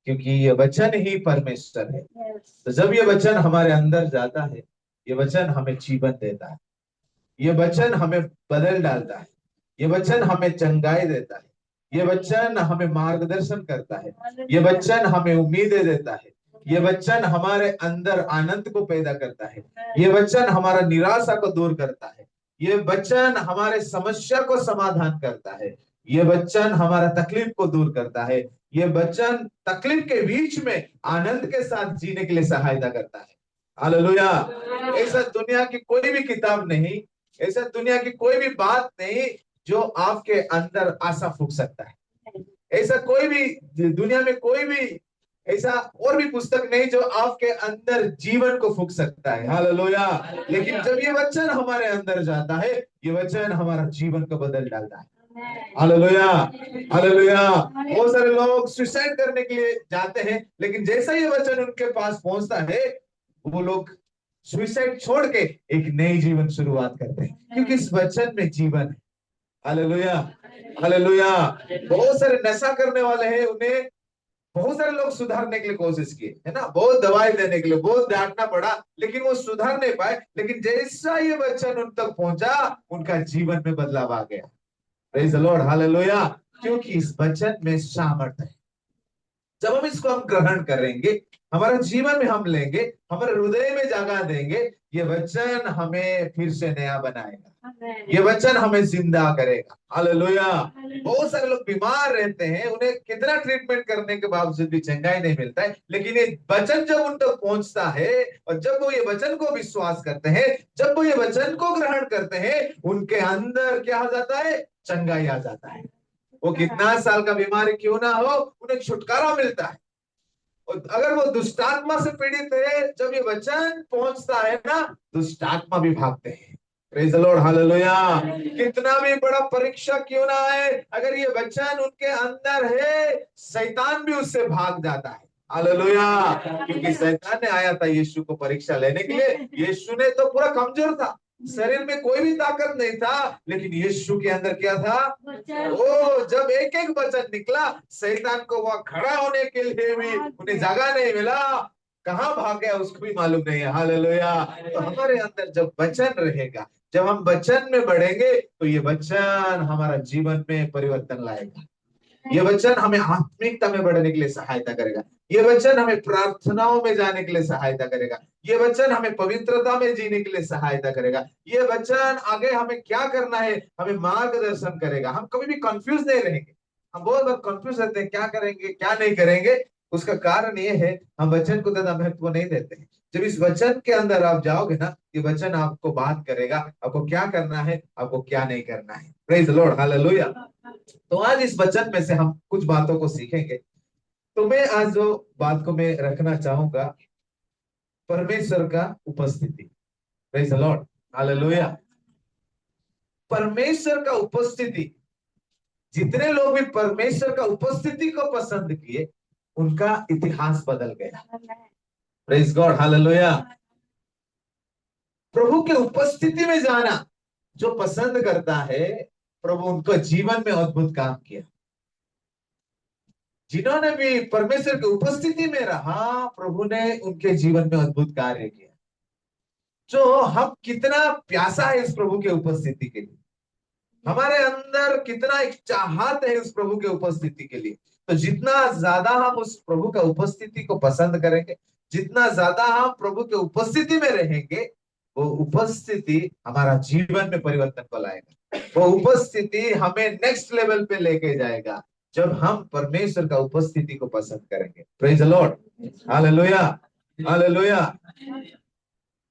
क्योंकि ये वचन ही परमेश्वर है। तो जब ये वचन हमारे अंदर जाता है, ये वचन हमें जीवन देता है, ये वचन हमें बदल डालता है, ये वचन हमें चंगाई देता है, ये वचन हमें मार्गदर्शन करता है, ये वचन हमें उम्मीदें देता है, ये वचन हमारे अंदर आनंद को पैदा करता है, ये वचन हमारा निराशा को दूर करता है, ये वचन हमारे समस्या को समाधान करता है, ये वचन हमारा तकलीफ को दूर करता है, ये वचन तकलीफ के बीच में आनंद के साथ जीने के लिए सहायता करता है। हालेलुया। ऐसा दुनिया की कोई भी किताब नहीं, ऐसा दुनिया की कोई भी बात नहीं जो आपके अंदर आशा फूंक सकता है। ऐसा कोई भी दुनिया में कोई भी ऐसा और भी पुस्तक नहीं जो आपके अंदर जीवन को फूंक सकता है। हालेलुया। लेकिन जब ये वचन हमारे अंदर जाता है, ये वचन हमारा जीवन को बदल डालता है। हालेलुया। हालेलुया। बहुत सारे लोग सुसाइड करने के लिए जाते हैं, लेकिन जैसा ये वचन उनके पास पहुंचता है, वो लोग सुसाइड छोड़ के एक नई जीवन शुरुआत करते हैं, क्योंकि इस वचन में जीवन है। हालेलुया। हालेलुया। बहुत सारे नशा करने वाले हैं, उन्हें बहुत सारे लोग सुधारने के लिए कोशिश किए, है ना, बहुत दवाई देने के लिए बहुत डांटना पड़ा, लेकिन वो सुधार नहीं पाए। लेकिन जैसा ये वचन उन तक पहुंचा, उनका जीवन में बदलाव आ गया। Praise the Lord. हालेलुया। क्योंकि इस वचन में सामर्थ्य है। जब हम इसको हम ग्रहण करेंगे, हमारे जीवन में हम लेंगे, हमारे हृदय में जगह देंगे, ये वचन हमें फिर से नया बनाएगा, ये वचन हमें जिंदा करेगा। हालेलुया। बहुत सारे लोग बीमार रहते हैं, उन्हें कितना ट्रीटमेंट करने के बावजूद भी चंगाई नहीं मिलता है, लेकिन ये वचन जब उन तक पहुंचता है और जब वो ये वचन को विश्वास करते हैं, जब वो ये वचन को ग्रहण करते हैं, उनके अंदर क्या हो जाता है? चंगाई आ जाता है। वो कितना साल का बीमारी क्यों ना हो, उन्हें छुटकारा मिलता है। और अगर वो दुष्टात्मा से पीड़ित है, जब ये वचन पहुंचता है ना, दुष्टात्मा भी भागते हैं। Praise the Lord. हालेलुया। कितना भी बड़ा परीक्षा क्यों ना है, अगर ये वचन उनके अंदर है, शैतान भी उससे भाग जाता है। हालेलुया। क्योंकि शैतान ने आया था यीशु को परीक्षा लेने के लिए। यीशु ने तो पूरा कमजोर था, शरीर में कोई भी ताकत नहीं था, लेकिन यीशु के अंदर क्या था? ओ, जब एक एक वचन निकला, शैतान को वह खड़ा होने के लिए भी उन्हें जगह नहीं मिला, कहाँ भाग गया उसको भी मालूम नहीं है। हालेलुया। तो हमारे अंदर जब वचन रहेगा, जब हम वचन में बढ़ेंगे, तो ये वचन हमारा जीवन में परिवर्तन लाएगा। ये वचन हमें आत्मिकता में बढ़ने के लिए सहायता करेगा। ये वचन हमें प्रार्थनाओं में जाने के लिए सहायता करेगा। ये वचन हमें पवित्रता में जीने के लिए सहायता करेगा। ये वचन आगे हमें क्या करना है, हमें मार्गदर्शन करेगा। हम कभी भी कंफ्यूज नहीं रहेंगे। हम बहुत बार कंफ्यूज रहते हैं, क्या करेंगे क्या नहीं करेंगे। उसका कारण ये है, हम वचन को ज्यादा महत्व नहीं देते हैं। जब इस वचन के अंदर आप जाओगे ना, ये वचन आपको बात करेगा, आपको क्या करना है, आपको क्या नहीं करना है। Praise the Lord. हालेलुया। तो आज इस वचन में से हम कुछ बातों को सीखेंगे। तो मैं आज जो बात को मैं रखना चाहूंगा, परमेश्वर का उपस्थिति। Praise the Lord. हालेलुया। परमेश्वर का उपस्थिति, जितने लोग भी परमेश्वर का उपस्थिति को पसंद किए, उनका इतिहास बदल गया। Praise God. हालेलुया। प्रभु के उपस्थिति में जाना जो पसंद करता है, प्रभु उनको जीवन में अद्भुत काम किया। जिन्होंने भी परमेश्वर की उपस्थिति में रहा, प्रभु ने उनके जीवन में अद्भुत कार्य किया। जो हम कितना प्यासा है इस प्रभु के उपस्थिति के लिए, हमारे अंदर कितना एक चाहत है उस प्रभु के उपस्थिति के लिए। तो जितना ज्यादा हम उस प्रभु का उपस्थिति को पसंद करेंगे, जितना ज्यादा हम प्रभु के उपस्थिति में रहेंगे, वो उपस्थिति हमारा जीवन में परिवर्तन को लाएगा। वो उपस्थिति हमें नेक्स्ट लेवल पे लेके जाएगा, जब हम परमेश्वर का उपस्थिति को पसंद करेंगे। Praise the Lord. Hallelujah. Hallelujah.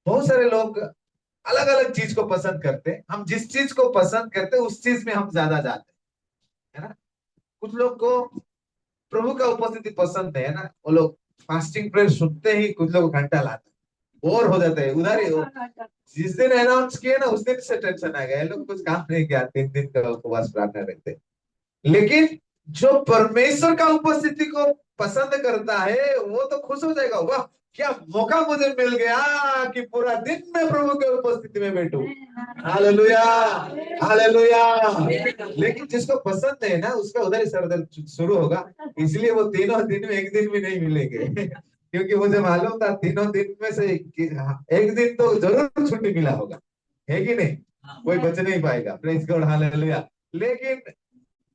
बहुत सारे लोग अलग अलग चीज को पसंद करते हैं। हम जिस चीज को पसंद करते हैं उस चीज में हम ज्यादा जाते हैं, है ना। कुछ लोग को प्रभु का उपस्थिति पसंद है ना, वो लोग फास्टिंग प्रेयर सुनते ही कुछ लोग घंटा लाते हैं, बोर हो जाते हैं उधर ही। जिस दिन अनाउंस किए ना, उस दिन से टेंशन आ गया, ये लोग कुछ काम नहीं किया, 3 दिन का उपवास प्रार्थना रहते हैं। लेकिन जो परमेश्वर का उपस्थिति को पसंद करता है वो तो खुश हो जाएगा, वाह क्या मौका मुझे मिल गया कि पूरा दिन मैं प्रभु के उपस्थिति में बैठूं। Hallelujah, hallelujah. लेकिन जिसको पसंद है ना उसका उधर ही सरदर्द शुरू होगा, इसलिए वो तीनों दिन में एक दिन भी नहीं मिलेंगे। क्योंकि मुझे मालूम था तीनों दिन में से एक दिन तो जरूर छुट्टी मिला होगा, है कि नहीं? कोई बच नहीं पाएगा, प्रेज गॉड, हालेलुया। लेकिन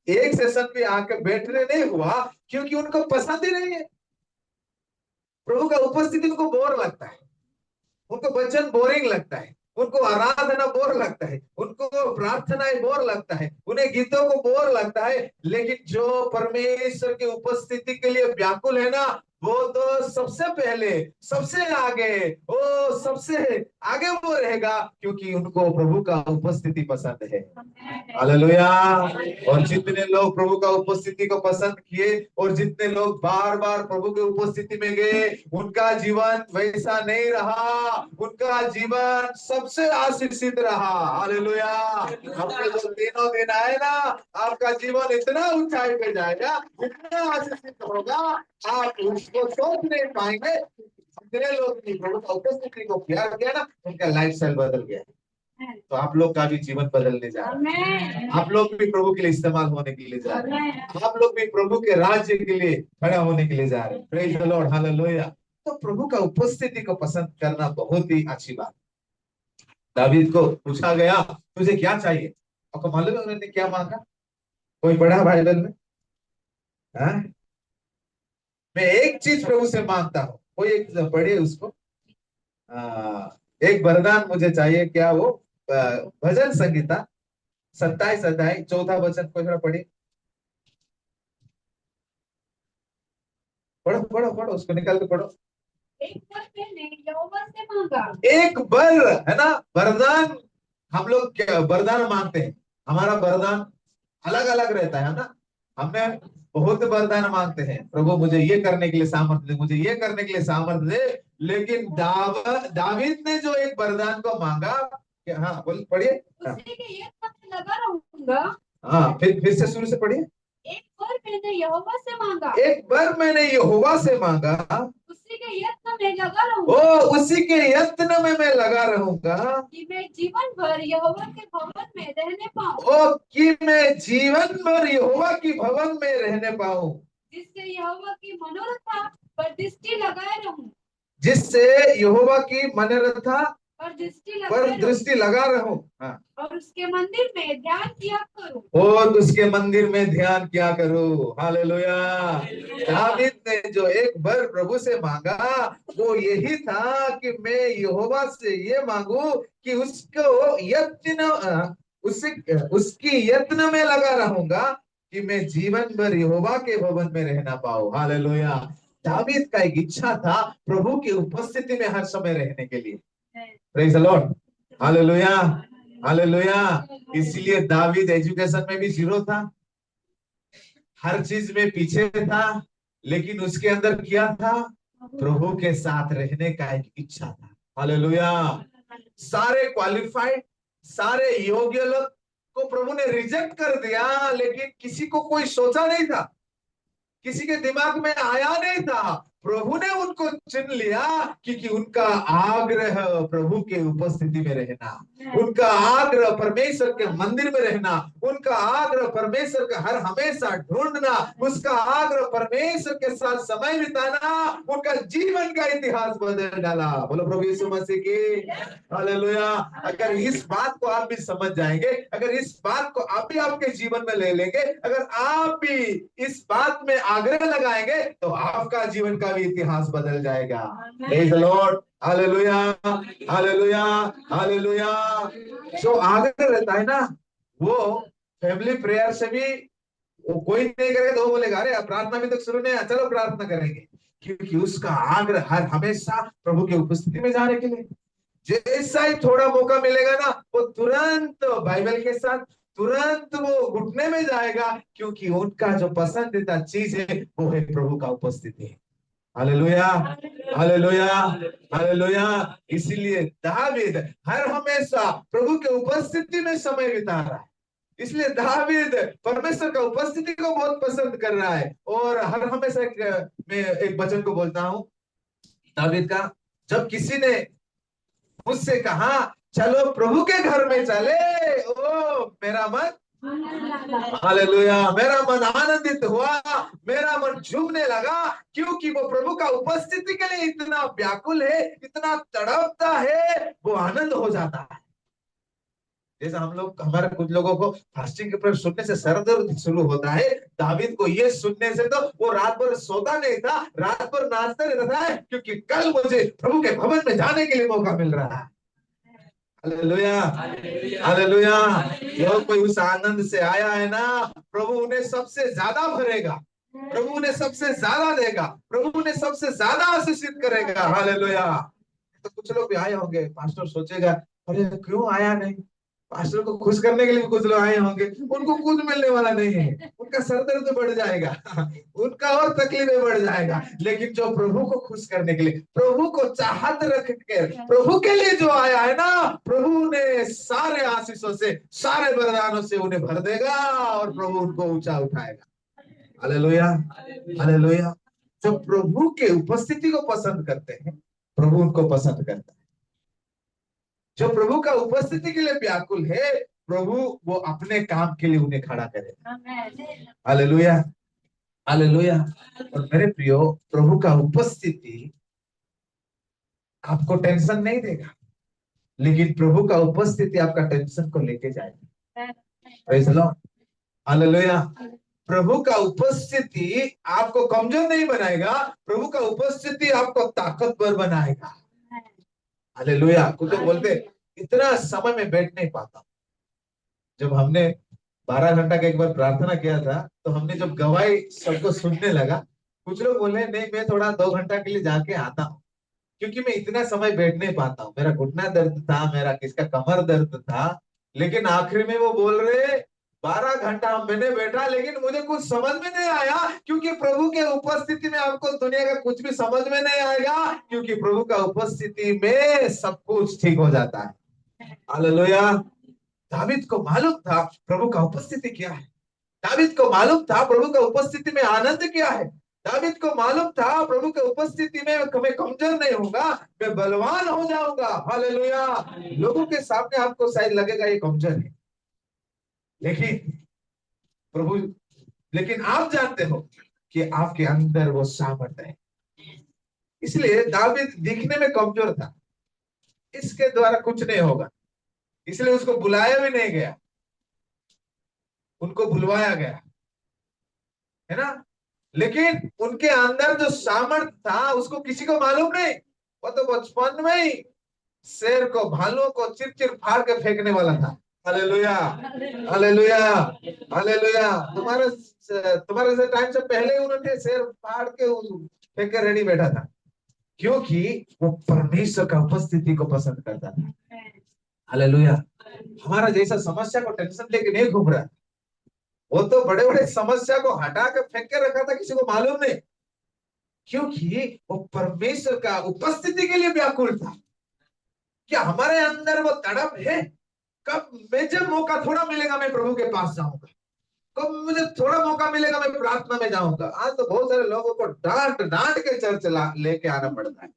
एक सेशन पे आके बैठने नहीं हुआ क्योंकि उनको पसंद ही नहीं है। प्रभु का उपस्थिति उनको बोर लगता है, उनको वचन बोरिंग लगता है, उनको आराधना बोर लगता है, उनको प्रार्थनाएं बोर लगता है, उन्हें गीतों को बोर लगता है। लेकिन जो परमेश्वर की उपस्थिति के लिए व्याकुल है ना, वो तो सबसे पहले, सबसे आगे, वो सबसे आगे वो रहेगा, क्योंकि उनको प्रभु का उपस्थिति पसंद है। हालेलुया। और जितने लोग प्रभु का उपस्थिति को पसंद किए और जितने लोग बार बार प्रभु के उपस्थिति में गए, उनका जीवन वैसा नहीं रहा, उनका जीवन सबसे आशीषित रहा। हालेलुया। आपके जो तीनों दिन आए ना, आपका जीवन इतना ऊंचाई पे जाएगा, इतना आशीषित होगा, आप उसको सोच नहीं पाएंगे। जितने लोग प्रभु का उपस्थिति को प्यार किया ना, उनका लाइफ स्टाइल बदल गया। तो आप लोग का भी जीवन बदलने जा रहा है, आप लोग भी प्रभु के लिए इस्तेमाल होने के लिए जा रहे हैं, आप लोग भी प्रभु के राज्य के लिए खड़ा होने के लिए जा रहे हैं। Praise the Lord, hallelujah. तो प्रभु का उपस्थिति को पसंद करना बहुत ही अच्छी बात। दावीद को पूछा गया तुझे क्या चाहिए, आपको मालूम है उन्होंने क्या मांगा? कोई पढ़ा बाइबल में? हाँ? मैं एक चीज प्रभु से मांगता हूँ, कोई एक पढ़िए उसको। एक वरदान मुझे चाहिए, क्या वो? भजन संगीता 27 अध्याय 4 वचन को थोड़ा पढ़िए। पढ़ो पढ़ो पढ़ो, उसको निकाल के पढ़ो। एक बर मैंने यहोवा से मांगा। एक बर, है ना? वरदान, हम लोग क्या वरदान मांगते हैं, हमारा वरदान अलग अलग रहता है ना। हमें बहुत वरदान मांगते हैं, प्रभु मुझे ये करने के लिए सामर्थ्य दे, मुझे ये करने के लिए सामर्थ्य दे। लेकिन दावीद ने जो एक वरदान को मांगा, हाँ बोल पढ़िए। उसी के यत्न में लगा रहूंगा। हाँ फिर से शुरू से पढ़िए। एक बार मैंने यहोवा से मांगा, एक बार मैंने यहोवा से मांगा, उसी के यत्न में लगा रहूंगा। ओ उसी के यत्न में मैं लगा रहूंगा कि मैं जीवन भर यहोवा के भवन में रहने पाऊं। ओ कि मैं जीवन भर यहोवा की भवन में रहने पाऊं, जिससे यहोवा की मनोरथा पर दृष्टि लगाए रहूं। जिससे यहोवा की मनोरथा पर दृष्टि लगा रहूं। हाँ। और उसके मंदिर में ध्यान किया करूं। और उसके मंदिर में ध्यान किया करूं। हालेलुया। दावीद ने जो एक बार प्रभु से मांगा वो यही था कि मैं यहोवा से ये मांगू कि उसको यत्न उसकी यत्न में लगा रहूंगा कि मैं जीवन भर यहोवा के भवन में रहना पाऊं। हालेलुया। दावीद का एक इच्छा था प्रभु की उपस्थिति में हर समय रहने के लिए। Praise the Lord, hallelujah, hallelujah. इसलिए दावीद एजुकेशन में भी जीरो था, हर चीज में पीछे था, लेकिन उसके अंदर क्या था? प्रभु के साथ रहने का एक इच्छा था। हालेलुया। सारे क्वालिफाइड, सारे योग्य लोग को प्रभु ने रिजेक्ट कर दिया, लेकिन किसी को कोई सोचा नहीं था, किसी के दिमाग में आया नहीं था। प्रभु ने उनको चुन लिया क्योंकि उनका आग्रह प्रभु के उपस्थिति में रहना, उनका आग्रह परमेश्वर के मंदिर में रहना, उनका आग्रह परमेश्वर का हर हमेशा ढूंढना, उसका आग्रह परमेश्वर के साथ समय बिताना, उनका जीवन का इतिहास बदल डाला। बोलो प्रभु यीशु मसीह की हालेलुया। अगर इस बात को आप भी समझ जाएंगे, अगर इस बात को आप भी आपके जीवन में ले लेंगे, अगर आप भी इस बात में आग्रह लगाएंगे, तो आपका जीवन का भी इतिहास बदल जाएगा। Praise the Lord, hallelujah, hallelujah, hallelujah. जो आग्रह रहता है ना, वो फैमिली प्रेयर से भी वो कोई नहीं करेगा तो वो बोलेगा अरे प्रार्थना भी तो शुरू नहीं है, चलो प्रार्थना करेंगे। क्योंकि उसका आग्रह हर हमेशा प्रभु की उपस्थिति में जाने के लिए। जैसा ही थोड़ा मौका मिलेगा ना, वो तुरंत बाइबल के साथ तुरंत वो घुटने में जाएगा, क्योंकि उनका जो पसंदीदा चीज है वो है प्रभु का उपस्थिति। Hallelujah, hallelujah, hallelujah. इसीलिए दावीद हर हमेशा प्रभु के उपस्थिति में समय बिता रहा है। इसलिए दावीद परमेश्वर का उपस्थिति को बहुत पसंद कर रहा है। और हर हमेशा मैं एक वचन को बोलता हूँ दावीद का, जब किसी ने मुझसे कहा चलो प्रभु के घर में चले, ओ मेरा मन, हालेलुया, मेरा मन आनंदित हुआ, मेरा मन झूमने लगा, क्योंकि वो प्रभु का उपस्थिति के लिए इतना व्याकुल है, इतना तड़पता है, वो आनंद हो जाता है। जैसा हम लोग, हमारे कुछ लोगों को फास्टिंग के पर सुनने से सर दर्द शुरू होता है, दावीद को ये सुनने से तो वो रात भर सोता नहीं था, रात भर नाचता रहता है, क्योंकि कल मुझे प्रभु के भवन में जाने के लिए मौका मिल रहा है। Hallelujah, hallelujah. जो कोई उस आनंद से आया है ना, प्रभु उन्हें सबसे ज्यादा भरेगा, प्रभु उन्हें सबसे ज्यादा देगा, प्रभु उन्हें सबसे ज्यादा आशीषित करेगा। हालेलुया। तो कुछ लोग भी आए होंगे, पास्टर सोचेगा अरे क्यों आया नहीं, पास्टर को खुश करने के लिए भी कुछ लोग आए होंगे, उनको कुछ मिलने वाला नहीं है, उनका सर दर्द बढ़ जाएगा, उनका और तकलीफें बढ़ जाएगा। लेकिन जो प्रभु को खुश करने के लिए, प्रभु को चाहत रख के प्रभु के लिए जो आया है ना, प्रभु ने सारे आशीषों से, सारे वरदानों से उन्हें भर देगा और प्रभु उनको ऊंचा उठाएगा। Hallelujah, hallelujah. जो प्रभु के उपस्थिति को पसंद करते हैं, प्रभु उनको पसंद करता है। जो प्रभु का उपस्थिति के लिए व्याकुल है, प्रभु वो अपने काम के लिए उन्हें खड़ा करेगा। Hallelujah, hallelujah. और मेरे प्रियो, प्रभु का उपस्थिति आपको टेंशन नहीं देगा, लेकिन प्रभु का उपस्थिति आपका टेंशन को लेके जाएगा। Praise the Lord, hallelujah. प्रभु का उपस्थिति आपको कमजोर नहीं बनाएगा, प्रभु का उपस्थिति आपको ताकतवर बनाएगा। हालेलुया। कुछ लोग बोलते इतना समय में बैठ नहीं पाता। जब हमने 12 घंटा का एक बार प्रार्थना किया था, तो हमने जब गवाही सबको सुनने लगा, कुछ लोग बोले नहीं मैं थोड़ा 2 घंटा के लिए जाके आता हूँ, क्योंकि मैं इतना समय बैठ नहीं पाता हूँ, मेरा घुटना दर्द था, मेरा किसका कमर दर्द था। लेकिन आखिर में वो बोल रहे 12 घंटा मैंने बैठा, लेकिन मुझे कुछ समझ में नहीं आया, क्योंकि प्रभु के उपस्थिति में आपको दुनिया का कुछ भी समझ में नहीं आएगा, क्योंकि प्रभु का उपस्थिति में सब कुछ ठीक हो जाता है। हालेलुया। दावीद को मालूम था प्रभु का उपस्थिति क्या है, दावीद को मालूम था प्रभु का उपस्थिति में आनंद क्या है, दावीद को मालूम था प्रभु के उपस्थिति में मैं कमजोर नहीं होगा, मैं बलवान हो जाऊंगा। हालेलुया। लोगों के सामने आपको शायद लगेगा ये कमजोर है, लेकिन प्रभु, लेकिन आप जानते हो कि आपके अंदर वो सामर्थ्य है। इसलिए दावीद दिखने में कमजोर था, इसके द्वारा कुछ नहीं होगा, इसलिए उसको बुलाया भी नहीं गया, उनको बुलवाया गया, है ना। लेकिन उनके अंदर जो सामर्थ था उसको किसी को मालूम नहीं। वो तो बचपन में ही शेर को, भालू को चिर चिर फाड़ के फेंकने वाला था। Hallelujah, hallelujah, hallelujah. तुम्हारे से टाइम से पहले ही उन्होंने शेर फाड़ के फेंक के रेडी बैठा था, क्योंकि वो परमेश्वर का उपस्थिति को पसंद करता था। हालेलुया। हमारा जैसा समस्या को टेंशन लेके नहीं घूम रहा, वो तो बड़े बड़े समस्या को हटा के फेंक के रखा था, किसी को मालूम नहीं, क्योंकि वो परमेश्वर का उपस्थिति के लिए व्याकुल था। क्या हमारे अंदर वो तड़प है, कब मुझे मौका थोड़ा मिलेगा मैं प्रभु के पास जाऊंगा, कब मुझे थोड़ा मौका मिलेगा मैं प्रार्थना में जाऊंगा। आज तो बहुत सारे लोगों को डांट डांट के चर्च लेके आना पड़ता है,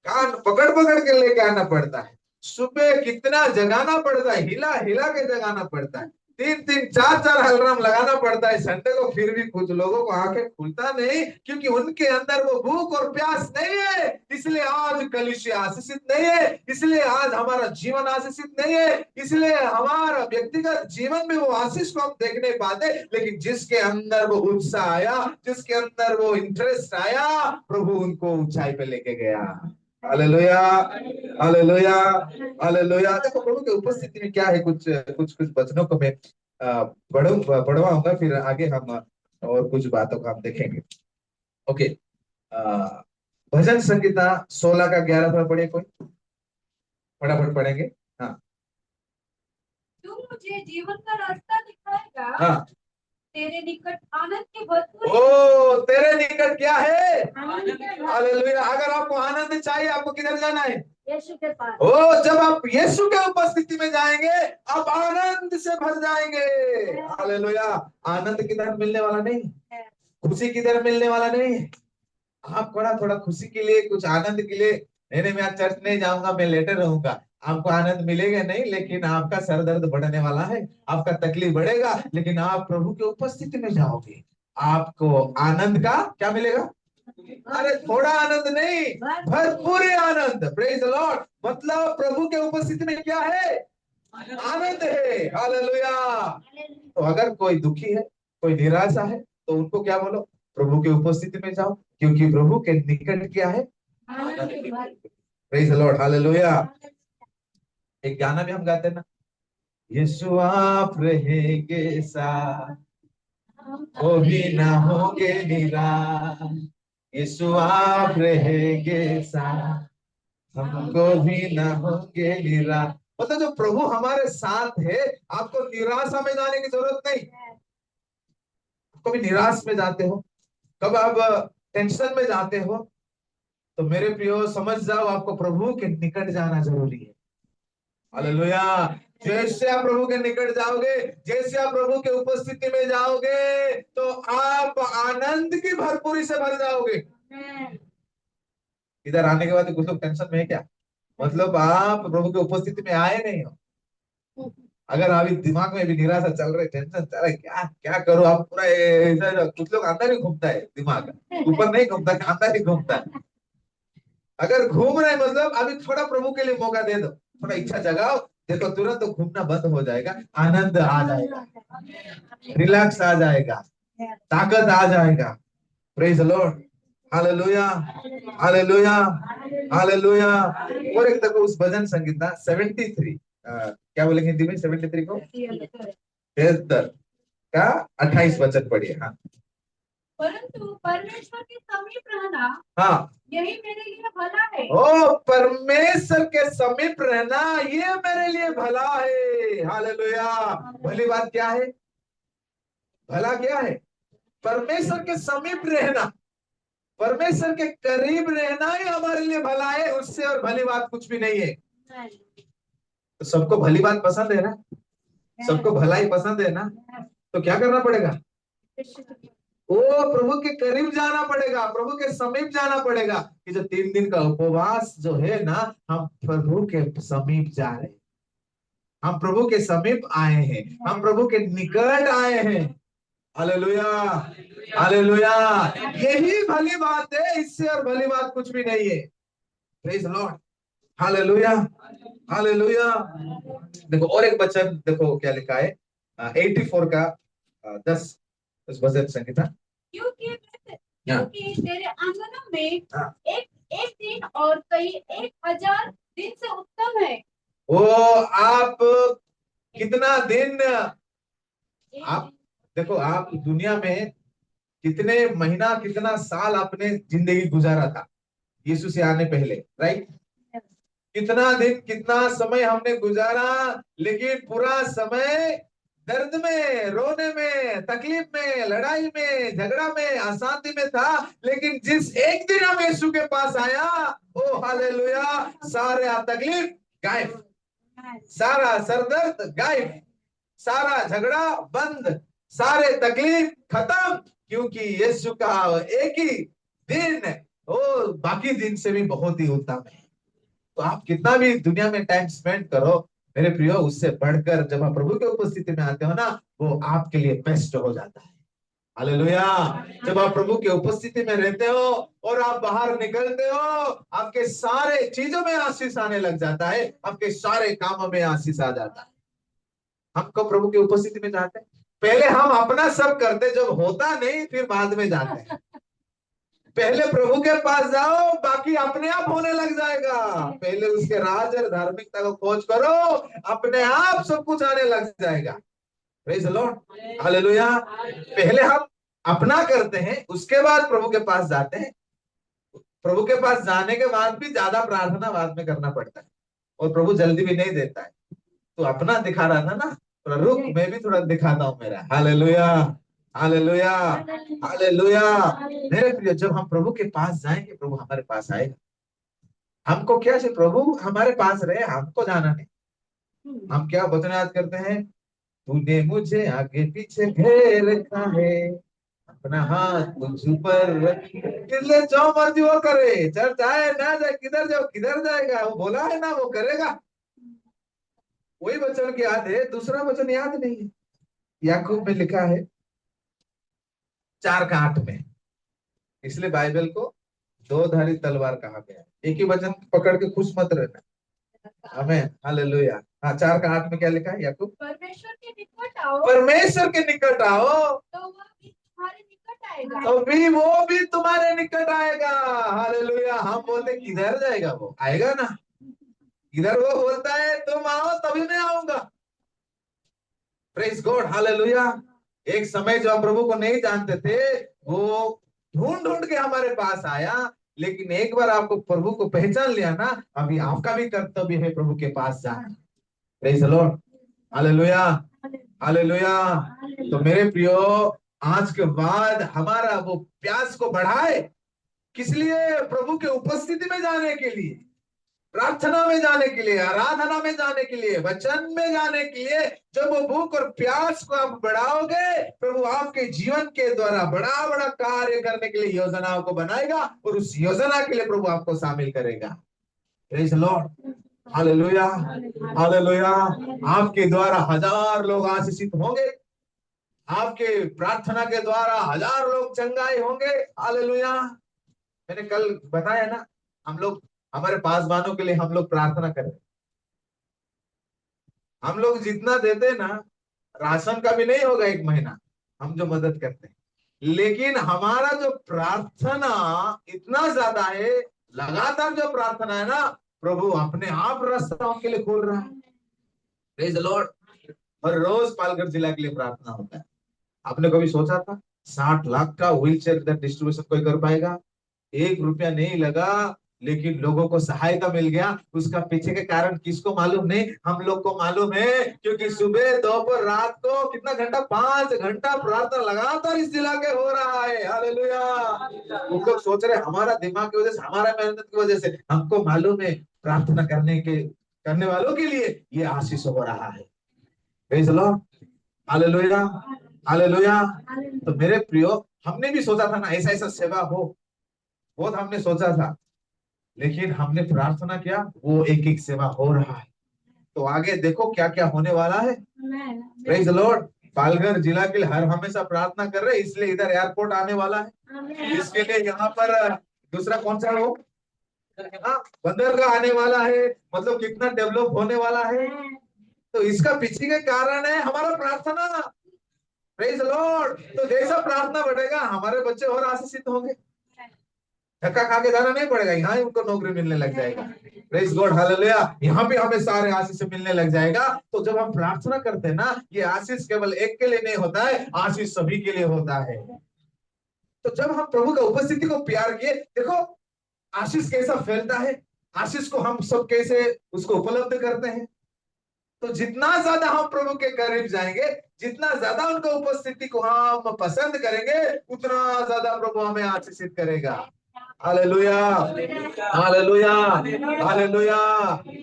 कान पकड़ पकड़ के लेके आना पड़ता है, सुबह कितना जगाना पड़ता है, हिला हिला के जगाना पड़ता है, 3-3 4-4 अलार्म लगाना पड़ता है संडे को, फिर भी कुछ लोगों को आंखें खुलता नहीं, क्योंकि उनके अंदर वो भूख और प्यास नहीं है। इसलिए आज कलीसिया आशीषित नहीं है, इसलिए आज हमारा जीवन आशीषित नहीं है, इसलिए हमारा व्यक्तिगत जीवन में वो आशीष को हम देख नहीं पाते। लेकिन जिसके अंदर वो उत्साह आया, जिसके अंदर वो इंटरेस्ट आया, प्रभु उनको ऊंचाई पे लेके गया। Hallelujah, hallelujah, hallelujah. देखो प्रभु की उपस्थिति में क्या है, कुछ कुछ कुछ वचनों को मैं पढ़वाऊंगा, फिर आगे हम और कुछ बातों को हम देखेंगे। ओके, भजन संगीता 16 का 11 थोड़ा पढ़े कोई, फटाफट पढ़ेंगे। हाँ, तू मुझे जीवन का रास्ता दिखाएगा, हाँ, तेरे निकट आनंद के भरपूर ओ तेरे निकट क्या है? आनंद के भरपूर हालेलुया। अगर आपको आनंद चाहिए, आपको किधर जाना है? यीशु के पास। ओ जब आप यीशु के उपस्थिति में जाएंगे, आप आनंद से भर जाएंगे। हालेलुया। आनंद किधर मिलने वाला नहीं, खुशी किधर मिलने वाला नहीं है। आप थोड़ा थोड़ा खुशी के लिए, कुछ आनंद के लिए, नहीं नहीं मैं आज चर्च नहीं जाऊंगा, मैं लेटे रहूंगा, आपको आनंद मिलेगा नहीं, लेकिन आपका सर दर्द बढ़ने वाला है, आपका तकलीफ बढ़ेगा। लेकिन आप प्रभु के उपस्थिति में जाओगे, आपको आनंद का क्या मिलेगा? अरे थोड़ा आनंद नहीं, भरपूर आनंद। Praise the Lord. मतलब प्रभु के उपस्थिति में क्या है? आनंद है। हालेलुया। तो अगर कोई दुखी है, कोई निराशा है, तो उनको क्या बोलो? प्रभु के उपस्थिति में जाओ, क्योंकि प्रभु के निकट क्या है? Praise the Lord. हालेलुया। एक गाना भी हम गाते हैं ना, यीशु आप रहेंगे साथ, वो भी ना होंगे निराश। यीशु आप रहेंगे साथ, हमको भी ना होंगे निराश। मतलब जो प्रभु हमारे साथ है, आपको निराशा में जाने की जरूरत नहीं। कभी निराश में जाते हो, कब आप टेंशन में जाते हो, तो मेरे प्रियो समझ जाओ, आपको प्रभु के निकट जाना जरूरी है। हालेलुया। जैसे आप प्रभु के निकट जाओगे, जैसे आप प्रभु के उपस्थिति में जाओगे, तो आप आनंद की भरपूरी से भर जाओगे। इधर आने के बाद कुछ लोग टेंशन में है क्या? मतलब आप प्रभु की उपस्थिति में आए नहीं हो। अगर अभी दिमाग में भी निराशा चल रही, टेंशन चल रहा है, क्या क्या करूं, आप पूरा इधर, कुछ लोग अंदर ही घूमता है, दिमाग ऊपर नहीं घूमता, अंदर ही घूमता है। अगर घूम रहे मतलब अभी थोड़ा प्रभु के लिए मौका दे दो, थोड़ा इच्छा जगाओ, देखो तुरंत तो घूमना बंद हो जाएगा, आनंद आ जाएगा, रिलैक्स आ जाएगा, ताकत आ जाएगा। Praise the Lord. Hallelujah, hallelujah, hallelujah. और एक देखो उस भजन संगीत ना 73, क्या बोलेंगे हिंदी में 73 को? 73 का 28 वचन पढ़िए। हाँ, परंतु परमेश्वर के समीप रहना, हाँ, यही मेरे लिए भला है। ओ परमेश्वर के समीप रहना, ये मेरे लिए भला है। हालेलुया। भली बात क्या है? भला क्या है? परमेश्वर के समीप रहना, परमेश्वर के करीब रहना ही हमारे लिए भला है। उससे और भली बात कुछ भी नहीं है। तो सबको भली बात पसंद है ना, सबको भलाई पसंद है ना, तो क्या करना पड़ेगा? ओ प्रभु के करीब जाना पड़ेगा, प्रभु के समीप जाना पड़ेगा। कि जो 3 दिन का उपवास जो है ना, हम प्रभु के समीप जा रहे हैं, हम प्रभु के समीप आए हैं, हम प्रभु के निकट आए हैं। Hallelujah, hallelujah. यही भली बात है, इससे और भली बात कुछ भी नहीं है। Praise the Lord. Hallelujah, hallelujah. देखो और एक वचन देखो क्या लिखा है, 84 का 10, उस भजन संहिता। क्योंकि तेरे आंगनों में एक एक दिन और कई 1000 दिन से उत्तम है। वो आप कितना दिन, आप देखो, आप दुनिया में कितने महीना, कितना साल आपने जिंदगी गुजारा था यीशु से आने पहले, राइट? कितना दिन, कितना समय हमने गुजारा, लेकिन पूरा समय दर्द में, रोने में, तकलीफ में, लड़ाई में, झगड़ा में, अशांति में था। लेकिन जिस एक दिन हम यीशु के पास आया, ओ हालेलुया, सारा तकलीफ गायब, सारा सरदर्द गायब, सारा झगड़ा बंद, सारे तकलीफ खत्म। क्योंकि यीशु का एक ही दिन ओ बाकी दिन से भी बहुत ही उत्तम है। तो आप कितना भी दुनिया में टाइम स्पेंड करो मेरे प्रियो, उससे बढ़कर जब आप प्रभु के उपस्थिति में आते हो ना, वो आपके लिए बेस्ट हो जाता है। हालेलुया। जब आप प्रभु के उपस्थिति में रहते हो और आप बाहर निकलते हो, आपके सारे चीजों में आशीष आने लग जाता है, आपके सारे कामों में आशीष आ जाता है। हम कब प्रभु के उपस्थिति में जाते हैं? पहले हम अपना सब करते, जब होता नहीं फिर बाद में जाते हैं। पहले प्रभु के पास जाओ, बाकी अपने आप होने लग जाएगा। पहले उसके राज और धार्मिकता को खोज करो, अपने आप सब कुछ आने लग जाएगा। Praise the Lord, hallelujah. पहले हम अपना करते हैं, उसके बाद प्रभु के पास जाते हैं। प्रभु के पास जाने के बाद भी ज्यादा प्रार्थना बाद में करना पड़ता है, और प्रभु जल्दी भी नहीं देता है। तो अपना दिखा रहा था ना, थोड़ा रुक, मैं भी थोड़ा दिखाता हूँ मेरा। Hallelujah, hallelujah, hallelujah. मेरे प्रिय, जब हम प्रभु के पास जाएंगे, प्रभु हमारे पास आएगा। हमको क्या चाहिए? प्रभु हमारे पास रहे, हमको जाना नहीं। हम क्या वचन याद करते हैं? तूने मुझे आगे पीछे घेर रखा है, अपना हाथ मुझ पर किसले जो मर्जी वो करे, चर्च आए ना जाए, किधर जाओ किधर जाएगा, वो बोला है ना वो करेगा। वही वचन की याद है, दूसरा वचन याद नहीं है। याकूब में लिखा है 4:8 में, इसलिए बाइबल को दो धारी तलवार कहा गया है। एक ही वचन पकड़ के खुश मत रहना। हमें हालेलुया। हाँ, 4:8 में क्या लिखा है याकूब? परमेश्वर के निकट आओ, परमेश्वर के निकट आओ तो वह भी तुम्हारे निकट आएगा। तो भी वो भी तुम्हारे निकट आएगा। हालेलुया। हम बोलते किधर जाएगा, वो आएगा ना। इधर वो बोलता है तुम आओ तभी मैं आऊंगा। Praise God, hallelujah. एक समय जो हम प्रभु को नहीं जानते थे, वो ढूंढ ढूंढ के हमारे पास आया। लेकिन एक बार आपको प्रभु को पहचान लिया ना, अभी आपका भी कर्तव्य है प्रभु के पास जाना। Praise the Lord, hallelujah, hallelujah. तो मेरे प्रियो, आज के बाद हमारा वो प्यास को बढ़ाए, किस लिए? प्रभु के उपस्थिति में जाने के लिए, प्रार्थना में जाने के लिए, आराधना में जाने के लिए, वचन में जाने के लिए। जब वो भूख और प्यास को आप बढ़ाओगे, प्रभु आपके जीवन के द्वारा बड़ा बड़ा कार्य करने के लिए योजनाओं को बनाएगा, और उस योजना के लिए प्रभु आपको शामिल करेगा। Praise the Lord, hallelujah, hallelujah. आपके द्वारा 1000 लोग आशीषित होंगे, आपके प्रार्थना के द्वारा 1000 लोग चंगाई होंगे। हालेलुया। मैंने कल बताया ना, हम लोग हमारे पासवानों के लिए हम लोग प्रार्थना करें। हम लोग जितना देते हैं ना, राशन का भी नहीं होगा एक महीना, हम जो मदद करते हैं। लेकिन हमारा जो प्रार्थना इतना ज्यादा है, लगातार जो प्रार्थना है ना, प्रभु अपने आप रास्ता के लिए खोल रहा है। Praise the Lord. और रोज पालघर जिला के लिए प्रार्थना होता है। आपने कभी सोचा था 60 लाख का व्हील चेयर डिस्ट्रीब्यूशन कोई कर पाएगा? 1 रुपया नहीं लगा, लेकिन लोगों को सहायता मिल गया। उसका पीछे के कारण किसको मालूम नहीं? हम लोग को मालूम है, क्योंकि सुबह दोपहर रात को कितना घंटा, 5 घंटा प्रार्थना लगातार इस जिला के हो रहा है। हालेलुया। उन लोग सोच रहे हमारा दिमाग की वजह से, हमारा मेहनत की वजह से, हमको मालूम है प्रार्थना करने वालों के लिए ये आशीष हो रहा है। Praise the Lord, hallelujah, hallelujah. तो मेरे प्रियो, हमने भी सोचा था ना ऐसा ऐसा सेवा हो, बहुत हमने सोचा था, लेकिन हमने प्रार्थना किया, वो एक एक सेवा हो रहा है। तो आगे देखो क्या क्या होने वाला है। Praise the Lord. पालघर जिला के लिए हर हमेशा प्रार्थना कर रहे, इसलिए इधर एयरपोर्ट आने वाला है। इसके लिए यहाँ पर दूसरा कौन सा हो, बंदरगाह आने वाला है। मतलब कितना डेवलप होने वाला है। तो इसका पीछे का कारण है हमारा प्रार्थना। Praise the Lord. तो जैसा प्रार्थना बढ़ेगा, हमारे बच्चे और आशीषित होंगे। धक्का खा के जाना नहीं पड़ेगा, यहाँ ही उनको नौकरी मिलने लग जाएगा। Praise God, hallelujah. यहाँ पे हमें सारे आशीष मिलने लग जाएगा। तो जब हम प्रार्थना करते हैं ना, ये आशीष केवल एक के लिए नहीं होता है, आशीष सभी के लिए होता है। तो जब हम प्रभु का उपस्थिति को प्यार किए, देखो आशीष कैसा फैलता है, आशीष को हम सब कैसे उसको उपलब्ध करते हैं। तो जितना ज्यादा हम प्रभु के करीब जाएंगे, जितना ज्यादा उनका उपस्थिति को हम पसंद करेंगे, उतना ज्यादा प्रभु हमें आशीषित करेगा। Hallelujah, hallelujah, hallelujah.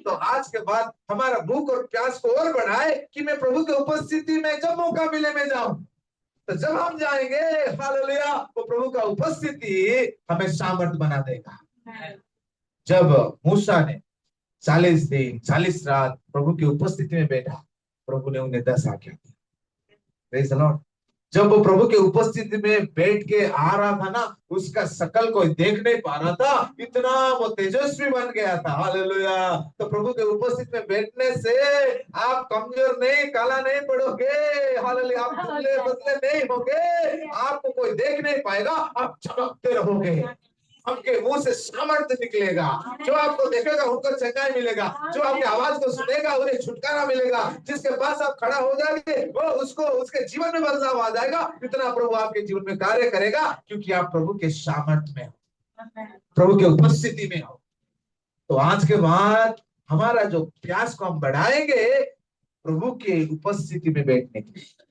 तो आज के बाद हमारा भूख और प्यास को और बढ़ाए कि मैं प्रभु की उपस्थिति में जब मौका मिले मैं जाऊं। तो जब हम जाएंगे, हालेलुया, तो प्रभु का उपस्थिति हमें सामर्थ बना देगा। जब मूसा ने 40 दिन 40 रात प्रभु की उपस्थिति में बैठा, प्रभु ने उन्हें 10 आज्ञा दी। Praise the Lord. जब वो प्रभु के उपस्थिति में बैठ के आ रहा था ना, उसका शकल कोई देख नहीं पा रहा था, इतना वो तेजस्वी बन गया था। हालेलुया। तो प्रभु के उपस्थिति में बैठने से आप कमजोर नहीं, काला नहीं पड़ोगे। हालेलुया। आप दुबले पतले नहीं होगे, आपको कोई देख नहीं पाएगा, आप चमकते रहोगे। आपके मुंह से सामर्थ्य निकलेगा। जो आपको देखेगा उनको चंगाई मिलेगा, जो आपकी आवाज को सुनेगा उन्हें छुटकारा मिलेगा। जिसके पास आप खड़ा हो जाएंगे, वो उसको उसके जीवन में बदलाव आ जाएगा। इतना प्रभु आपके जीवन में कार्य करेगा, क्योंकि आप प्रभु के सामर्थ्य में हो, प्रभु के उपस्थिति में हो। तो आज के बाद हमारा जो प्यास को हम बढ़ाएंगे प्रभु के उपस्थिति में बैठने के लिए।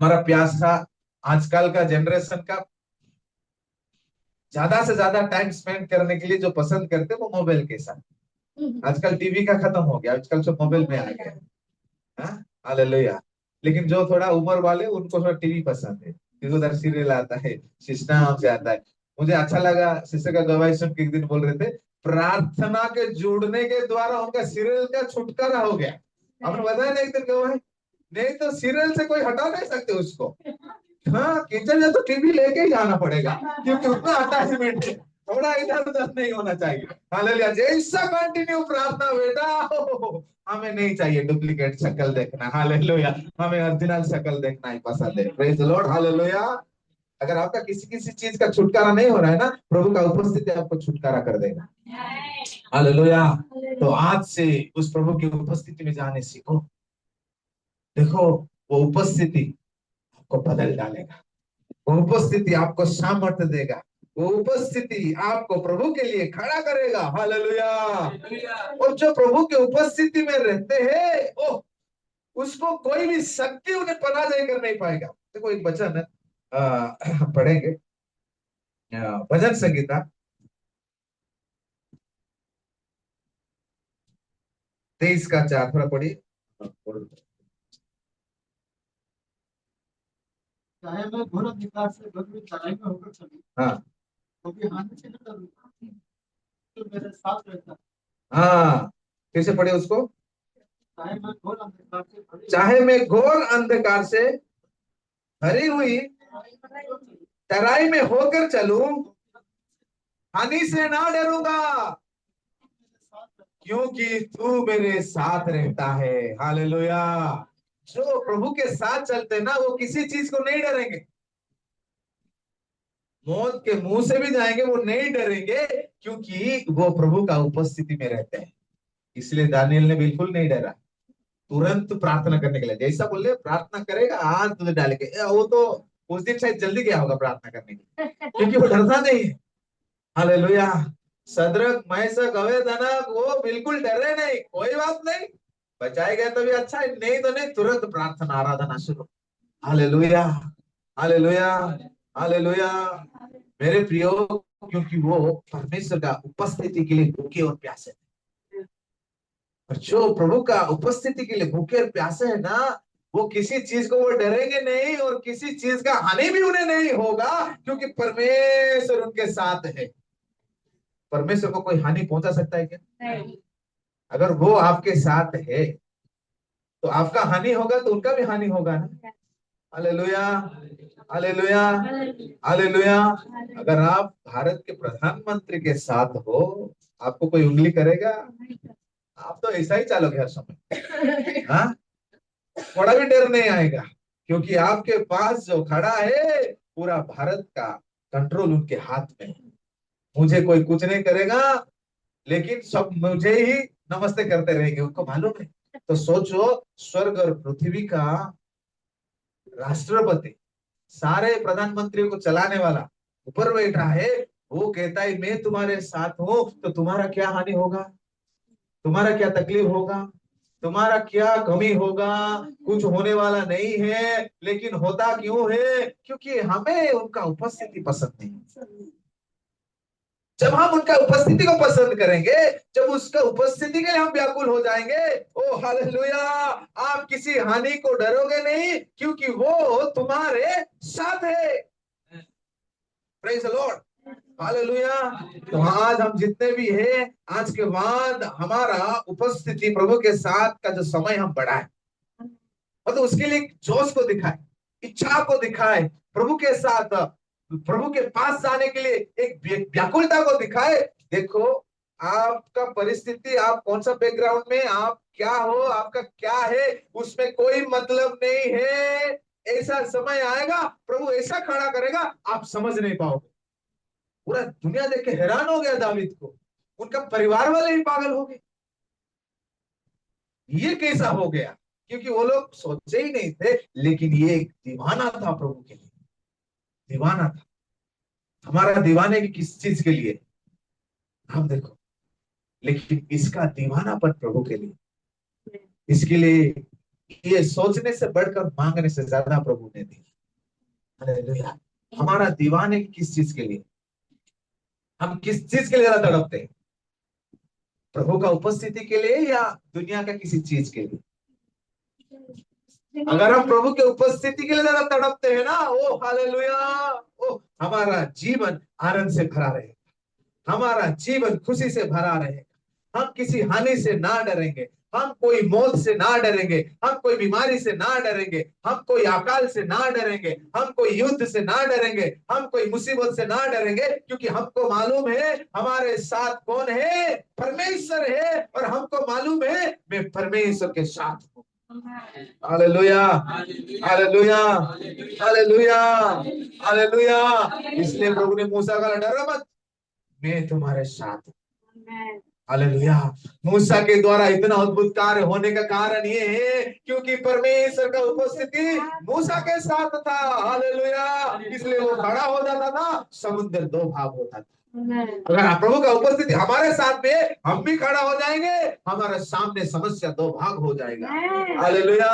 हमारा प्यास था आजकल का जनरेशन का ज्यादा से ज्यादा टाइम स्पेंड करने के लिए जो पसंद करते हैं वो मोबाइल के साथ। आजकल टीवी का खत्म हो गया, आजकल सब मोबाइल में आ गया। हाँ, हालेलुया। लेकिन जो थोड़ा उम्र वाले उनको थोड़ा टीवी पसंद है, क्योंकि उधर सीरियल आता है, सिस्टम नाम से आता है। मुझे अच्छा लगा सिस्टर का गवाही सुन के, एक दिन बोल रहे थे प्रार्थना के जुड़ने के द्वारा उनका सीरियल का छुटकारा हो गया। आपने बताया ना एक दिन गवाही, नहीं तो सीरियल से कोई हटा नहीं सकते उसको। हाँ, किचन में तो टीवी लेके ही जाना पड़ेगा, क्योंकि उतना अटैचमेंट है, थोड़ा इधर उधर नहीं होना चाहिए। हालेलुया। जैसा कंटिन्यू प्रार्थना बेटा, हमें नहीं चाहिए डुप्लीकेट शक्ल देखना। हालेलुया। हमें ओरिजिनल शक्ल देखना ही पसंद है। Praise the Lord. हालेलुया। अगर आपका किसी किसी चीज का छुटकारा नहीं हो रहा है ना, प्रभु का उपस्थिति आपको छुटकारा कर देगा। हालेलुया। तो आज से उस प्रभु की उपस्थिति में जाने सीखो। देखो, वो उपस्थिति आपको बदल डालेगा, वो उपस्थिति आपको सामर्थ्य देगा, वो उपस्थिति आपको प्रभु के लिए खड़ा करेगा। हालेलुया। और जो प्रभु के उपस्थिति में रहते हैं, ओ उसको कोई भी शक्ति उन्हें पराजय कर नहीं पाएगा। देखो एक वचन है, हम पढ़ेंगे, भजन संगीता 23 का 4, थोड़ा पढ़िए। चाहे मैं घोर अंधकार से भरी तराई में होकर चलूं, हाँ तो भी हानि से न डरूंगा, तो मेरे साथ रहता है। हाँ, फिर से पढ़िए उसको। चाहे मैं घोर अंधकार से भरी चाहे मैं घोर अंधकार से भरी हुई तराई में होकर चलूं, हानि से ना डरूंगा, क्योंकि तू मेरे साथ रहता है। हालेलुया। जो प्रभु के साथ चलते हैं ना, वो किसी चीज को नहीं डरेंगे। मौत के मुंह से भी जाएंगे, वो नहीं डरेंगे, क्योंकि वो प्रभु का उपस्थिति में रहते हैं। इसलिए दानियल ने बिल्कुल नहीं डरा, तुरंत प्रार्थना करने के लिए। जैसा बोले प्रार्थना करेगा, आज तुझे डाल के, वो तो उस दिन शायद जल्दी गया होगा प्रार्थना करने के लिए, क्योंकि वो डरता नहीं है। हालेलुया। सदरक मैसक अबेदनक वो बिल्कुल डरे नहीं, कोई बात नहीं, बचाए गए तो भी अच्छा है, नहीं तो नहीं, तुरंत प्रार्थना आराधना शुरू। हालेलुया। हालेलुया। हालेलुया। मेरे प्रियो, क्योंकि वो परमेश्वर का उपस्थिति के लिए भूखे और प्यासे हैं। और जो प्रभु का उपस्थिति के लिए भूखे और प्यासे है ना, वो किसी चीज को वो डरेंगे नहीं, और किसी चीज का हानि भी उन्हें नहीं होगा, क्योंकि परमेश्वर उनके साथ है। परमेश्वर को कोई हानि पहुंचा सकता है क्या? नहीं। अगर वो आपके साथ है तो आपका हानि होगा तो उनका भी हानि होगा ना। हालेलुया। हालेलुया। हालेलुया। अगर आप भारत के प्रधानमंत्री के साथ हो, आपको कोई उंगली करेगा? आप तो ऐसा ही चलोगे हर समय। हाँ, थोड़ा भी डर नहीं आएगा, क्योंकि आपके पास जो खड़ा है, पूरा भारत का कंट्रोल उनके हाथ में है। मुझे कोई कुछ नहीं करेगा, लेकिन सब मुझे ही नमस्ते करते रहेंगे, उनको मालूम है। तो सोचो, स्वर्ग और पृथ्वी का राष्ट्रपति, सारे प्रधानमंत्रियों को चलाने वाला ऊपर बैठा है, वो कहता है मैं तुम्हारे साथ हूं, तो तुम्हारा क्या हानि होगा, तुम्हारा क्या तकलीफ होगा, तुम्हारा क्या कमी होगा? कुछ होने वाला नहीं है। लेकिन होता क्यों है? क्योंकि हमें उनका उपस्थिति पसंद नहीं। जब हम उनका उपस्थिति को पसंद करेंगे, जब उसका उपस्थिति के लिए हम व्याकुल हो जाएंगे, ओ हालेलुया, आप किसी हानि को डरोगे नहीं, क्योंकि वो तुम्हारे साथ है। Praise the Lord. हालेलुया। तो आज हम जितने भी हैं, आज के बाद हमारा उपस्थिति प्रभु के साथ का जो समय हम बढ़ाए, मतलब उसके लिए जोश को दिखाए, इच्छा को दिखाए, प्रभु के साथ, प्रभु के पास जाने के लिए एक व्याकुलता को दिखाए। देखो, आपका परिस्थिति, आप कौन सा बैकग्राउंड में, आप क्या हो, आपका क्या है, उसमें कोई मतलब नहीं है। ऐसा समय आएगा, प्रभु ऐसा खड़ा करेगा, आप समझ नहीं पाओगे। पूरा दुनिया देख के हैरान हो गया दावीद को, उनका परिवार वाले ही पागल हो गए, ये कैसा हो गया? क्योंकि वो लोग सोचे ही नहीं थे। लेकिन ये एक दीवाना था प्रभु के लिए, दीवाना था। हमारा दीवाने की किस चीज के लिए? हम देखो, लेकिन इसका दीवानापन प्रभु के लिए, इसके लिए ये सोचने से बढ़कर मांगने से ज्यादा प्रभु ने दिया। हालेलुया। हमारा दीवाने किस चीज के लिए, हम किस चीज के लिए ज्यादा तड़पते हैं? प्रभु का उपस्थिति के लिए या दुनिया का किसी चीज के लिए? अगर हम प्रभु के उपस्थिति के लिए ज्यादा तड़पते हैं ना, ओ हालेलुया, ओ हमारा जीवन आनंद से भरा रहेगा, हमारा जीवन खुशी से भरा रहेगा। हम किसी हानि से ना डरेंगे, हम कोई मौत से ना डरेंगे, हम कोई बीमारी से ना डरेंगे, हम कोई अकाल से ना डरेंगे, हम कोई युद्ध से ना डरेंगे, हम कोई मुसीबत से ना डरेंगे, क्योंकि हमको मालूम है हमारे साथ कौन है, परमेश्वर है। और हमको मालूम है मैं परमेश्वर के साथ हूँ। Hallelujah, hallelujah, hallelujah, hallelujah. इसलिए प्रभु ने मूसा का डरो मत, मैं तुम्हारे साथ हूँ। हालेलुया। मूसा के द्वारा इतना अद्भुत कार्य होने का कारण ये है क्योंकि परमेश्वर का उपस्थिति मूसा के साथ था। हालेलुया। इसलिए वो खड़ा हो जाता था, समुद्र दो भाग होता था। अगर प्रभु का उपस्थिति हमारे साथ में, हम भी खड़ा हो जाएंगे, हमारे सामने समस्या दो भाग हो जाएगा। हालेलुया।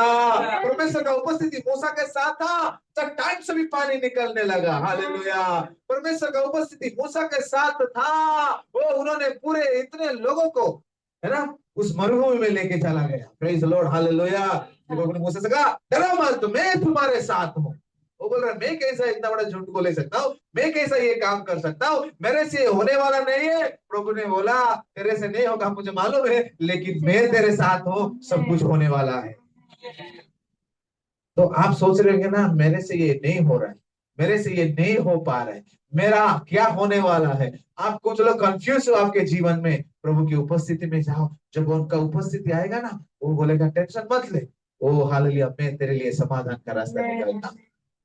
परमेश्वर का उपस्थिति मूसा के साथ था, चट्टान से भी पानी निकलने लगा। हालेलुया। परमेश्वर का उपस्थिति मूसा के साथ था, वो उन्होंने पूरे इतने लोगों को, है ना, उस मरुभूमि में लेके चला गया। Praise the Lord, hallelujah. मूसा से कहा डरो मत, मैं तुम्हारे साथ हूँ। वो बोल रहा है मैं कैसा इतना बड़ा झूठ बोले सकता हूँ, मैं कैसा ये काम कर सकता हूँ, मेरे से होने वाला नहीं है। प्रभु ने बोला तेरे से नहीं होगा मुझे मालूम है, लेकिन मैं तेरे साथ हूँ, सब कुछ होने वाला है। तो आप सोच रहे होंगे ना मेरे से ये नहीं हो रहा है, मेरे से ये नहीं हो पा रहा है, मेरा क्या होने वाला है। आप कुछ लोग कंफ्यूज हो आपके जीवन में। प्रभु की उपस्थिति में जाओ, जब उनका उपस्थिति आएगा ना, वो बोलेगा टेंशन मत ले, ओ हालेलुया, मैं तेरे लिए समाधान का रास्ता निकालता हूँ,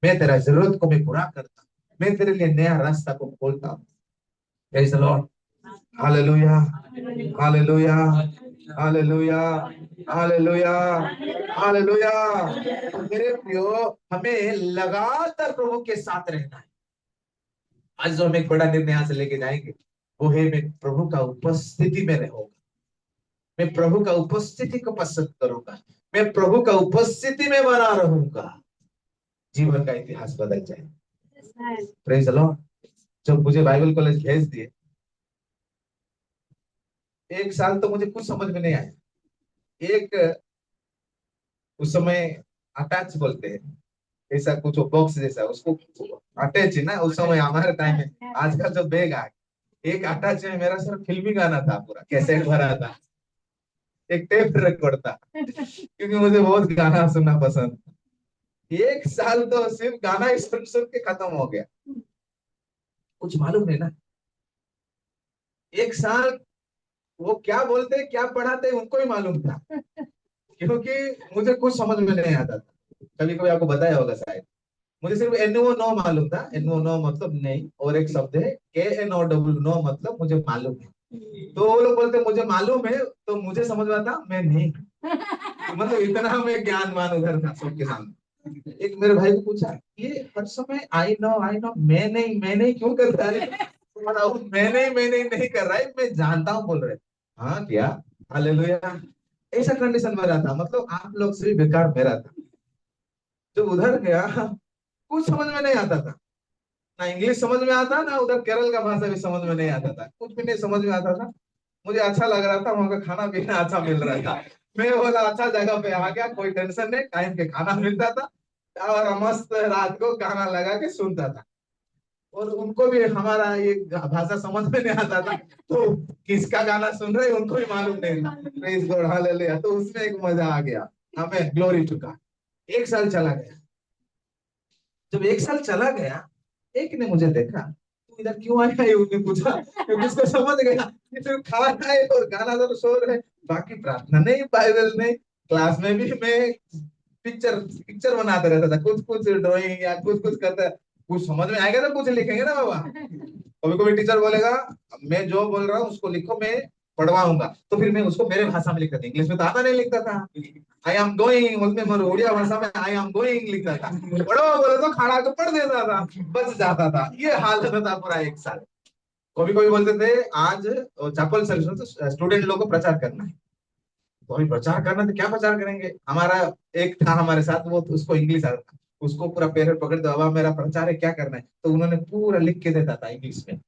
मैं तेरा जरूरत को मैं पूरा करता हूँ, मैं तेरे लिए नया रास्ता को खोलता हूँ। Praise the Lord, hallelujah, hallelujah, hallelujah, hallelujah, hallelujah. मेरे प्रियो, हमें लगातार प्रभु के साथ रहना है। आज जो हम एक बड़ा निर्णय यहाँ से लेके जाएंगे वो है मैं प्रभु का उपस्थिति में रहूंगा, मैं प्रभु का उपस्थिति को पसंद करूंगा, मैं प्रभु का उपस्थिति में बना रहूंगा। जीवन का इतिहास बदल जाए। Praise the Lord. जब मुझे बाइबल कॉलेज भेज दिए, एक साल तो मुझे कुछ समझ में नहीं आया। एक उस समय अटैच बोलते हैं, ऐसा कुछ बॉक्स जैसा, उसको अटैच है ना, उस समय हमारे टाइम में। आजकल जो बैग आ, एक अटैच में मेरा सिर्फ फिल्मी गाना था, पूरा कैसेट भरा था, एक टेप रिकॉर्ड था, क्योंकि मुझे बहुत गाना सुनना पसंद। एक साल तो सिर्फ गाना ही सुन सुन के खत्म हो गया, कुछ मालूम नहीं ना। एक साल वो क्या बोलते क्या पढ़ाते उनको ही मालूम था, क्योंकि मुझे कुछ समझ में नहीं आता था। कभी कभी आपको बताया होगा शायद, मुझे सिर्फ एनओ नो मालूम था। एनओ नो मतलब नहीं, और एक शब्द है के एन ओ डब्ल्यू नो मतलब मुझे मालूम है। तो वो लोग बोलते मुझे मालूम है, तो मुझे समझ में आता मैं नहीं, मतलब इतना मैं ज्ञानवान उधर था सबके सामने। एक मेरे भाई को पूछा, ये हर समय आई नो मैं नहीं क्यों करता है? मैं नहीं कर रहा है, मैं जानता हूँ बोल रहे। हाँ क्या, हालेलुया। ऐसा कंडीशन में रहा था, मतलब आप लोग से भी बेकार मेरा था। जब उधर गया कुछ समझ में नहीं आता था, ना इंग्लिश समझ में आता, ना उधर केरल का भाषा भी समझ में नहीं आता था, कुछ भी नहीं समझ में आता था। मुझे अच्छा लग रहा था, वहां का खाना पीना अच्छा मिल रहा था। मैं बोला अच्छा जगह पे आ गया, कोई टेंशन नहीं, टाइम पे खाना मिलता था और मस्त रात को गाना लगा के सुनता था। और उनको भी हमारा ये भाषा समझ में नहीं आता था, तो किसका गाना सुन रहे उनको भी मालूम नहीं था। Praise God, hallelujah. तो उसमें एक मजा आ गया, हमें ग्लोरी टू गॉड। एक साल चला गया। जब एक साल चला गया, एक ने मुझे देखा, तू इधर क्यों आया है, उसने पूछा, क्योंकि उसको समझ गया कि तू खा रहा है और गाना तो सो रहे, बाकी प्रार्थना नहीं, बाइबल नहीं। क्लास में भी मैं पिक्चर पिक्चर बनाते रहता था, कुछ कुछ ड्राइंग या कुछ कुछ करता, कुछ समझ में आएगा तो कुछ लिखेंगे ना बाबा। कभी कभी टीचर बोलेगा मैं जो बोल रहा हूँ उसको लिखो, मैं पढ़वाऊंगा, तो फिर मैं उसको मेरे भाषा में लिखता था, इंग्लिश में तो आता नहीं लिखता था। आई एम गोइंग, उसमें मैं उड़िया भाषा में आई एम गोइंग लिखता था, पढ़ो बोले तो खड़ा तो पढ़ देता था, बच जाता था। ये हालत था पूरा एक साल। कभी कभी बोलते थे आज चैपल सर्विस में तो स्टूडेंट लोगों को प्रचार करना है, तो अभी प्रचार करना तो क्या प्रचार करेंगे। हमारा एक था हमारे साथ, वो उसको इंग्लिश आता था, उसको पूरा पैर पकड़ दो, अब मेरा प्रचार है, क्या करना है, तो उन्होंने पूरा लिख के देता था इंग्लिश में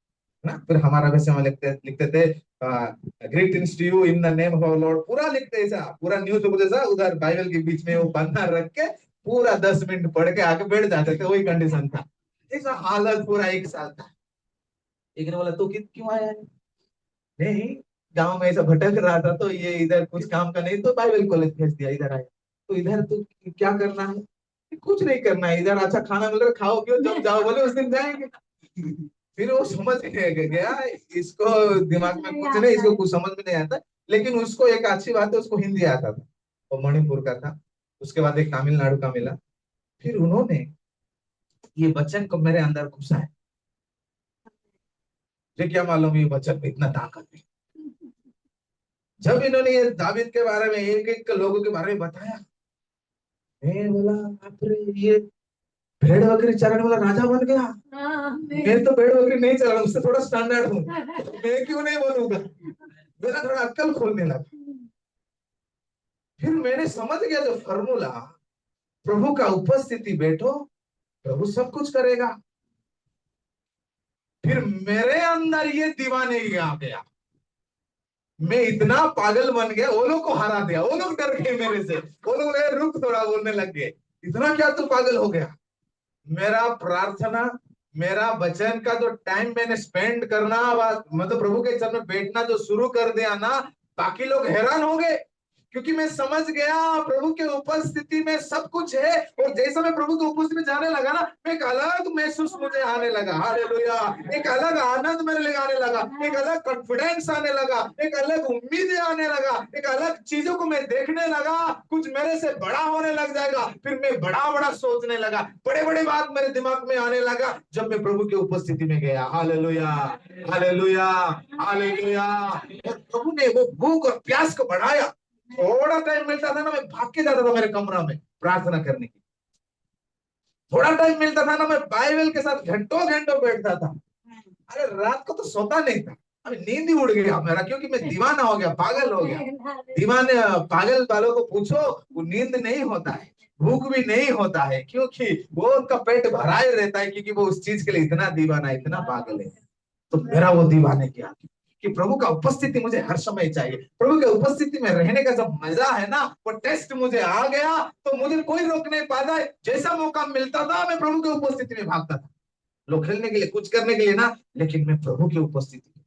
ना। फिर हमारा वैसे हम लिखते लिखते थे, greetings to you in the name of our lord, पूरा लिखते ऐसा, पूरा न्यूज जैसा उधर बाइबल के बीच में वो पन्ना रख के पूरा 10 मिनट पढ़ के आके बैठ जाते थे। वही कंडीशन था, ऐसा हालत पूरा 1 साल था। एक ने बोला तू क्यों आया है? नहीं, गांव में ऐसा भटक रहा था, तो ये इधर कुछ काम का नहीं, तो बाइबल कॉलेज भेज दिया, इधर आया। तो इधर तो क्या करना है? कुछ नहीं करना है, इधर अच्छा खाना मिल रहा है, खाओ पियो, जब जाओ बोले उस दिन जाएंगे। फिर वो समझ गया, इसको दिमाग में कुछ नहीं, इसको कुछ समझ में नहीं आता। लेकिन उसको एक अच्छी बात है, उसको हिंदी आता था, वो मणिपुर का था। उसके बाद एक तमिलनाडु का मिला। फिर उन्होंने ये वचन को मेरे अंदर घुसा है। मुझे क्या मालूम ये वचन में इतना ताकत है। जब इन्होंने ये दावीद के बारे में एक एक लोगों के बारे में बताया, मैं बोला बाप रे, ये भेड़ बकरी चराने वाला राजा बन गया। मैं तो भेड़ बकरी नहीं चला, उससे थोड़ा स्टैंडर्ड हूँ, मैं क्यों नहीं बनूंगा। मेरा थोड़ा अक्ल खोलने लगा। फिर मैंने समझ गया जो फॉर्मूला, प्रभु का उपस्थिति, बैठो प्रभु सब कुछ करेगा। फिर मेरे अंदर ये दीवानगी आ गया, मैं इतना पागल बन गया, वो लोग को हरा दिया, वो लोग डर गए मेरे से, वो लोग रुक थोड़ा बोलने लग गए, इतना क्या तू पागल हो गया। मेरा प्रार्थना, मेरा वचन का जो टाइम मैंने स्पेंड करना, मतलब प्रभु के चरण में बैठना जो शुरू कर दिया ना, बाकी लोग हैरान हो गए, क्योंकि मैं समझ गया प्रभु के उपस्थिति में सब कुछ है। और जैसा मैं प्रभु के उपस्थिति में जाने लगा ना, एक अलग महसूस मुझे आने लगा, हालेलुया, एक अलग आनंद मेरे लिए आने लगा, एक अलग कॉन्फिडेंस आने लगा, एक अलग उम्मीद आने लगा, एक अलग चीजों को मैं देखने लगा, कुछ मेरे से बड़ा होने लग जाएगा। फिर मैं बड़ा बड़ा सोचने लगा, बड़े बड़े बात मेरे दिमाग में आने लगा, जब मैं प्रभु के उपस्थिति में गया। Hallelujah, hallelujah, hallelujah. प्रभु ने वो भूख और प्यास को बढ़ाया। थोड़ा टाइम मिलता था ना, मैं भाग के जाता था मेरे कमरा में प्रार्थना करने की। थोड़ा टाइम मिलता था ना, मैं बाइबल के साथ घंटों घंटों बैठता था। अरे रात को तो सोता नहीं था, अभी नींद ही उड़ गया मेरा, क्योंकि मैं दीवाना हो गया, पागल हो गया। दीवाने पागल वालों को पूछो, वो नींद नहीं होता है, भूख भी नहीं होता है, क्योंकि वो उनका पेट भरा ही रहता है, क्योंकि वो उस चीज के लिए इतना दीवाना, इतना पागल है। तो मेरा वो दीवाने क्या कि प्रभु का उपस्थिति मुझे हर समय चाहिए। प्रभु के उपस्थिति में रहने का जो मजा है ना, वो टेस्ट मुझे आ गया, तो मुझे कोई रोक नहीं पाता है। जैसा मौका मिलता था मैं प्रभु के उपस्थिति में भागता था, लोग खेलने के लिए, कुछ करने के लिए ना, लेकिन मैं प्रभु की उपस्थिति में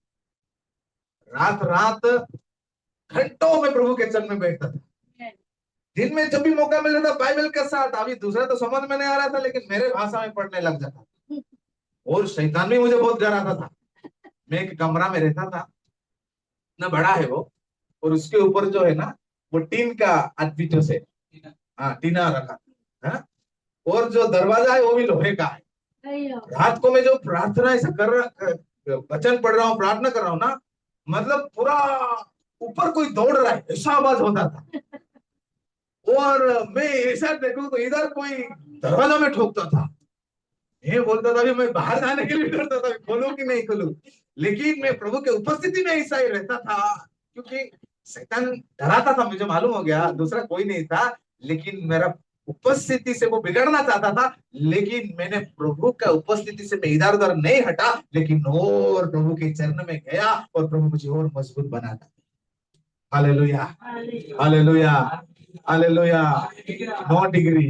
रात रात घंटों में प्रभु के चरण में बैठता था। दिन में जब भी मौका मिल रहा था बाइबल के साथ, अभी दूसरा तो समझ में नहीं आ रहा था, लेकिन मेरे भाषा में पढ़ने लग जाता था। और शैतान भी मुझे बहुत डराता था। मैं एक कमरा में रहता था ना, बड़ा है वो, और उसके ऊपर जो है ना, वो टीन का अद्वित से, हाँ टीना रखा है, और जो दरवाजा है वो भी लोहे का है। रात को मैं जो प्रार्थना ऐसा कर रहा, वचन पढ़ रहा हूँ, प्रार्थना कर रहा हूँ ना, मतलब पूरा ऊपर कोई दौड़ रहा है ऐसा आवाज होता था। और मैं ऐसा देखूं तो इधर कोई दरवाजा में ठोकता था। मैं बोलता था, मैं बाहर जाने के लिए डरता था, खोलूं कि नहीं खोलूं। लेकिन मैं प्रभु के उपस्थिति में ऐसा ही रहता था, क्योंकि शैतान डराता था, मुझे मालूम हो गया, दूसरा कोई नहीं था। लेकिन मेरा उपस्थिति से वो बिगड़ना चाहता था, लेकिन मैंने प्रभु का उपस्थिति से मैं इधर उधर नहीं हटा, लेकिन और प्रभु के चरण में गया, और प्रभु मुझे और मजबूत बनाता। Hallelujah, hallelujah, hallelujah. No degree,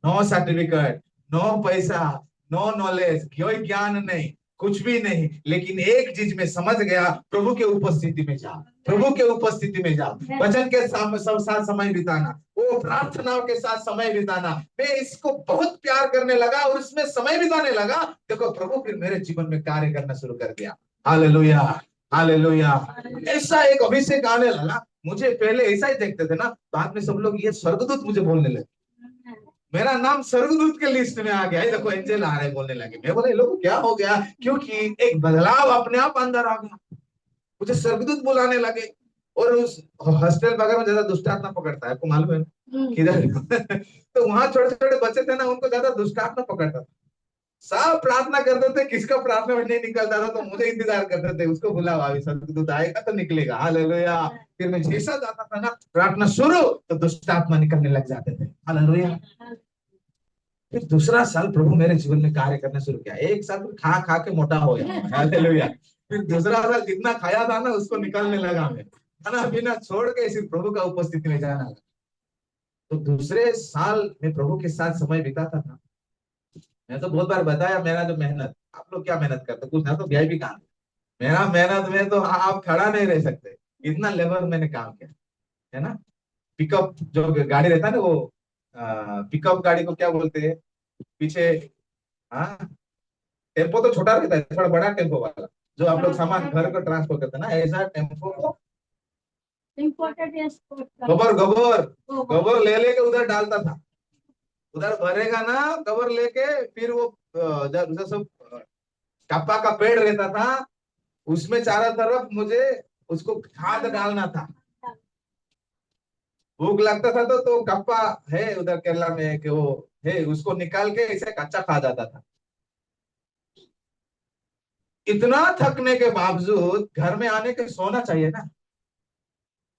no certificate, no पैसा, नो नॉलेज, कोई ज्ञान नहीं, कुछ भी नहीं, लेकिन एक चीज में समझ गया, प्रभु के उपस्थिति में जाओ, प्रभु के उपस्थिति में जाओ, वचन के साथ समय बिताना, वो प्रार्थनाओं के साथ समय बिताना, मैं इसको बहुत प्यार करने लगा और इसमें समय बिताने लगा। देखो प्रभु फिर मेरे जीवन में कार्य करना शुरू कर दिया। Hallelujah, hallelujah. ऐसा एक अभिषेक आने लगा। मुझे पहले ऐसा ही देखते थे ना, बाद में सब लोग ये स्वर्गदूत मुझे बोलने लगे, मेरा नाम स्वर्गदूत के लिस्ट में आ गया, देखो एंजल आ रहे बोलने लगे। मैं बोला लोग क्या हो गया, क्योंकि एक बदलाव अपने आप अंदर आ गया, मुझे स्वर्गदूत बुलाने लगे। और उस हॉस्टल बगैर में ज्यादा दुष्ट आत्मा पकड़ता है, आपको मालूम है किधर? तो वहां छोटे छोटे बच्चे थे ना, उनको ज्यादा दुष्ट आत्मा पकड़ता था। सब प्रार्थना करते थे, किसका प्रार्थना में नहीं निकलता था तो मुझे इंतजार करते थे, उसको बुलाओ अभी स्वर्गदूत आएगा तो निकलेगा, हालेलुया। फिर मैं जैसा जाता था ना प्रार्थना शुरू, तो दुष्ट आत्मा निकलने लग जाते थे, हालेलुया। फिर दूसरा साल प्रभु मेरे जीवन में कार्य करना शुरू किया। एक साल खा खा के मोटा हो गया, हालेलुया। फिर दूसरा साल जितना खाया था ना उसको निकालने लगा मैं, खाना पीना छोड़ के सिर्फ प्रभु का उपस्थिति में जाना लगा। तो दूसरे साल में प्रभु के साथ समय बिताता था। मैं तो बहुत बार बताया मेरा जो मेहनत, आप लोग क्या मेहनत करते कुछ ना, तो वीआईपी काम। मेरा मेहनत में तो आप खड़ा नहीं रह सकते, इतना लेबर मैंने काम किया है ना। पिकअप जो गाड़ी रहता है ना, वो पिकअप गाड़ी को क्या बोलते हैं पीछे, हाँ, टेम्पो तो छोटा रहता है, थोड़ा बड़ा टेम्पो वाला जो आप लोग सामान घर को ट्रांसपोर्ट करते हैं ना, ऐसा टेम्पो को गोबर गोबर गोबर ले लेके उधर डालता था, उधर भरेगा ना गोबर लेके, फिर वो जब सब कप्पा का पेड़ रहता था उसमें चारों तरफ मुझे उसको खाद डालना था। भूख लगता था तो कप्पा है उधर केरला में कि वो है, उसको निकाल के इसे कच्चा खा जाता था। इतना थकने के बावजूद घर में आने के सोना चाहिए ना,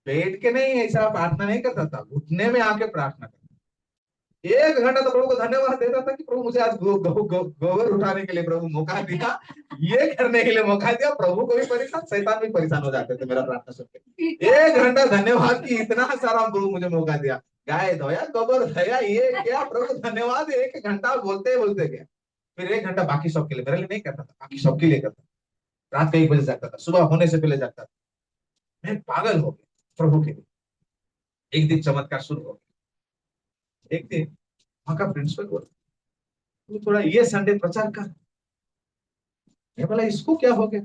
बैठ के नहीं ऐसा प्रार्थना नहीं करता था, घुटने में आके प्रार्थना करता। 1 घंटा तो प्रभु को धन्यवाद देता था कि प्रभु मुझे आज गोबर उठाने के लिए प्रभु मौका दिया, ये करने के लिए मौका दिया। प्रभु को भी परेशान, शैतान भी परेशान हो जाते थे मेरा प्रार्थना सुन के। 1 घंटा धन्यवाद की इतना सारा प्रभु मुझे मौका दिया, गाय धोया गोबर धोया, ये क्या प्रभु धन्यवाद। 1 घंटा बोलते बोलते गया। फिर 1 घंटा बाकी सबके लिए, मेरे लिए नहीं करता था, बाकी सबके लिए करता। रात के 1 बजे जागता था, सुबह होने से पहले जागता था। मैं पागल हो गया प्रभु के लिए। एक दिन चमत्कार शुरू हो गया। एक दिन वहां का प्रिंसिपल बोला तू थोड़ा ये संडे प्रचार कर। मैं बोला इसको क्या हो गया,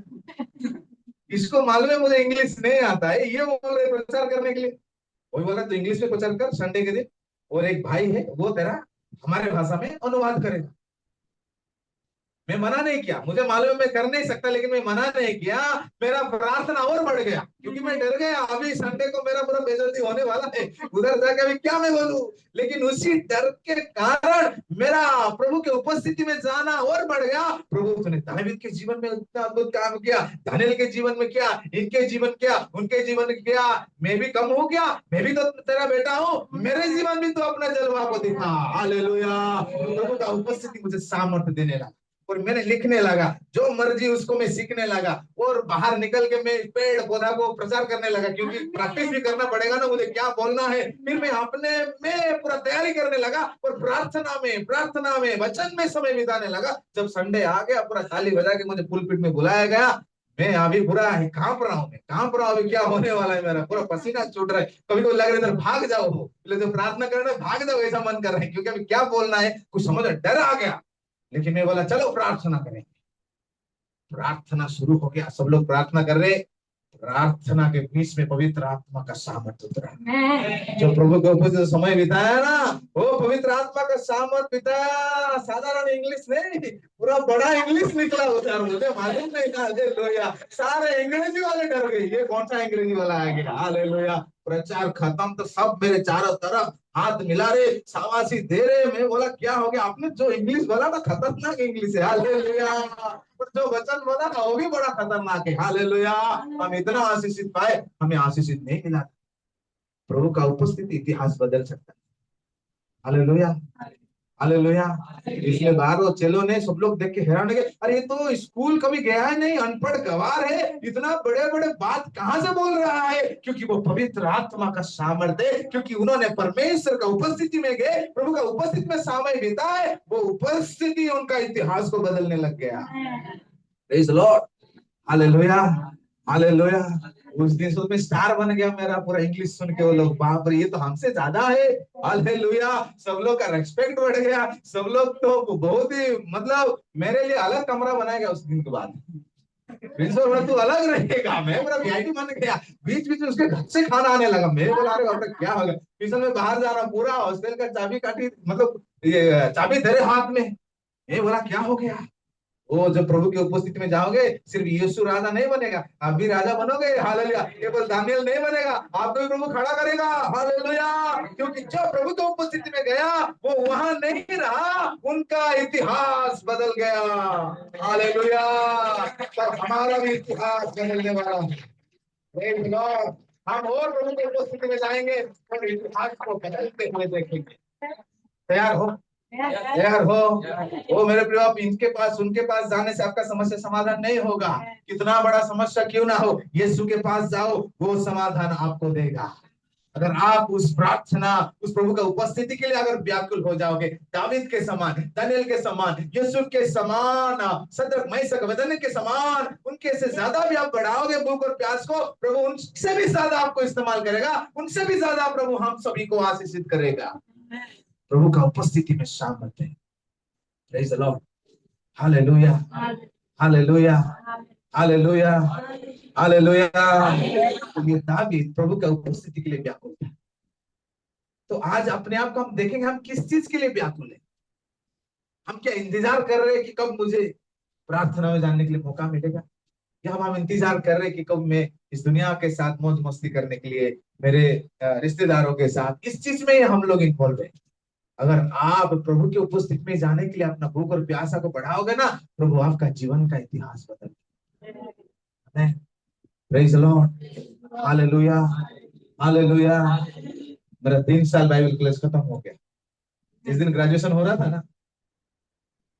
इसको मालूम है मुझे इंग्लिश नहीं आता है, ये बोल रहे प्रचार करने के लिए। वही बोला तो इंग्लिश में प्रचार कर संडे के दिन, और एक भाई है वो तेरा हमारे भाषा में अनुवाद करेगा। मैं मना नहीं किया, मुझे मालूम है मैं कर नहीं सकता, लेकिन मैं मना नहीं किया। मेरा प्रार्थना और बढ़ गया क्योंकि मैं डर गया अभी संडे को मेरा पूरा बेइज्जती होने वाला है, उधर जाके अभी क्या मैं बोलूं। लेकिन उसी डर के कारण मेरा प्रभु के उपस्थिति में जाना और बढ़ गया। प्रभु तूने दाऊद के जीवन में इतना अद्भुत काम किया, दानियेल के जीवन में किया, इनके जीवन किया, उनके जीवन में किया। मैं भी कम हो गया, मैं भी तो तेरा बेटा हूँ, मेरे जीवन में तो अपना जलवा को दिखा। हालेलुया। प्रभु का उपस्थिति मुझे सामर्थ्य देने लगा और मैंने लिखने लगा, जो मर्जी उसको मैं सीखने लगा, और बाहर निकल के मैं पेड़ पौधा को प्रचार करने लगा, क्योंकि प्रैक्टिस भी करना पड़ेगा ना मुझे क्या बोलना है। फिर मैं अपने में पूरा तैयारी करने लगा और प्रार्थना में वचन में समय बिताने लगा। जब संडे आ गया पूरा ताली बजा के मुझे पुलपिट में बुलाया गया। मैं अभी पूरा कांप रहा हूँ, मैं कांप रहा हूँ, अभी क्या होने वाला है, मेरा पूरा पसीना छूट रहा है। कभी कभी लग रहा है भाग जाओ, तो प्रार्थना करना भाग जाओ ऐसा मन कर रहा है, क्योंकि अभी क्या बोलना है कुछ समझ डर आ गया। लेकिन मैं बोला चलो प्रार्थना करें। प्रार्थना शुरू हो गया, सब लोग प्रार्थना कर रहे। प्रार्थना के बीच में पवित्र आत्मा का सामर्थ्य उतरा। जो प्रभु के ऊपर जो समय बिताया ना, वो पवित्र आत्मा का सामर्थ्य बिताया। साधारण इंग्लिश नहीं, पूरा बड़ा इंग्लिश निकला उधर, मुझे मालूम नहीं था। हालेलुया। सारे अंग्रेजी वाले डर गए, ये कौन सा अंग्रेजी वाला आ गया। हालेलुया। प्रचार खत्म तो सब मेरे चारों तरफ हाथ मिला रहे, शाबाशी दे रहे। मैं बोला क्या हो गया, आपने जो इंग्लिश बोला ना खतरनाक इंग्लिश है। हालेलुया। और जो वचन बोला ना वो भी बड़ा खतरनाक है। हालेलुया। हम इतना आशीषित पाए, हमें आशीषित नहीं मिला। प्रभु का उपस्थिति इतिहास बदल सकता है। Hallelujah, hallelujah. इसलिए बाहर वो चेलों ने सब लोग देख के हैरान हो गए, अरे ये तो स्कूल कभी गया है नहीं, अनपढ़ गवार है, इतना बड़े बड़े बात कहां से बोल रहा है। क्योंकि वो पवित्र आत्मा का सामर्थ्य है, क्योंकि उन्होंने परमेश्वर का उपस्थिति में गए, प्रभु का उपस्थिति में समय बिताए, वो उपस्थिति उनका इतिहास को बदलने लग गया। Praise the Lord. Hallelujah, hallelujah. उस दिन से मैं स्टार बन गया, मेरा पूरा इंग्लिश सुन के वो लोग बाप रे ये तो हमसे ज्यादा है। हालेलुया। सब लोग का रेस्पेक्ट बढ़ गया। सब लोग तो बहुत ही मतलब मेरे लिए अलग कमरा बनाया गया उस दिन के बाद। प्रिंसिपल तू अलग रहेगा, मैं पूरा वीआईपी बन गया। बीच बीच में उसके घर से खाना आने लगा। मेरे बोला अरे बाप रे क्या होगा। प्रिंसिपल में बाहर जा रहा, पूरा हॉस्टल का चाबी काटी, मतलब ये चाबी तेरे हाथ में। ये बोला क्या हो गया। वो जब प्रभु की उपस्थिति में जाओगे, सिर्फ यीशु राजा नहीं बनेगा, आप भी राजा बनोगे। हालेलुया। केवल दानियल नहीं बनेगा, आपको भी प्रभु खड़ा करेगा। हालेलुया। क्योंकि जो प्रभु की उपस्थिति में गया वो वहां नहीं रहा, उनका इतिहास बदल गया। हालेलुया। पर हमारा भी इतिहास बदलने वाला है। Praise the Lord। हम और प्रभु की उपस्थिति में जाएंगे और इतिहास को बदलते हुए देखेंगे। तैयार हो? तैयार हो? वो मेरे प्रिय, आप इनके पास उनके पास जाने से आपका समस्या समाधान नहीं होगा। कितना बड़ा समस्या क्यों ना हो, यीशु के पास जाओ, वो समाधान आपको देगा। अगर आप उस प्रार्थना, उस प्रभु का उपस्थिति के लिए अगर व्याकुल हो जाओगे, दावीद के समान, दानियल के समान, यूसुफ के समान, सदरक मैशक अबेदनगो के समान, उनके से ज्यादा भी आप बढ़ाओगे भूख और प्यास को, प्रभु उनसे भी ज्यादा आपको इस्तेमाल करेगा, उनसे भी ज्यादा प्रभु हम सभी को आशीषित करेगा। प्रभु का उपस्थिति में शामिल है। Praise the Lord. Hallelujah, hallelujah, hallelujah, hallelujah. तो ये दावीद प्रभु का उपस्थिति के लिए व्याकुल था। तो आज अपने आप को हम देखेंगे, हम किस चीज के लिए व्याकुल है। हम क्या इंतजार कर रहे हैं कि कब मुझे प्रार्थना में जाने के लिए मौका मिलेगा, या हम इंतजार कर रहे हैं कि कब मैं इस दुनिया के साथ मौज मस्ती करने के लिए, मेरे रिश्तेदारों के साथ, इस चीज में हम लोग इन्वॉल्व है। अगर आप प्रभु की उपस्थिति में जाने के लिए अपना भूख और प्यासा को बढ़ाओगे ना, प्रभु आपका जीवन का इतिहास बदल देगा। Praise the Lord. Hallelujah, hallelujah. मेरा 3 साल बाइबल क्लास खत्म हो गया। जिस दिन ग्रेजुएशन हो रहा था ना,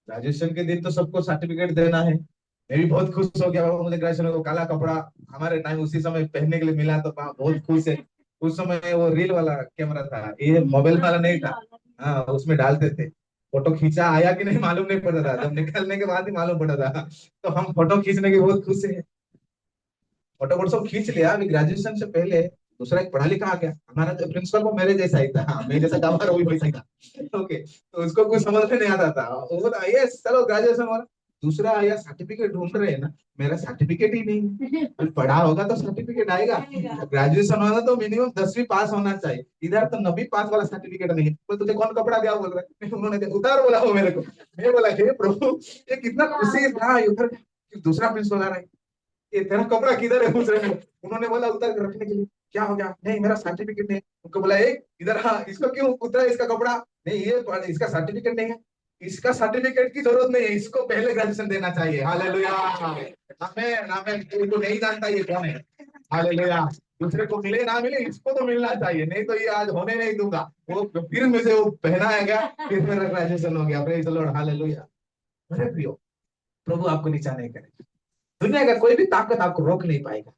ग्रेजुएशन के दिन तो सबको सर्टिफिकेट देना है। मैं भी बहुत खुश हो गया, बाबा मुझे ग्रेजुएशन को काला कपड़ा हमारे टाइम उसी समय पहनने के लिए मिला, तो बहुत खुश है। उस समय वो रील वाला कैमरा था, ये मोबाइल वाला नहीं था। हाँ, उसमें डालते थे। फोटो खींचा आया कि नहीं मालूम नहीं पड़ता था, जब निकलने के बाद ही मालूम पड़ा था। तो हम फोटो खींचने के बहुत खुश है। फोटो वोटो सब खींच लिया। अभी ग्रेजुएशन से पहले दूसरा एक पढ़ा लिखा आ गया, हमारा जो प्रिंसिपल वो मेरे जैसा ही था। हाँ, मेरे जैसा गवार वही वैसा ही था। ओके, तो उसको कुछ समझ में नहीं आता था। वो बोला ये चलो ग्रेजुएशन हो रहा। दूसरा आया सर्टिफिकेट ढूंढ रहे हैं ना, मेरा सर्टिफिकेट ही नहीं है। अभी पढ़ा होगा तो सर्टिफिकेट आएगा। ग्रेजुएशन होगा तो मिनिमम 10वीं पास होना चाहिए, इधर तो 9वीं पास वाला सर्टिफिकेट नहीं है। तो तुझे कौन कपड़ा दिया बोल रहा है। उन्होंने उतार बोला वो मेरे को। मैं बोला हे प्रभु, ये कितना खुशी था। उधर दूसरा प्रिंसिपल आ रहा है, ये तेरा कपड़ा किधर है पूछ रहे हैं। उन्होंने बोला उतर के रखने के लिए। क्या हो गया, नहीं मेरा सर्टिफिकेट नहीं है। उनको बोला एक इधर, हाँ इसको क्यों उतरा इसका कपड़ा, नहीं ये इसका सर्टिफिकेट नहीं है। इसका सर्टिफिकेट की जरूरत नहीं है, इसको पहले ग्रेजुएशन देना चाहिए। हालेलुया, आमीन, आमीन। इनको नहीं जानता ये कौन है। हालेलुया। दूसरे को मिले ना मिले, इसको तो मिलना चाहिए, नहीं तो ये आज होने नहीं दूंगा। वो फिर मुझे वो पहनाएगा, फिर मेरा ग्रेजुएशन हो गया। Praise the Lord, hallelujah. मेरे प्रियो, प्रभु आपको नीचा नहीं करेगा। दुनिया का कोई भी ताकत आपको रोक नहीं पाएगा।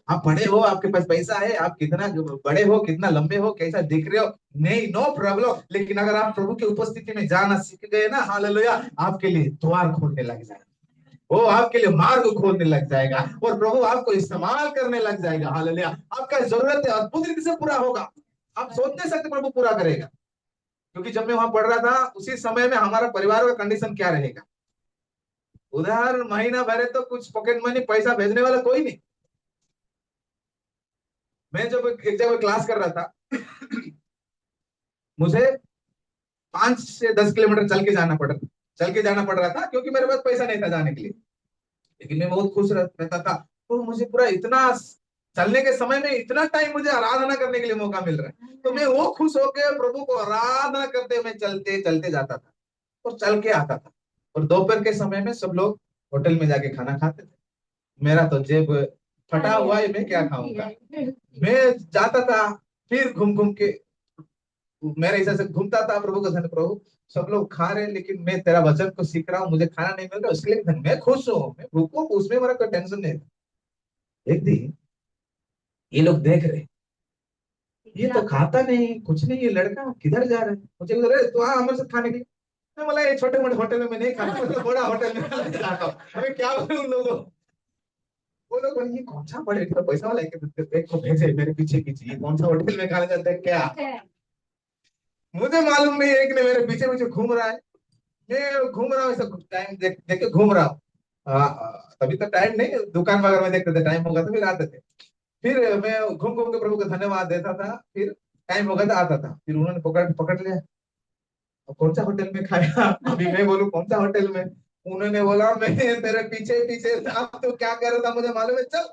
आप बड़े हो, आपके पास पैसा है, आप कितना बड़े हो, कितना लंबे हो, कैसा दिख रहे हो, नहीं, नो प्रॉब्लम। लेकिन अगर आप प्रभु की उपस्थिति में जाना सीख गए ना, हालेलुया, आपके लिए द्वार खोलने लग जाएगा। वो आपके लिए मार्ग खोलने लग जाएगा और प्रभु आपको इस्तेमाल करने लग जाएगा। हालेलुया। आपका जरूरत है अद्भुत रीति से पूरा होगा। आप सोच नहीं सकते प्रभु पूरा करेगा। क्योंकि जब मैं वहां पढ़ रहा था, उसी समय में हमारा परिवार का कंडीशन क्या रहेगा। उधार महीना भरे तो कुछ पॉकेट मनी पैसा भेजने वाला कोई नहीं। मैं जब एक जगह क्लास कर रहा था, मुझे 5 से 10 किलोमीटर चल के जाना पड़ रहा था, क्योंकि मेरे पास पैसा नहीं था जाने के लिए। लेकिन मैं बहुत खुश रहता था। तो मुझे पूरा इतना चलने के समय में इतना टाइम मुझे आराधना करने के लिए मौका मिल रहा है, तो मैं वो खुश होकर प्रभु को आराधना करते मैं चलते चलते जाता था और चल के आता था। और दोपहर के समय में सब लोग होटल में जाके खाना खाते थे, मेरा तो जेब फटा हुआ है, मैं क्या खाऊंगा। मैं जाता था, फिर घूम घूम के मेरे हिसाब से घूमता था प्रभु को धन्य प्रभु, सब लोग खा रहे हैं लेकिन मैं तेरा वचन को सीख रहा हूँ, मुझे खाना नहीं मिल रहा, उसके लिए धन्य। मैं खुश हूँ, मैं भूखू, उसमें मेरा कोई टेंशन नहीं था। एक दिन ये लोग देख रहे, ये तो खाता नहीं कुछ नहीं, ये लड़का किधर जा रहा है। मुझे बोल रहे तू हमारे साथ खाने के लिए। मैं बोला ये छोटे मोटे होटल में मैं नहीं खाता, मतलब बड़ा होटल में खाता हूँ। मैं क्या बोलूं उन लोगों। वो लोग बोले, ये कौन सा बड़े पैसा वाला है कि एक को भेजे मेरे पीछे पीछे, ये कौन सा होटल में खाने जाता है क्या। मुझे मालूम नहीं, एक ने मेरे पीछे पीछे घूम रहा है, मैं घूम रहा हूँ, ऐसा टाइम देख देख के घूम रहा हूँ। तभी तो टाइम नहीं, दुकान वगैरह में देखते थे, टाइम होगा तो फिर आते थे। फिर मैं घूम घूम के प्रभु को धन्यवाद देता था, फिर टाइम होगा तो आता था। फिर उन्होंने पकड़ पकड़ लिया, अब कौन सा होटल में खाया। अभी मैं बोलूं कौन सा होटल में, उन्होंने बोला मैं तेरे पीछे पीछे था, तो क्या कर रहा था मुझे मालूम है, चल।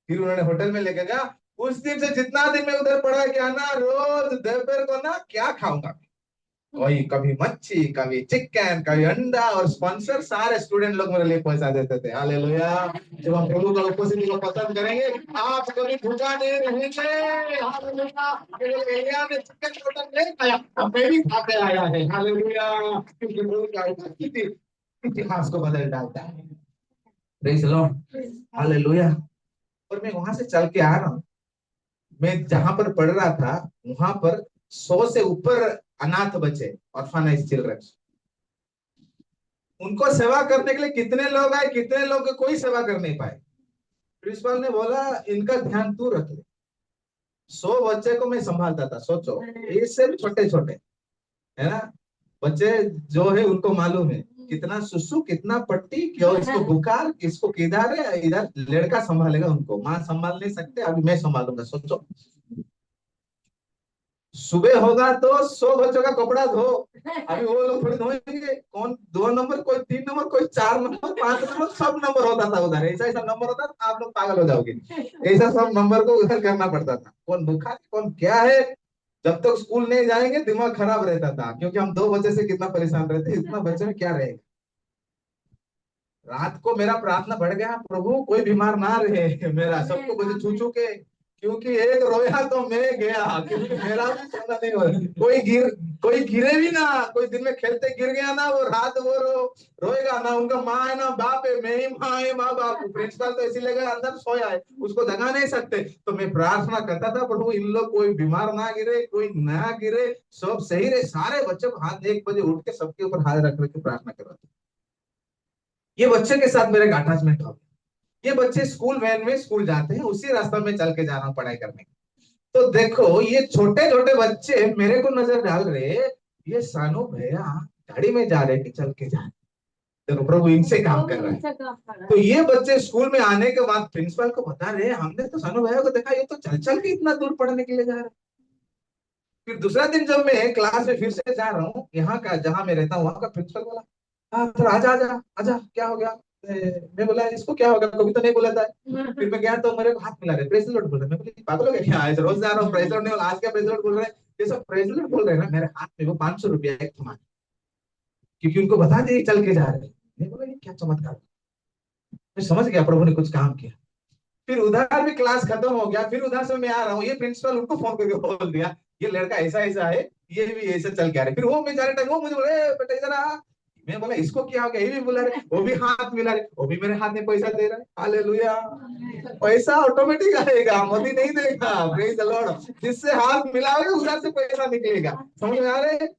फिर उन्होंने होटल में लेके गया। उस दिन से जितना दिन मैं उधर पड़ा क्या ना, रोज दोपहर को ना क्या खाऊंगा, वही कभी मच्छी, कभी चिकन, कभी अंडा, और स्पॉन्सर सारे स्टूडेंट लोग मेरे लिए पैसा देते थे। हालेलुया। जब हम प्रभु का उपस्थिति को पसंद करेंगे, आप कभी भूखा नहीं रहेंगे। हालेलुया। केवल एलिया ने चिकन मटन नहीं खाया, अब मैं भी खा के आया है। हालेलुया। क्योंकि प्रभु का उपस्थिति इतिहास को बदल डालता है। Praise the Lord. हालेलुया। और मैं वहां से चल के आ रहा हूँ, मैं जहां पर पढ़ रहा था वहां पर 100 से ऊपर अनाथ बच्चे, ऑर्फनेज चिल्ड्रन, उनको सेवा करने के लिए कितने लोग आए, कितने लोग कोई सेवा कर नहीं पाए। प्रिंसिपल ने बोला इनका ध्यान तू रख ले। 100 बच्चे को मैं संभालता था, सोचो, ये सिर्फ छोटे छोटे है ना बच्चे, जो है उनको मालूम है कितना सुसु, कितना पट्टी, क्यों इसको बुखार, किसको किधर है, इधर लड़का संभालेगा उनको, माँ संभाल नहीं सकते, अभी मैं संभालूंगा। सोचो, सुबह होगा तो 100 बच्चों का कपड़ा धो, अभी वो लोग थोड़ी धोएंगे, कौन 2 नंबर, कोई 3 नंबर, कोई 4 नंबर, 5 नंबर, सब नंबर होता था उधर। ऐसा ऐसा नंबर होता था, आप लोग पागल हो जाओगे। ऐसा सब नंबर को उधर करना पड़ता था, कौन भूखा है, कौन क्या है। जब तक स्कूल नहीं जाएंगे दिमाग खराब रहता था, क्योंकि हम 2 बच्चे से कितना परेशान रहते, इतना बच्चे में क्या रहेगा। रात को मेरा प्रार्थना बढ़ गया, प्रभु कोई बीमार ना रहे मेरा, सबको मुझे छू छू के, क्योंकि एक रोया तो मैं गया, क्योंकि मेरा भी सोना नहीं हो रहा। कोई गिरे भी ना, कोई दिन में खेलते गिर गया ना, वो रात वो रोएगा ना, उनका माँ है ना बाप है, मैं ही माँ है, माँ बाप। प्रिंसिपल तो इसी लगा अंदर सोया है, उसको जगा नहीं सकते। तो मैं प्रार्थना करता था, प्रभु इन लोग कोई बीमार ना गिरे, कोई ना गिरे, सब सही रहे। सारे बच्चों को हाथ 1 बजे उठ के सबके ऊपर हाथ रख के प्रार्थना करवाता। ये बच्चे के साथ मेरे अटैचमेंट हो गया। ये बच्चे स्कूल वैन में स्कूल जाते हैं, उसी रास्ते में चल के जा रहा हूँ पढ़ाई करने। तो देखो ये छोटे छोटे बच्चे मेरे को नजर डाल रहे, ये सानू भैया गाड़ी में जा रहे कि चल के जा रहे। देखो प्रभु इनसे काम कर रहा है। तो ये बच्चे स्कूल में आने के बाद प्रिंसिपल को बता रहे, हमने तो सानू भैया को देखा, ये तो चल चल के इतना दूर पढ़ने के लिए जा रहा है। फिर दूसरा दिन जब मैं क्लास में फिर से जा रहा हूँ, यहाँ का जहां मैं रहता हूँ वहां का प्रिंसिपल बोला, हाँ थोड़ा आजा आजा आजा, क्या हो गया। मैं बोला इसको क्या होगा, कभी तो नहीं बोला था। फिर मैं गया तो मेरे को हाथ मिला रहे, प्रेज द लॉर्ड बोल रहे। मैं बोली पागल हो गया क्या, ऐसे रोज जा रहा हूँ, प्रेज द लॉर्ड नहीं बोला, आज क्या प्रेज द लॉर्ड बोल रहे हैं। ये सब प्रेज द लॉर्ड बोल रहे हैं ना, मेरे हाथ में वो 500 रुपया एक थमा, क्योंकि उनको बता दिए चल के जा रहे हैं। मैं बोला ये क्या चमत्कार, मैं समझ गया प्रभु ने कुछ काम किया। फिर उधर भी क्लास खत्म हो गया, फिर उधर से मैं आ रहा हूँ, ये प्रिंसिपल उनको फोन करके बोल दिया ये लड़का ऐसा ऐसा है, ये भी ऐसा चल के आ रहे। फिर वो मैं जा रहे टाइम वो मुझे बोले बेटा इधर आ। मैं बोला इसको क्या हो गया, ये भी बुला रहे, वो भी हाथ मिला रहे, वो भी मेरे हाथ में पैसा दे रहा है। हालेलुया। पैसा ऑटोमेटिक आएगा, मोदी नहीं देगा। Praise the Lord. जिससे हाथ मिलाओगे उधर से पैसा निकलेगा। समझ में आ रहे हैं।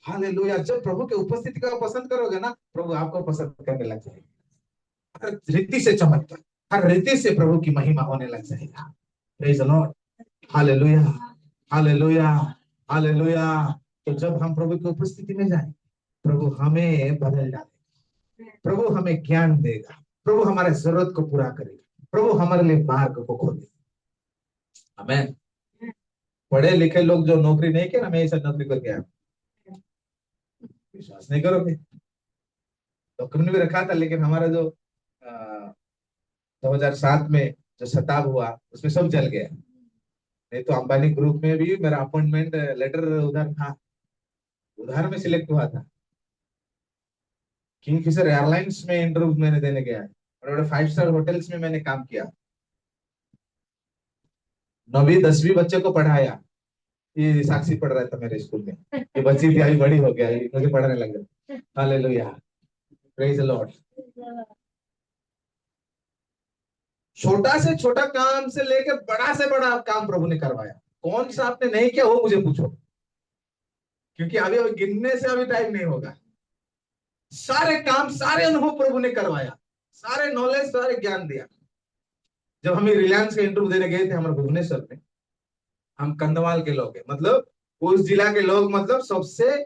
हालेलुया। जब प्रभु के उपस्थिति का पसंद करोगे ना, प्रभु आपको पसंद करने लग जाएगा। हर रीति से चमत्कार, हर रीति से प्रभु की महिमा होने लग जाएगा। Praise the Lord. Hallelujah, hallelujah, hallelujah. तो जब हम प्रभु की उपस्थिति में जाएं, प्रभु हमें बदल डालेगा, प्रभु हमें ज्ञान देगा, प्रभु हमारे जरूरत को पूरा करेगा, प्रभु हमारे लिए मार्ग को खोलेगा। आमीन। पढ़े लिखे लोग जो नौकरी नहीं किया ना, मैं ऐसा नौकरी करके आया, विश्वास नहीं करोगे। नौकरी भी रखा था, लेकिन हमारा जो 2007 में जो शताब हुआ उसमें सब जल गया। नहीं तो अंबानी ग्रुप में भी मेरा अपॉइंटमेंट लेटर उधर था, उधर में सिलेक्ट हुआ था। किंगफिशर एयरलाइंस में इंटरव्यू मैंने देने गया है, और 5 स्टार होटल्स में मैंने काम किया। 9वीं 10वीं बच्चे को पढ़ाया। ये साक्षी पढ़ रहा था मेरे स्कूल में, ये बच्ची थी अभी बड़ी हो गया, ये मुझे पढ़ाने लग गया। Hallelujah, praise the Lord. छोटा से छोटा काम से लेकर बड़ा से बड़ा काम प्रभु ने करवाया। कौन सा आपने नहीं किया वो मुझे पूछो, क्योंकि अभी अभी गिनने से अभी टाइम नहीं होगा। सारे काम, सारे अनुभव प्रभु ने करवाया, सारे नॉलेज, सारे ज्ञान दिया। जब हमें रिलायंस का इंटरव्यू देने गए थे हमारे भुवनेश्वर में, हम कंधमाल के लोग हैं, मतलब उस जिला के लोग, मतलब सबसे,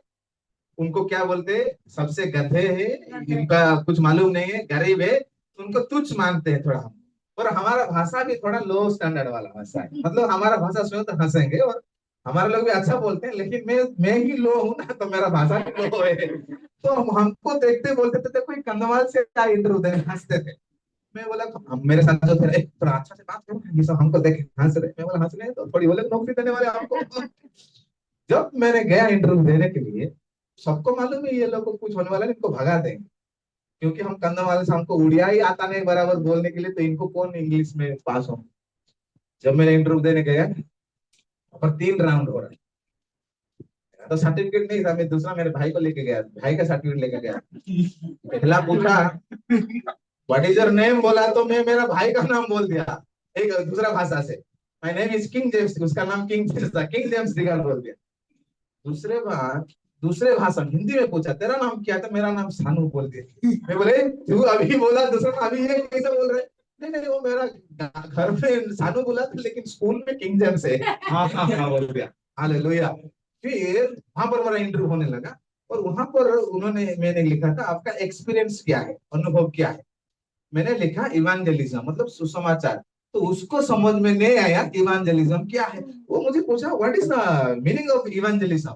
उनको क्या बोलते हैं, सबसे गधे हैं, इनका कुछ मालूम नहीं है, गरीब है, उनको तुच्छ मानते हैं थोड़ा हम। और हमारा भाषा भी थोड़ा लो स्टैंडर्ड वाला भाषा है, मतलब हमारा भाषा सुनो तो हंसेंगे, और हमारे लोग भी अच्छा बोलते हैं, लेकिन मैं ही लो हूं ना, तो मेरा भाषा भी लो है। तो हमको देखते बोलते थे देखो ये कंधमाल से क्या इंटरव्यू देने, हंसते थे। मैं बोला तो हम मेरे साथ जो थे थोड़ा अच्छा से बात करो, ये सब हमको देख के हंस रहे। मैं बोला हंस रहे हैं तो थोड़ी बोले नौकरी देने वाले हमको। जब मैंने गया इंटरव्यू देने के लिए, सबको मालूम है ये लोग को कुछ होने वाला है, इनको भगा देंगे, क्योंकि हम कंधमाल से, हमको उड़िया ही आता नहीं बराबर बोलने के लिए, तो इनको कौन इंग्लिश में पास हो। जब मैंने इंटरव्यू देने गया, और 3 राउंड हो रहा है, तो सर्टिफिकेट नहीं था, मैं दूसरा मेरे भाई को लेके गया, भाई का सर्टिफिकेट लेके गया। पहला पूछा व्हाट इज योर नेम, बोला तो मैं मेरा भाई का नाम बोल दिया एक दूसरा भाषा से, my name is king James, उसका नाम किंग जेम्स था, किंग जेम्स दिगाल बोल दिया। दूसरे बार दूसरे भाषा में हिंदी में पूछा तेरा नाम क्या था, मेरा नाम सानू बोल दिया। मैं बोले तू अभी बोला दूसरा, अभी ये कैसे बोल रहे? नहीं नहीं, वो मेरा घर में सानू बोला था, लेकिन स्कूल में किंग जेम्स है। हाँ हाँ हाँ बोल दिया। हालेलुया। फिर वहां पर मेरा इंटरव्यू होने लगा, और वहां पर मैंने लिखा था आपका एक्सपीरियंस क्या है, अनुभव क्या है। मैंने लिखा इवांजेलिज्म, मतलब सुसमाचार। तो उसको समझ में नहीं आया इवांजेलिज्म क्या है। वो मुझे पूछा what is the meaning of evangelism.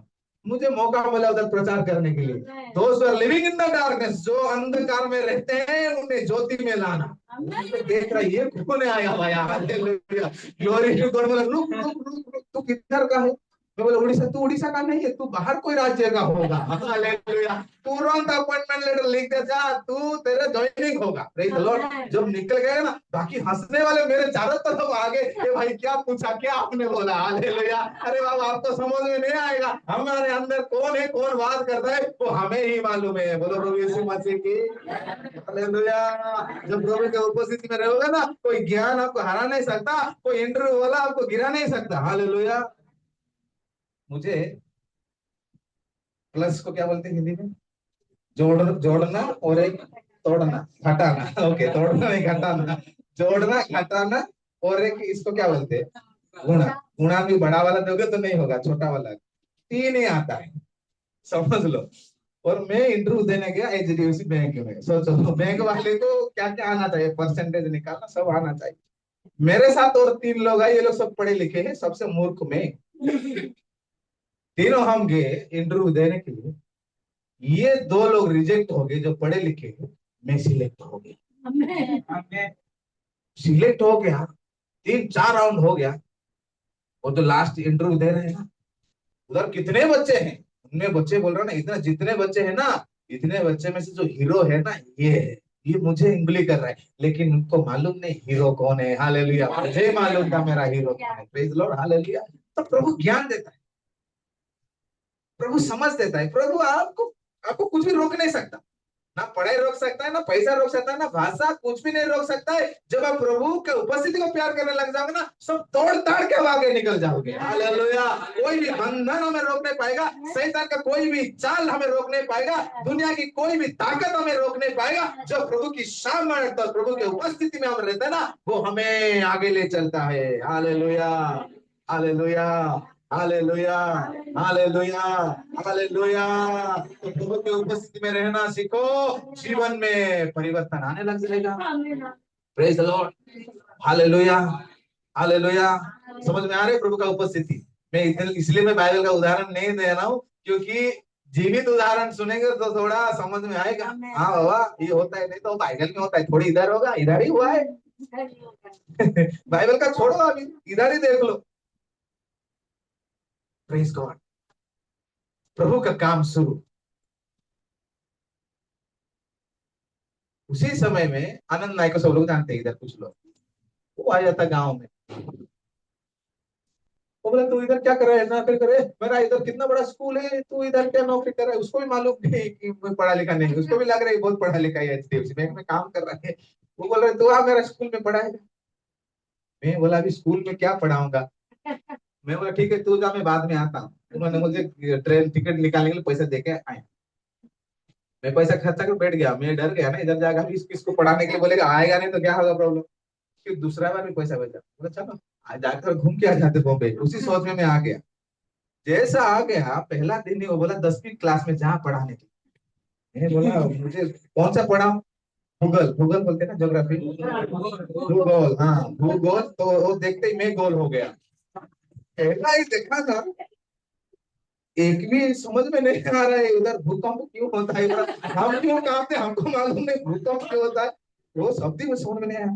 मुझे मौका मिला उधर प्रचार करने के लिए। दोस्त are living in the darkness, जो अंधकार में रहते हैं उन्हें ज्योति में लाना। तो देख रहा ये कौन आया भाई, हालेलुया, ग्लोरी टू गॉड। बोला रुक रुक रुक रुक, तू किधर का है? मैं बोला उड़ीसा। तू उड़ीसा का नहीं है, तू बाहर कोई राज्य का होगा। हालेलुया। तुरंत अपॉइंटमेंट लेटर लिख दे, जा तू, तेरा ज्वाइनिंग होगा। Praise the Lord. जब निकल गए ना, बाकी हंसने वाले मेरे चारों तरफ आगे, ये भाई क्या पूछा, क्या आपने बोला। हालेलुया। अरे बाबा आपको समझ में नहीं आएगा, हमारे अंदर कौन है, कौन बात करता है, वो हमें ही मालूम है। बोलो प्रभु यीशु मसीह की हालेलुया। जब प्रभु के उपस्थिति में रहोगे ना, कोई ज्ञान आपको हरा नहीं सकता, कोई इंटरव्यू वाला आपको गिरा नहीं सकता। हालेलुया। मुझे प्लस को क्या बोलते हैं हिंदी में? जोड़ना और एक तोड़ना, घटाना। ओके, तोड़ना नहीं घटाना, जोड़ना घटाना, और एक इसको क्या बोलते हैं? गुणा। गुणा भी बड़ा वाला दोगे तो नहीं होगा, छोटा वाला 3 ही आता है, समझ लो। और मैं इंटरव्यू देने गया एचडीएफसी बैंक में। सोचो बैंक वाले को क्या क्या आना चाहिए, परसेंटेज निकालना सब आना चाहिए। मेरे साथ और 3 लोग आए, ये लोग सब पढ़े लिखे हैं, सबसे मूर्ख में। तीनों हम गए इंटरव्यू देने के लिए। ये 2 लोग रिजेक्ट हो गए जो पढ़े लिखे हैं, मैं सिलेक्ट हो गया। सिलेक्ट हो गया, 3-4 राउंड हो गया। वो तो लास्ट इंटरव्यू दे रहे हैं ना, उधर कितने बच्चे हैं, उनमें बच्चे बोल रहे हैं ना, इतना जितने बच्चे हैं ना, इतने बच्चे में से जो हीरो है ना, ये है। ये मुझे उंगली कर रहा है, लेकिन उनको मालूम नहीं हीरो कौन है। हालेलुया। मुझे मालूम था मेरा हीरो कौन है। Praise Lord. हालेलुया। तो प्रभु ज्ञान देता है, प्रभु समझ देता है। प्रभु आपको आपको कुछ भी रोक नहीं सकता, ना पढ़ाई रोक सकता है, ना पैसा रोक सकता है, ना भाषा, कुछ भी नहीं रोक सकता है। जब आप प्रभु के उपस्थिति को प्यार करने लग जाओगे ना, सब तोड़ ताड़ के आगे निकल जाओगे। हालेलुया। कोई भी बंधन हमें रोक नहीं पाएगा, शैतान का कोई भी चाल हमें रोक नहीं पाएगा, दुनिया की कोई भी ताकत हमें रोक नहीं पाएगा। जब प्रभु की सामने, तो प्रभु के उपस्थिति में हम रहते हैं ना, वो हमें आगे ले चलता है। Hallelujah, hallelujah, hallelujah, hallelujah, hallelujah. तो प्रभु के उपस्थिति में रहना सीखो, जीवन में परिवर्तन आने लग जाएगा। Praise the Lord. Hallelujah, hallelujah. समझ में आ रही है प्रभु का उपस्थिति? मैं इसलिए मैं बाइबल का उदाहरण नहीं दे रहा हूँ, क्योंकि जीवित उदाहरण सुनेंगे तो थोड़ा समझ में आएगा। हाँ बाबा ये होता है, नहीं तो बाइबल में होता है, थोड़ी इधर होगा, इधर ही हुआ है। बाइबल का छोड़ो, अभी इधर ही देख लो। Praise God. प्रभु का काम शुरू। उसी समय में आनंद नायक को सब लोग जानते हैं, इधर कुछ लोग, वो आ जाता गांव में। वो बोला तू इधर क्या कर रहा है, नौकरी करे, मेरा इधर कितना बड़ा स्कूल है, तू इधर क्या नौकरी कर रहा है? उसको भी मालूम नहीं कि मैं पढ़ा लिखा नहीं, उसको भी लग रहा है बहुत पढ़ा लिखा है, एचडीएफसी बैंक में काम कर रहा है। वो बोल रहे तू आ मेरा स्कूल में पढ़ाएगा। मैं बोला अभी स्कूल में क्या पढ़ाऊंगा। मैं बोला ठीक है तू जा, मैं बाद में आता हूँ। उन्होंने मुझे ट्रेन टिकट निकालने के लिए पैसा देके आए। मैं पैसा खर्चा कर बैठ गया, मैं डर गया ना, इधर जाकर इसको पढ़ाने के लिए बोलेगा, आएगा नहीं तो क्या होगा प्रॉब्लम। फिर दूसरा बार भी पैसा भेजा, बोला चलो आज जाकर घूम के आ जाते बॉम्बे। उसी सोच में मैं आ गया। जैसा आ गया, पहला दिन ही वो बोला 10वीं क्लास में जहाँ पढ़ाने के लिए। मैंने बोला मुझे कौन सा पढ़ा? भूगोल, भूगोल बोलते हैं ना, ज्योग्राफी, भूगोल। हाँ भूगोल। तो वो देखते ही मैं गोल हो गया। पहला ही देखा था, एक भी समझ में नहीं आ रहा है, उधर भूकंप क्यों होता है, इधर हम क्यों कांपते, हमको मालूम नहीं भूकंप क्यों होता है, वो शब्द ही मुझे समझ में नहीं आया।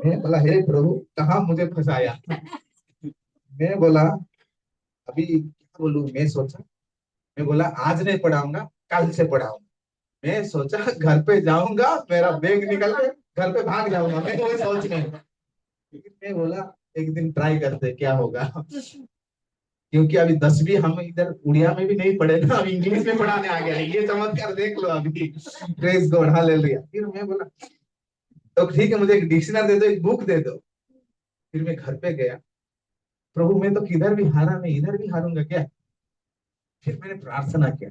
मैं बोला हे प्रभु कहाँ मुझे फंसाया। मैं बोला अभी क्या बोलूं, मैं सोचा, मैं बोला आज नहीं पढ़ाऊंगा, कल से पढ़ाऊंगा। मैं सोचा घर पे जाऊंगा, मेरा बैग निकल के घर पे भाग जाऊंगा, मैं वही सोच रहा हूँ। लेकिन मैं बोला एक दिन ट्राई करते क्या होगा, क्योंकि अभी 10वीं हम इधर उड़िया में भी नहीं पढ़े ना, अब इंग्लिश में पढ़ाने आ गया, ये चमत्कार देख लो अभी। Praise God hallelujah. फिर मैं बोला तो ठीक है, मुझे एक डिक्शनरी दे दो, एक बुक दे दो। फिर मैं घर पे गया, प्रभु मैं तो किधर भी हारा, मैं इधर भी हारूंगा क्या। फिर मैंने प्रार्थना किया,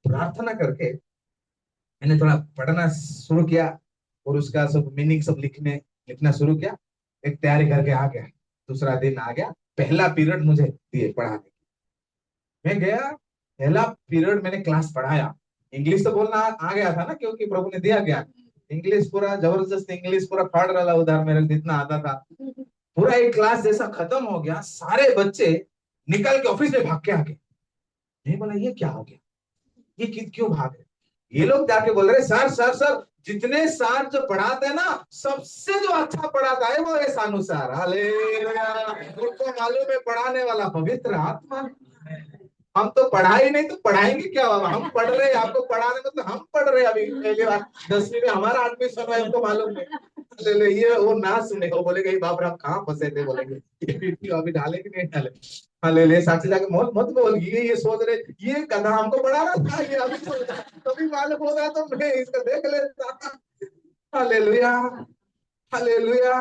प्रार्थना करके मैंने थोड़ा पढ़ना शुरू किया, और उसका सब मीनिंग सब लिखना शुरू किया। एक तैयारी करके आ गया, दूसरा दिन आ गया, पहला पीरियड मुझे दिए पढ़ाने की। मैं गया, पहला पीरियड मैंने क्लास पढ़ाया। इंग्लिश तो बोलना आ गया था ना, क्योंकि प्रभु ने दिया गया। इंग्लिश पूरा जबरदस्त, इंग्लिश पूरा फाड़ रहा उधर, मेरे को जितना आता था। पूरा एक क्लास जैसा खत्म हो गया, सारे बच्चे निकल के ऑफिस में भाग के आ गए। मैं बोला ये क्या हो गया, ये क्यों भाग रहे। ये लोग जाके बोल रहे सर सर सर, जितने सर जो पढ़ाते हैं ना, सबसे जो अच्छा पढ़ाता है वो है सानू सर। हालेलुया। उनको मालूम है पढ़ाने वाला पवित्र आत्मा। हम तो पढ़ाई नहीं तो पढ़ाएंगे क्या बाबा, हम पढ़ रहे हैं, आपको पढ़ाने में तो हम पढ़ रहे हैं। अभी पहली बार 10वीं में हमारा एडमिशन हुआ, हमको मालूम नहीं। ये वो ना सुने, वो बोलेगा बाप रे हम कहाँ फंसे थे, बोलेंगे ये वीडियो अभी डाले कि नहीं डाले। हालेलुया। साक्षी जाके मत मत बोल, ये सोच रहे ये कदा हमको पढ़ा रहा था, ये अभी कभी मालूम होगा तो मैं इसको देख लेता। Hallelujah, hallelujah,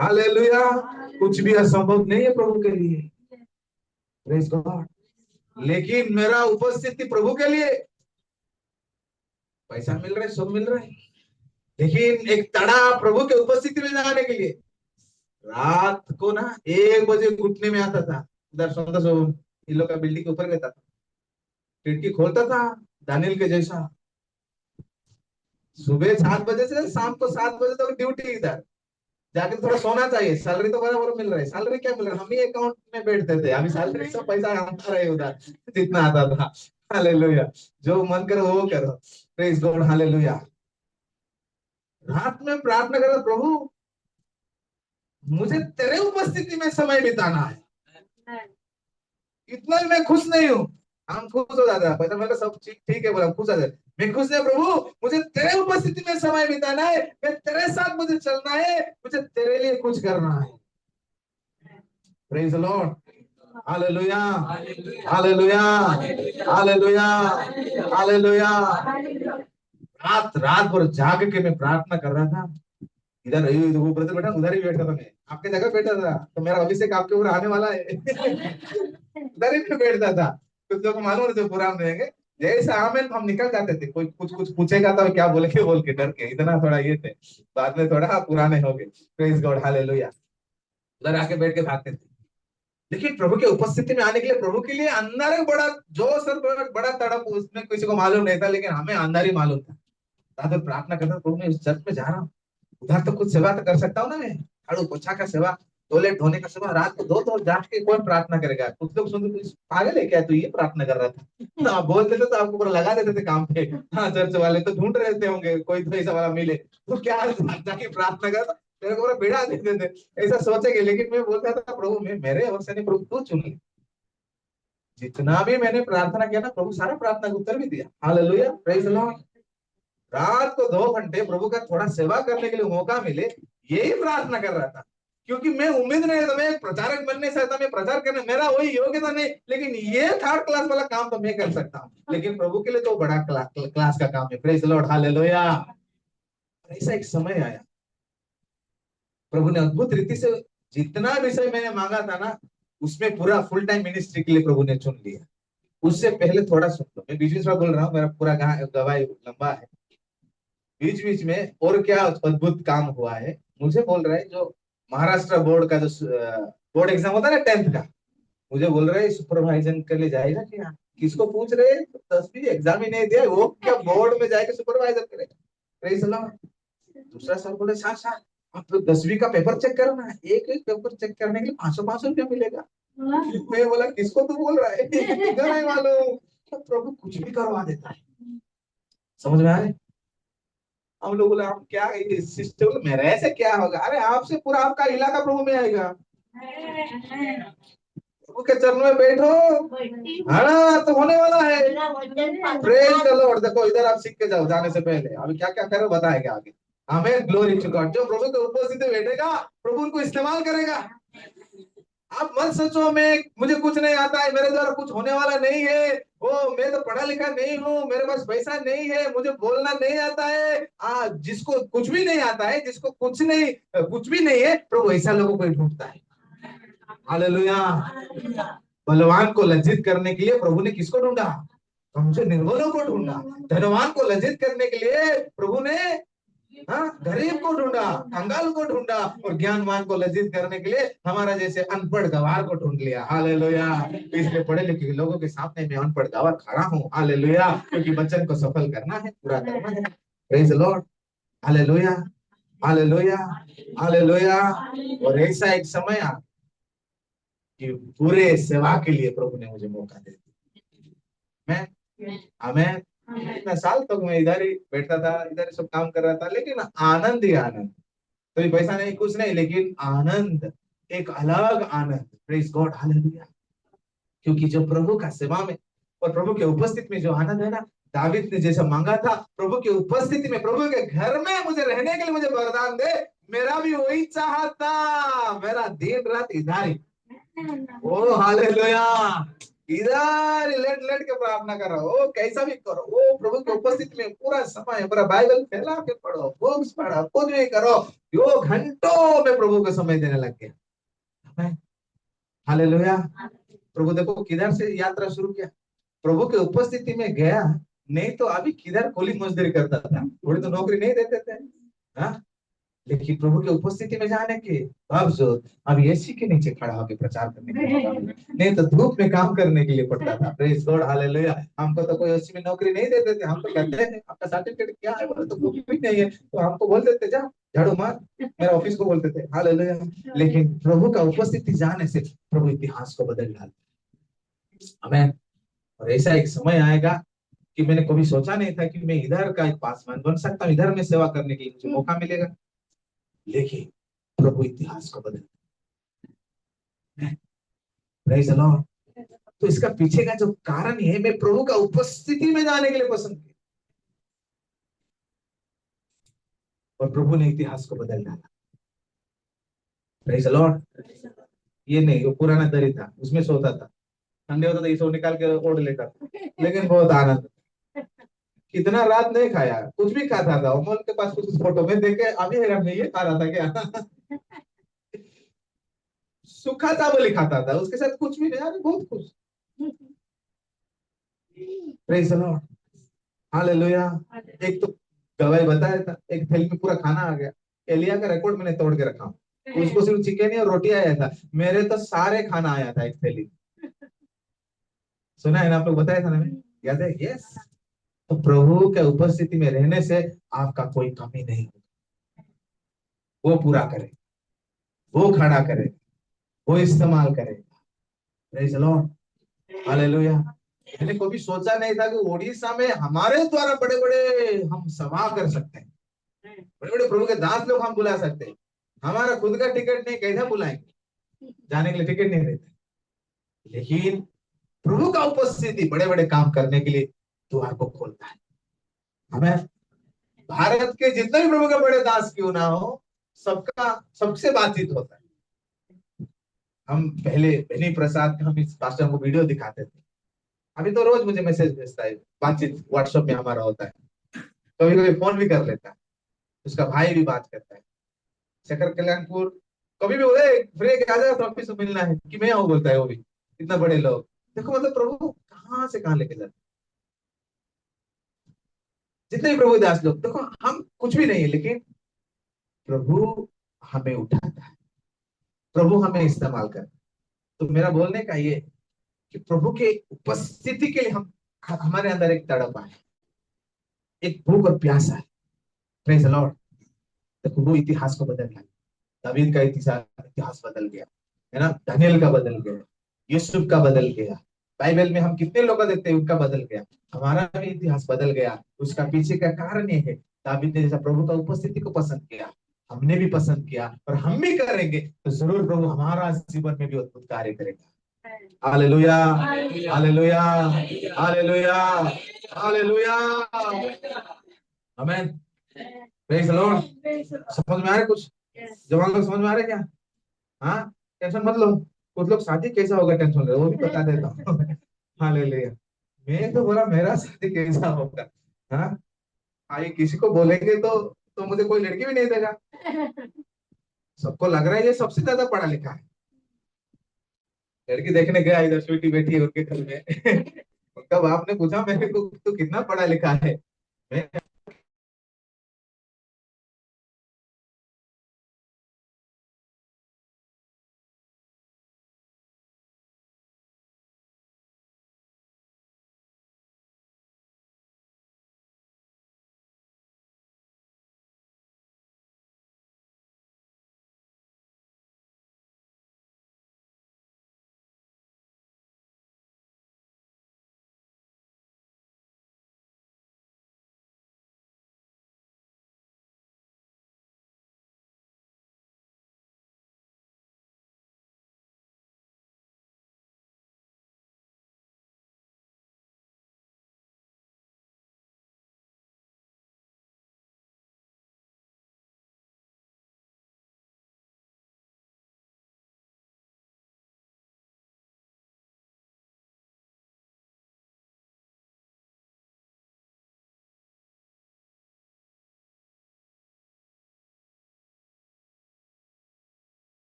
hallelujah. कुछ भी असंभव नहीं है प्रभु के लिए। Praise God. लेकिन मेरा उपस्थिति प्रभु के लिए, पैसा मिल रहा है, सब मिल रहा है, लेकिन एक तड़ा प्रभु के उपस्थिति में जाने के लिए। रात को ना 1 बजे घुटने में आता था, उधर सुनता सो इन लोग का बिल्डिंग के ऊपर रहता था, खिड़की खोलता था दानियल के जैसा। सुबह 7 बजे से शाम को 7 बजे तक ड्यूटी इधर, जाके थोड़ा सोना चाहिए। सैलरी तो बराबर मिल रहा है, सैलरी क्या मिल रहा है, हम ही अकाउंट में बैठते थे, अभी सैलरी सब पैसा आता रहे उधर जितना आता था। हालेलुया। जो मन करो वो करो। Praise God hallelujah. रात में प्रार्थना करो प्रभु मुझे तेरे उपस्थिति में समय बिताना है, इतना भी मैं खुश नहीं हूँ। हम खुश हो जाता है, पता मेरा सब ठीक है, बोला खुश हो जाता, मैं खुश है प्रभु, मुझे तेरे उपस्थिति में समय बिताना है, मैं तेरे साथ मुझे चलना है, मुझे तेरे लिए कुछ करना है। Praise the Lord hallelujah, hallelujah, hallelujah, hallelujah. रात रात भर जाग के मैं प्रार्थना कर रहा था। इधर वो ब्रदर बैठा, उधर ही बैठा था, मैं आपके जगह बैठा था, तो मेरा अभिषेक आपके ऊपर आने वाला है। उधर ही मैं बैठता था। कुछ लोग मालूम नहीं थे पुराने रहेंगे, जैसे आमेन हम निकल जाते थे, कोई कुछ कुछ पूछेगा तो क्या बोलेंगे बोल के डर के, इतना थोड़ा ये थे। बाद में थोड़ा पुराने हो गए। Praise God hallelujah. उधर आके बैठ के भागते थे। लेकिन प्रभु के उपस्थिति में आने के लिए, प्रभु के लिए अंदर एक बड़ा जोश और बड़ा तड़प, उसमें किसी को मालूम नहीं था, लेकिन हमें अंदर ही मालूम था। रात भर प्रार्थना करता, प्रभु मैं इस चर्च में जा रहा हूँ, उधर तो कुछ सेवा तो कर सकता हूँ ना, मैं झाड़ू पोछा का सेवा, टॉयलेट धोने का सेवा, रात को दो तो जाट के कौन प्रार्थना करेगा। कुछ लोग सुनते तू पागल है क्या, तू ये प्रार्थना कर रहा था। तो आप बोलते थे तो आपको पूरा लगा देते थे काम पे। हाँ चर्च वाले तो ढूंढ रहे होंगे कोई तो ऐसा वाला मिले, तो क्या जाके प्रार्थना कर, तेरे को पूरा बिड़ा देते थे, ऐसा सोचेंगे। लेकिन मैं बोलता था प्रभु मैं मेरे ओर से नहीं, प्रभु तू चुन ले। जितना भी मैंने प्रार्थना किया ना, प्रभु सारा प्रार्थना का उत्तर भी दिया। Hallelujah, praise the Lord. रात को 2 घंटे प्रभु का थोड़ा सेवा करने के लिए मौका मिले, यही प्रार्थना कर रहा था। क्योंकि मैं उम्मीद नहीं था, मैं एक प्रचारक बनने से था, मैं प्रचार करने मेरा वही योग्यता नहीं, लेकिन ये 3rd क्लास वाला काम तो मैं कर सकता हूँ, लेकिन प्रभु के लिए तो बड़ा क्लास का काम है। Praise the Lord hallelujah. ऐसा एक समय आया, प्रभु ने अद्भुत रीति से जितना विषय मैंने मांगा था ना, उसमें पूरा फुल टाइम मिनिस्ट्री के लिए प्रभु ने चुन लिया। उससे पहले थोड़ा सुन लो, मैं बीच बीच में बोल रहा हूँ, मेरा पूरा गवाही लंबा है। बीच बीच में और क्या अद्भुत काम हुआ है, मुझे बोल रहा है जो महाराष्ट्र बोर्ड का जो बोर्ड एग्जाम होता है ना 10th का, मुझे बोल रहे सुपरवाइजर के लिए जाएगा क्या। किसको पूछ रहे, 10वीं एग्जाम ही नहीं दिया, वो क्या बोर्ड में जाएगा सुपरवाइजर करेगा। Praise the Lord. दूसरा सर बोले सर आप तो 10वीं का पेपर चेक करो ना, एक पेपर चेक करने के लिए 500 रुपया मिलेगा। मैं बोला किसको तू बोल रहा है? तुझे नहीं मालूम? तो प्रभु कुछ भी करवा देता है। समझ में आ रहा है? हम लोग बोला आप क्या सिस्टम मेरे से क्या होगा? अरे आपसे पूरा आपका इलाका प्रभु में आएगा। प्रभु के चरणों में बैठो, हाँ तो होने वाला है। Praise the Lord. देखो इधर आप सीख के जाओ जाने से पहले अभी क्या क्या करो बताएगा आगे। हमें ग्लोरी टू गॉड। जो प्रभु के उपस्थित में बैठेगा प्रभु उनको इस्तेमाल करेगा। आप मत सोचो मैं मुझे कुछ नहीं आता है, मेरे द्वारा कुछ होने वाला नहीं है, ओ मैं तो पढ़ा लिखा नहीं हूँ, मेरे पास पैसा नहीं है, मुझे बोलना नहीं आता है। जिसको कुछ भी नहीं आता है, जिसको कुछ भी नहीं है, प्रभु ऐसा लोगों को ढूंढता है। हालेलुया। बलवान को लज्जित करने के लिए प्रभु ने किसको ढूंढा? हमसे निर्बलों को ढूंढा। धनवान को लज्जित करने के लिए प्रभु ने गरीब को ढूंढा, कंगाल को ढूंढा, और ज्ञानवान को लज्जित करने के लिए हमारा जैसे अनपढ़ गवार को ढूंढ लिया। हालेलुया। इसलिए पढ़े लिखे लोगों के सामने मैं अनपढ़ गवार खड़ा हूँ। हालेलुया। क्योंकि वचन को सफल करना है, पूरा करना है। Praise the Lord. Hallelujah, hallelujah, hallelujah. और ऐसा एक समय आ कि पूरे सेवा के लिए प्रभु ने मुझे मौका दे दिया। मैं हमें इतना साल तक मैं इधर ही बैठता था, इधर सब काम कर रहा था, लेकिन आनंद ही आनंद। कोई पैसा नहीं, कुछ नहीं, लेकिन आनंद, एक अलग आनंद। Praise God, hallelujah. क्योंकि जो प्रभु का सेवा में और प्रभु के उपस्थिति में जो आनंद है ना, दावीद ने जैसा मांगा था, प्रभु की उपस्थिति में, प्रभु के घर में मुझे रहने के लिए मुझे वरदान दे, मेरा भी वही चाहता। मेरा दिन रात इधर ही, ओ हालेलुया, इधर लेट लेट के प्रार्थना करो, ओ कैसा भी करो, ओ प्रभु की उपस्थिति में पूरा समय, पूरा बाइबल फैला के पढ़ो, बुक्स पढ़ो, कुछ भी करो, यो घंटों में प्रभु को समय देने लग गया। हालेलुया। प्रभु देखो किधर से यात्रा शुरू किया, प्रभु के उपस्थिति में गया। नहीं तो अभी किधर कोली मजदूरी करता था, थोड़ी तो नौकरी नहीं देते थे। हाँ, लेकिन प्रभु के उपस्थिति में जाने के बावजूद अब एसी के नीचे खड़ा होकर प्रचार करने के लिए, नहीं तो धूप में काम करने के लिए पड़ता था। Praise God, hallelujah. हमको तो कोई एसी में नौकरी नहीं देते थे। हम तो कहते हैं आपका सर्टिफिकेट क्या है, बोले तो कुछ भी नहीं है, तो हमको बोलते थे जा झाड़ू मार, मेरा ऑफिस को बोलते थे। हालेलुया। लेकिन प्रभु का उपस्थिति जाने से प्रभु इतिहास को बदल डालता। हमें और ऐसा एक समय आएगा कि मैंने कभी सोचा नहीं था कि मैं इधर का एक पासवान बन सकता हूँ, इधर में सेवा करने के लिए मुझे मौका मिलेगा। लेकिन प्रभु इतिहास को बदल, प्रेज द लॉर्ड। तो इसका पीछे का जो कारण है, मैं प्रभु का उपस्थिति में जाने के लिए पसंद किया और प्रभु ने इतिहास को बदल डाला। Praise the Lord. ये नहीं, वो पुराना दरी था, उसमें सोता था, ठंडे होता था ये सो निकाल के ओढ़ लेता था, लेकिन बहुत आनंद। कितना रात नहीं खाया, कुछ भी खाता था। अमोल के पास कुछ फोटो में देखे, अभी हैरान नहीं, ये खा रहा था क्या? सूखा चावल ही खाता था, उसके साथ कुछ भी नहीं, यार बहुत खुश। Praise the Lord, hallelujah. एक तो गवाही बताया था, एक थैली में पूरा खाना आ गया। एलिया का रिकॉर्ड मैंने तोड़ के रखा हूँ, उसको सिर्फ चिकन ही और रोटी आया था, मेरे तो सारे खाना आया था एक थैली। सुना है ना आप लोग, बताया था ना, मैं याद है? यस। तो प्रभु के उपस्थिति में रहने से आपका कोई कमी नहीं होगा। वो पूरा करे, वो खड़ा करे, वो इस्तेमाल करेगा। Praise the Lord, hallelujah. मैंने कभी सोचा नहीं था कि ओडिशा में हमारे द्वारा बड़े बड़े हम सभा कर सकते हैं, बड़े बड़े प्रभु के दास लोग हम बुला सकते हैं। हमारा खुद का टिकट नहीं, कैसा बुलाएंगे? जाने के लिए टिकट नहीं देते, लेकिन प्रभु का उपस्थिति बड़े बड़े काम करने के लिए द्वार को खोलता है। हमें भारत के जितने भी प्रभु के बड़े दास क्यों ना हो, सबका सबसे बातचीत होता है। हम पहले बेनी प्रसाद हम इस पास्टर को वीडियो दिखाते थे, अभी तो रोज मुझे मैसेज भेजता है, बातचीत व्हाट्सएप में हमारा होता है, कभी कभी फोन भी कर लेता है, उसका भाई भी बात करता है शेखर कल्याणपुर। कभी भी बोले फ्री आ जाए तो ऑफिस में मिलना है कि मैं आऊँ, बोलता है वो भी। इतना बड़े लोग देखो, मतलब प्रभु कहाँ से कहाँ लेके जाते। जितने भी प्रभु दास लोग देखो, हम कुछ भी नहीं है, लेकिन प्रभु हमें उठाता है, प्रभु हमें इस्तेमाल करता है। तो मेरा बोलने का ये कि प्रभु के उपस्थिति के लिए हमारे अंदर एक तड़प है, एक भूख और प्यास है। Praise the Lord. देखो वो इतिहास को बदल गया, दावीद का इतिहास बदल गया है ना, दानियल का बदल गया, यूसुफ का बदल गया। बाइबल में हम कितने लोग देखते हैं उनका बदल गया, हमारा भी इतिहास बदल गया। उसका पीछे का कारण ये है, दावीद ने जैसा प्रभु का उपस्थिति को पसंद किया, हमने भी पसंद किया और हम भी करेंगे तो जरूर प्रभु हमारा जीवन में भी अद्भुत कार्य करेगा। Hallelujah, hallelujah, hallelujah, hallelujah, amen, praise the Lord. समझ में आ रहा है कुछ? जवान लोग समझ में आ रहे क्या? हाँ, टेंशन मत लो। कुछ लोग शादी कैसा होगा टेंशन ले, वो भी बता देता हूँ। हालेलुया। मैं तो बोला मेरा शादी कैसा होगा। हाँ, आइए किसी को बोलेंगे तो मुझे कोई लड़की भी नहीं देगा। सबको लग रहा है ये सबसे ज्यादा पढ़ा लिखा है। लड़की देखने गया, इधर स्वीटी बैठी है उनके घर में। उनका बाप ने पूछा मेरे को तू कितना पढ़ा लिखा है? मैं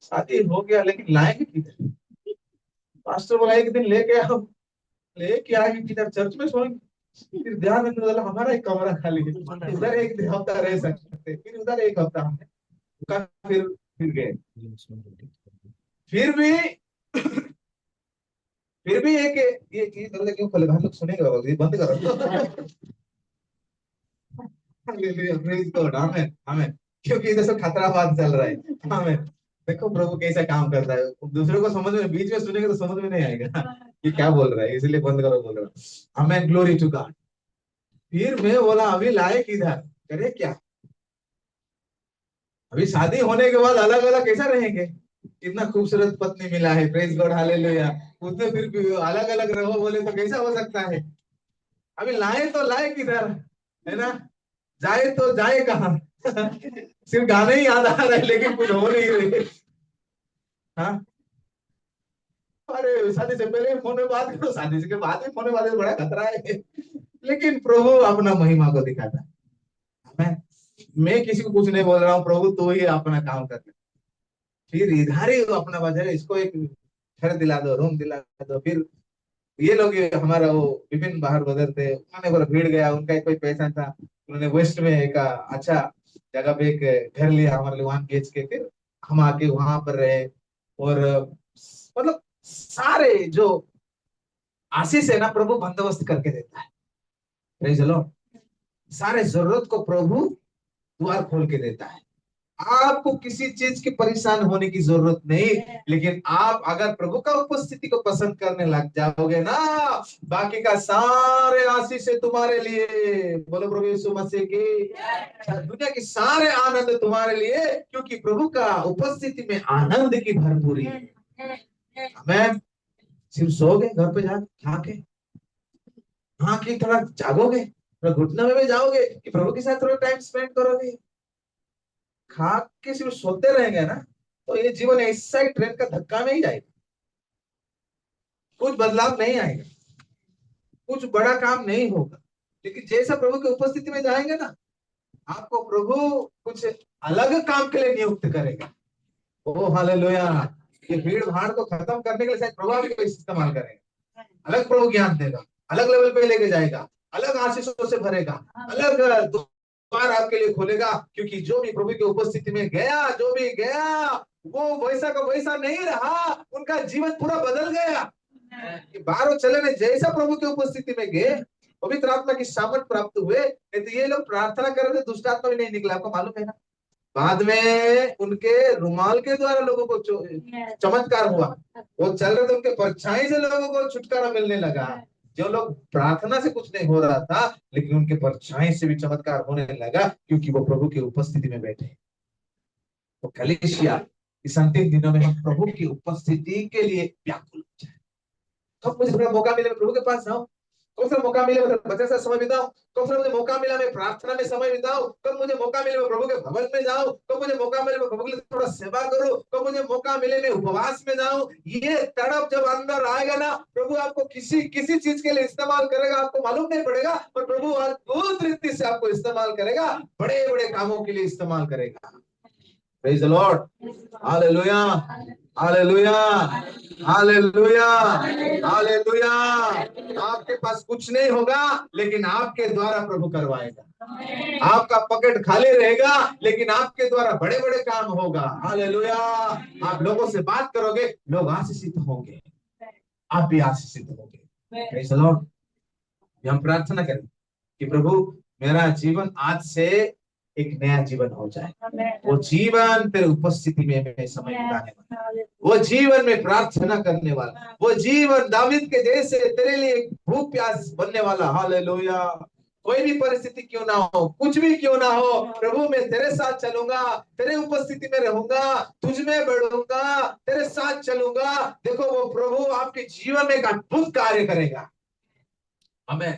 शादी हो गया लेकिन लाएंगे किधर? पास्टर बोला एक दिन लेके आओ, लेके आगे किधर? चर्च में सोएंगे। फिर ध्यान में डाला हमारा एक कमरा खाली है, उधर एक हफ्ता रह सकते, फिर उधर एक हफ्ता हमने रुका, फिर गए। फिर भी फिर भी एक ये गलत क्यों खोले? हम लोग सुनेंगे बाबा, ये बंद करो। हालेलुया, प्रेज गॉड, आमेन, आमेन। क्योंकि इधर सब खतराबाद चल रहा है। आमेन। देखो प्रभु कैसा काम कर रहा है, दूसरों को समझ में, बीच में सुनेंगे तो समझ में नहीं आएगा ये क्या बोल रहा है, इसलिए बंद करो बोल रहा हूँ। आमेन, ग्लोरी टू गॉड। फिर मैं बोला अभी लाए किधर, करे क्या? अभी शादी होने के बाद अलग अलग कैसा रहेंगे? इतना खूबसूरत पत्नी मिला है, प्रेज गॉड, हालेलुया। उसने फिर भी अलग अलग रहो बोले तो कैसा हो सकता है? अभी लाए तो लाए किधर, है ना? जाए तो जाए कहाँ? सिर्फ गाने ही याद आ रहे हैं लेकिन कुछ हो नहीं रहे। हाँ, अरे शादी से पहले फोन में बात करो, शादी के बाद में फोन में बात करो, बड़ा खतरा है। लेकिन प्रभु अपना महिमा को दिखाता है। मैं किसी को कुछ नहीं बोल रहा हूँ, प्रभु तो ही अपना काम कर। फिर इधर ही वो अपना बाजार है, इसको एक घर दिला दो, रूम दिला दो। फिर ये लोग हमारा वो विपिन बाहर बदर थे, उन्होंने बोला भीड़ गया, उनका एक कोई पैसा था, उन्होंने वेस्ट में एक अच्छा जगह पे एक घर लिया हमारे लिए, वहां बेच के फिर हम आके वहां पर रहे। और मतलब सारे जो आशीष है ना प्रभु बंदोबस्त करके देता है। Praise the Lord. सारे जरूरत को प्रभु द्वार खोल के देता है। आपको किसी चीज की परेशान होने की जरूरत नहीं, लेकिन आप अगर प्रभु का उपस्थिति को पसंद करने लग जाओगे ना, बाकी का सारे आशीष है तुम्हारे लिए। बोलो प्रभु यीशु मसीह की। दुनिया की सारे आनंद तुम्हारे लिए, क्योंकि प्रभु का उपस्थिति में आनंद की भरपूरी है। मैं सिर्फ सोओगे घर पे जाके खाके, हाँ कि थोड़ा जागोगे, थोड़ा घुटने में भी जाओगे कि प्रभु के साथ थोड़ा टाइम स्पेंड करोगे? खा के सिर्फ सोते रहेंगे ना, तो ये जीवन ऐसा ही ट्रेन का धक्का में ही जाएगा, कुछ बदलाव नहीं आएगा, कुछ बड़ा काम नहीं होगा। लेकिन जैसा प्रभु की उपस्थिति में जाएंगे ना, आपको प्रभु कुछ अलग काम के लिए नियुक्त करेगा। Oh hallelujah. ये भीड़ भाड़ को खत्म करने के लिए शायद प्रभु भी इस्तेमाल करेगा, अलग प्रभु ज्ञान देगा, अलग लेवल पे लेके जाएगा, अलग आशीषों से भरेगा, अलग द्वार आपके लिए खोलेगा, क्योंकि जो भी प्रभु की उपस्थिति में गया, जो भी गया, वो वैसा का वैसा नहीं रहा, उनका जीवन पूरा बदल गया। कि बाहर चले नहीं, जैसा प्रभु की उपस्थिति में गए पवित्र आत्मा की सामर्थ प्राप्त हुए। नहीं तो ये लोग प्रार्थना कर रहे थे, दुष्ट आत्मा भी नहीं निकला, आपको मालूम है ना। बाद में उनके रुमाल के द्वारा लोगों को चमत्कार हुआ। वो चल रहे थे, उनके परछाई से लोगों को छुटकारा मिलने लगा। जो लोग प्रार्थना से कुछ नहीं हो रहा था, लेकिन उनके परछाई से भी चमत्कार होने लगा, क्योंकि वो प्रभु की उपस्थिति में बैठे। तो कलीसिया इस अंतिम दिनों में हम प्रभु की उपस्थिति के लिए व्याकुल हो जाए। कब मुझे थोड़ा मौका मिले मैं प्रभु के पास जाऊं, कब से मौका मिले मैं बच्चे से समय बिताऊं, कब से मुझे मौका मिला मैं प्रार्थना में समय बिताऊं, कब मुझे मौका मिले मैं प्रभु के भवन में जाऊं, कब मुझे मौका मिले मैं प्रभु के लिए थोड़ा सेवा करूं, कब मुझे मौका मिले मैं उपवास में जाऊं। ये तड़प जब अंदर आएगा ना, प्रभु आपको किसी किसी चीज के लिए इस्तेमाल करेगा, आपको मालूम नहीं पड़ेगा, पर प्रभु अद्भुत रीति से आपको इस्तेमाल करेगा, बड़े बड़े कामों के लिए इस्तेमाल करेगा। Praise the Lord. Hallelujah. Hallelujah. Hallelujah. Hallelujah. आपके पास कुछ नहीं होगा, लेकिन आपके द्वारा प्रभु करवाएगा। आपका पॉकेट खाली रहेगा, लेकिन आपके द्वारा बड़े बड़े काम होगा। हालेलुया। आप लोगों से बात करोगे, लोग आशीषित होंगे, आप भी आशीषित होंगे। Praise the Lord. हम प्रार्थना करें कि प्रभु मेरा जीवन आज से एक नया जीवन हो जाए। वो जीवन तेरे उपस्थिति में मैं समय बिताने वाला, वो जीवन में प्रार्थना करने वाला, वो जीवन दावीद के जैसे तेरे लिए एक भूख प्यास बनने वाला। हालेलुया। कोई भी परिस्थिति क्यों ना हो, कुछ भी क्यों ना हो, प्रभु मैं तेरे साथ चलूंगा, तेरे उपस्थिति में रहूंगा, तुझ में बढ़ूंगा, तेरे साथ चलूंगा। देखो वो प्रभु आपके जीवन में एक अद्भुत कार्य करेगा। हमें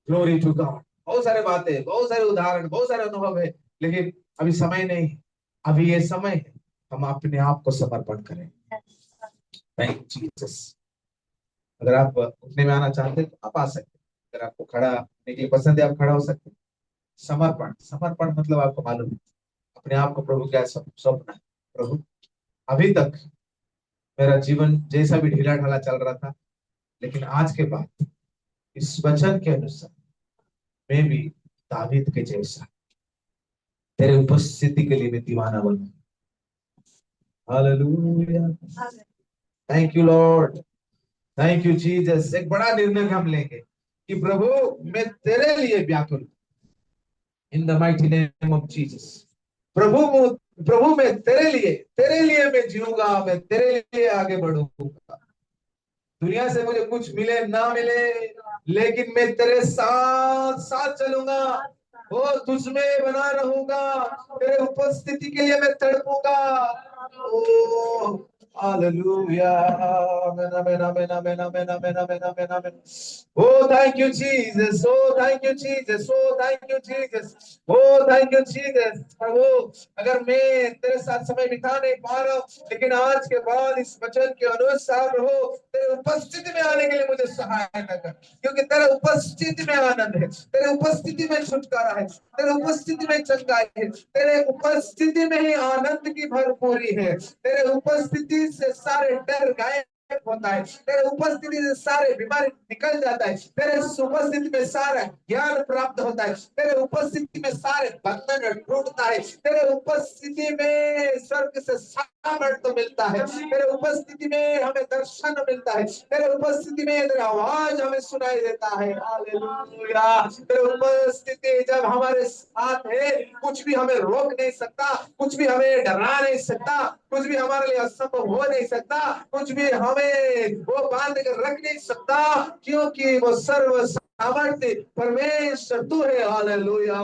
ग्लोरी टू गॉड। बहुत सारे बातें, बहुत सारे उदाहरण, बहुत सारे अनुभव है, लेकिन अभी समय नहीं, अभी ये समय है हम अपने आप को समर्पण करें। Thank you Jesus. अगर आप उठने में आना चाहते हैं तो आप आ सकते हैं, अगर आपको खड़ा होने के लिए पसंद है आप खड़ा हो सकते हैं। समर्पण, समर्पण मतलब आपको मालूम है अपने आप को प्रभु क्या सौंपना है। प्रभु अभी तक मेरा जीवन जैसा भी ढीला ढाला चल रहा था, लेकिन आज के बाद इस वचन के अनुसार मैं भी दावीद के जैसा तेरे उपस्थिति के लिए मैं दीवाना बनूं। Hallelujah. Thank you Lord, thank you Jesus. एक बड़ा निर्णय हम लेंगे कि प्रभु मैं तेरे लिए व्याकुल, in the mighty name of Jesus. प्रभु मैं तेरे लिए मैं जीऊंगा, मैं तेरे लिए आगे बढ़ूंगा। दुनिया से मुझे कुछ मिले ना मिले, लेकिन मैं तेरे साथ साथ चलूंगा, वो तुझ में बना रहूंगा, तेरे उपस्थिति के लिए मैं तड़पूंगा। Oh hallelujah. Amen amen amen amen amen amen amen amen amen. Oh thank you Jesus, oh thank you Jesus, oh thank you Jesus, oh thank you Jesus. प्रभु अगर मैं तेरे साथ समय बिता नहीं पा रहा हूं, लेकिन आज के बाद इस वचन के अनुसार प्रभु तेरे उपस्थिति में आने के लिए मुझे सहायता कर, क्योंकि तेरे उपस्थिति में आनंद है, तेरे उपस्थिति में छुटकारा है, तेरे उपस्थिति में चंगाई है, तेरे उपस्थिति में ही आनंद की भरपूरी है, तेरे उपस्थिति से सारे डर गायब होता है, तेरे उपस्थिति से सारे बीमारी निकल जाता है, तेरे उपस्थिति में सारा ज्ञान प्राप्त होता है, तेरे उपस्थिति में सारे बंधन टूटता है, तेरे उपस्थिति में स्वर्ग से सामर्थ्य मिलता है, तेरे उपस्थिति में हमें दर्शन मिलता है, तेरे उपस्थिति में तेरी आवाज हमें सुनाई देता है। हालेलुया। तेरे उपस्थिति जब हमारे साथ है, कुछ भी हमें रोक नहीं सकता, कुछ भी हमें डरा नहीं सकता, कुछ भी हमारे लिए असंभव हो नहीं सकता, कुछ भी हमें वो बांध कर रख नहीं सकता, क्योंकि वो सर्व सामर्थ्य परमेश्वर तू है। हालेलुया।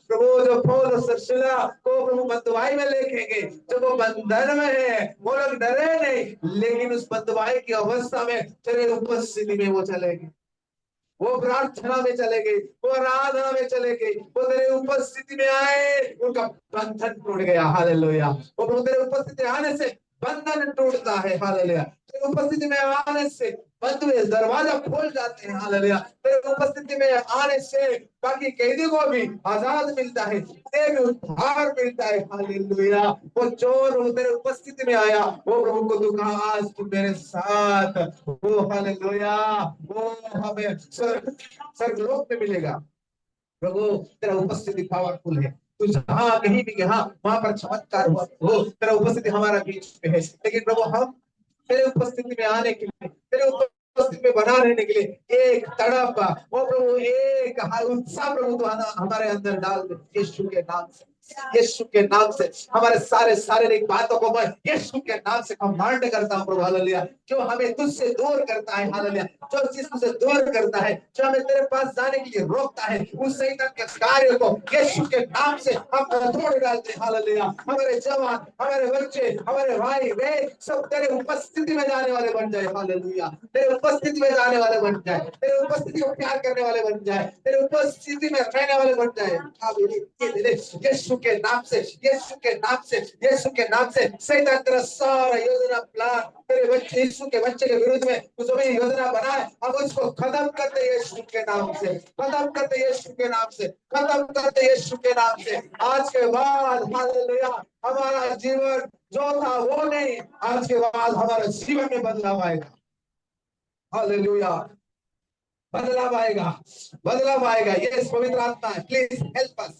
प्रभु जो पौल और सिला को प्रभु बंधुआई में लेके जब वो बंधन में है, वो लोग डरे नहीं, लेकिन उस बंधुआई की अवस्था में तेरे उपस्थिति में वो चलेंगे, वो प्रार्थना में चले गए, वो आराधना में चले गए, वो तेरे उपस्थिति में आए, उनका बंधन टूट गया। हालेलुया। वो प्रभु तेरे उपस्थिति आने से बंधन टूटता है। हालेलुया। तेरे उपस्थिति में आने से बंधुए दरवाजा खोल जाते हैं। हालेलुया। तेरे उपस्थिति में आने से बाकी कैदी को भी आजाद मिलता है, तेरे उद्धार मिलता है। हालेलुया। वो चोर वो तेरे उपस्थिति में आया, वो प्रभु को तू कहा आज तू मेरे साथ, वो हालेलुया, वो हमें स्वर्गलोक में मिलेगा। प्रभु तेरा उपस्थिति पावरफुल है। तू जहाँ कहीं भी गया वहां पर चमत्कार हुआ हो, तेरा उपस्थिति हमारा बीच में है। लेकिन प्रभु हम तेरे उपस्थिति में आने के लिए, तेरे उपस्थिति में बना रहने के लिए एक तड़प, वो प्रभु एक उत्साह प्रभु तो हमारे अंदर डाल दे यीशु के नाम से। यीशु के नाम से हमारे सारे शारीरिक बातों को मैं यीशु के नाम से कमांड करता हूं प्रभु हालेलुया। जो हमें तुझसे दूर करता है हालेलुया, जो चीज तुझसे दूर करता है, जो हमें तेरे पास जाने के लिए रोकता है, उस शैतान के कार्य को यीशु के नाम से हम तोड़ डालते हैं हालेलुया। हमारे जवान, हमारे बच्चे, हमारे भाई बहन सब तेरे उपस्थिति में जाने वाले बन जाए हालेलुया। तेरे उपस्थिति में जाने वाले बन जाए, तेरे उपस्थिति को प्यार करने वाले बन जाए, तेरे उपस्थिति में रहने वाले बन जाए। यीशु के नाम से, यीशु के नाम से, यीशु के नाम से शैतान तेरा सारा योजना प्लान तेरे बच्चे यीशु के बच्चे के विरुद्ध में जो भी योजना बनाए हम उसको खत्म करते यीशु के नाम से, खत्म करते यीशु के नाम से, खत्म करते यीशु के नाम से। आज के बाद हालेलुया हमारा जीवन जो था वो नहीं, आज के बाद हमारे जीवन में बदलाव आएगा हालेलुया। बदलाव आएगा, बदलाव आएगा। यस पवित्र आत्मा प्लीज हेल्प अस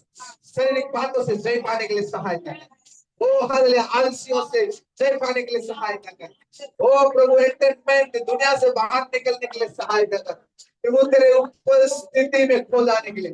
शारीरिक बातों से जय पाने के लिए सहायता कर। ओ हालेलुया आलसियों से जय पाने के लिए सहायता कर। ओ प्रभु एंटरटेनमेंट दुनिया से बाहर निकलने के लिए सहायता कर। प्रभु तेरे उपस्थिति में खो जाने के लिए,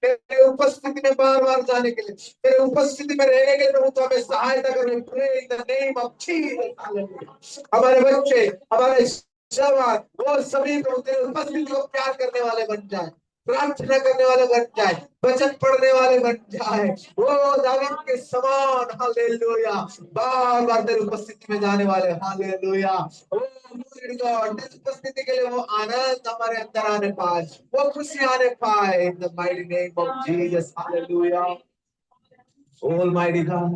तेरे उपस्थिति में बार बार जाने के लिए, तेरे उपस्थिति में रहने के लिए प्रभु तो हमें सहायता कर। Pray in the name of Jesus. हमारे बच्चे, हमारे जवान, वो सभी को तेरे उपस्थिति को प्यार करने वाले बन जाए, प्रार्थना करने वाले बन जाए, वचन पढ़ने वाले बन जाए, वो दावीद के समान हालेलुया बार बार तेरी उपस्थिति में जाने वाले हालेलुया। ओ गॉड तेरी उपस्थिति के लिए वो आनंद हमारे अंदर आने पाए, वो खुशी आने पाए इन the mighty name of Jesus hallelujah. Almighty God,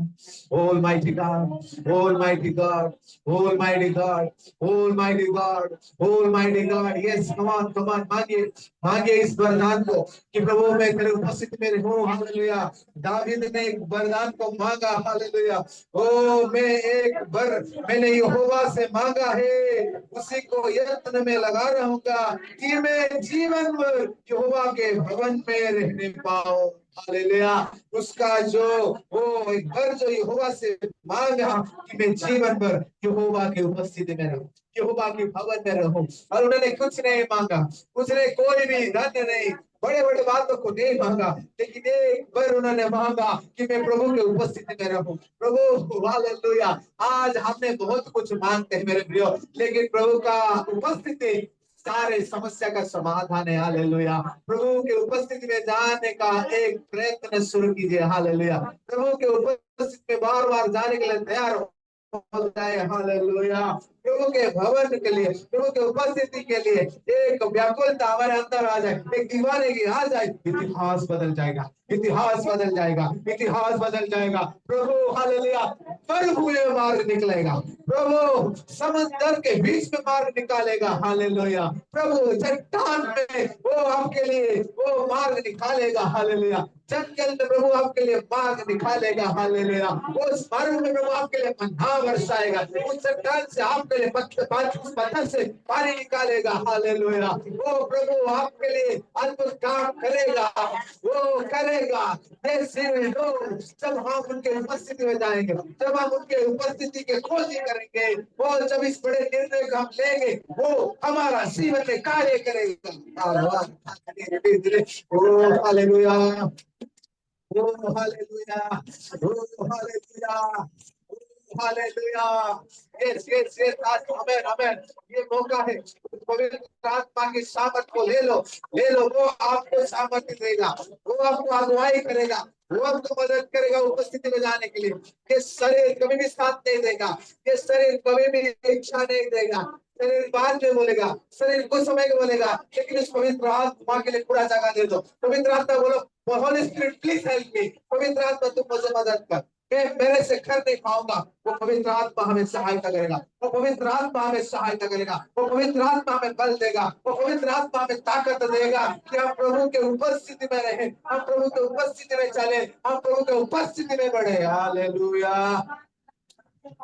Almighty God, Almighty God, Almighty God, Almighty God, Almighty God. Yes, come on, मांगिए, मांगिए इस वरदान को कि प्रभु मैं तेरे उपस्थिति में रहूं हालेलुया। दावीद ने एक वरदान को मांगा हालेलुया। ओ मैं एक वर मैंने यहोवा से मांगा है, उसी को यत्न में लगा रहूंगा कि मैं जीवन भर यहोवा के भवन में रहने पाऊं हालेलुया। उसका जो वो एक बार जो यहोवा से मांगा कि मैं जीवन भर यहोवा की उपस्थिति में रहूं, यहोवा के भवन में रहूं। और उन्होंने कुछ नहीं मांगा, उसने कोई भी धन नहीं, बड़े बड़े बातों को नहीं मांगा, लेकिन एक बार उन्होंने मांगा कि मैं प्रभु के उपस्थिति में रहूं। प्रभु हालेलुया। आज हमने बहुत कुछ मांगते हैं मेरे प्रियो, लेकिन प्रभु का उपस्थिति सारे समस्या का समाधान है हालेलुया। प्रभु के उपस्थिति में जाने का एक प्रयत्न शुरू कीजिए हालेलुया। प्रभु के उपस्थिति में बार बार जाने के लिए तैयार हो जाए हालेलुया। प्रभु के भवन के लिए, प्रभु के उपस्थिति के लिए एक व्याकुलता हमारे अंदर आ जाए, एक दीवाने की आ जाए, इतिहास बदल जाएगा, इतिहास बदल जाएगा, इतिहास बदल जाएगा। प्रभु हालेलुया पर हुए मार्ग निकलेगा, प्रभु समंदर के बीच में मार्ग निकालेगा हालेलुया। प्रभु चट्टान में वो आपके लिए वो मार्ग निकालेगा हालेलुया। जंगल में प्रभु आपके लिए मार्ग निकालेगा हालेलुया। उस मार्ग में प्रभु आपके लिए मन्ना बरसाएगा, उस चट्टान से आपके लिए पत्थर से पानी निकालेगा हालेलुया। वो प्रभु आपके लिए अद्भुत काम करेगा, वो करेगा। जब हम उनके उपस्थिति में जाएंगे, जब हम उनके उपस्थिति के खोजी करेंगे, वो जब इस बड़े निर्णय को हम लेंगे, वो हमारा जीवन में कार्य करेगा। Oh hallelujah, oh hallelujah, oh hallelujah, hallelujah. Yes yes yes आज आमेन आमेन। ये मौका है, पवित्र आत्मा की सामर्थ को ले लो, ले लो। वो आपको सामर्थ्य देगा, वो आपको अगुवाई करेगा, वो आपको मदद करेगा उपस्थिति में जाने के लिए। ये शरीर कभी भी साथ नहीं देगा, ये शरीर कभी भी इच्छा नहीं देगा, शरीर बाद में बोलेगा, शरीर कुछ समय के बोलेगा, लेकिन इस पवित्र आत्मा के लिए पूरा जगह दे दो। पवित्र आत्मा बोलो, Holi spirit please help me. पवित्र आत्मा तुम मुझे मदद कर, मैं मेरे से कर नहीं पाऊंगा। वो पवित्र आत्मा हमें सहायता करेगा, वो पवित्र आत्मा हमें सहायता करेगा, वो पवित्र आत्मा हमें बल देगा, वो पवित्र आत्मा हमें ताकत देगा कि हम प्रभु के उपस्थिति में रहें, हम प्रभु के उपस्थिति में चले, हम प्रभु के उपस्थिति में बढ़े hallelujah.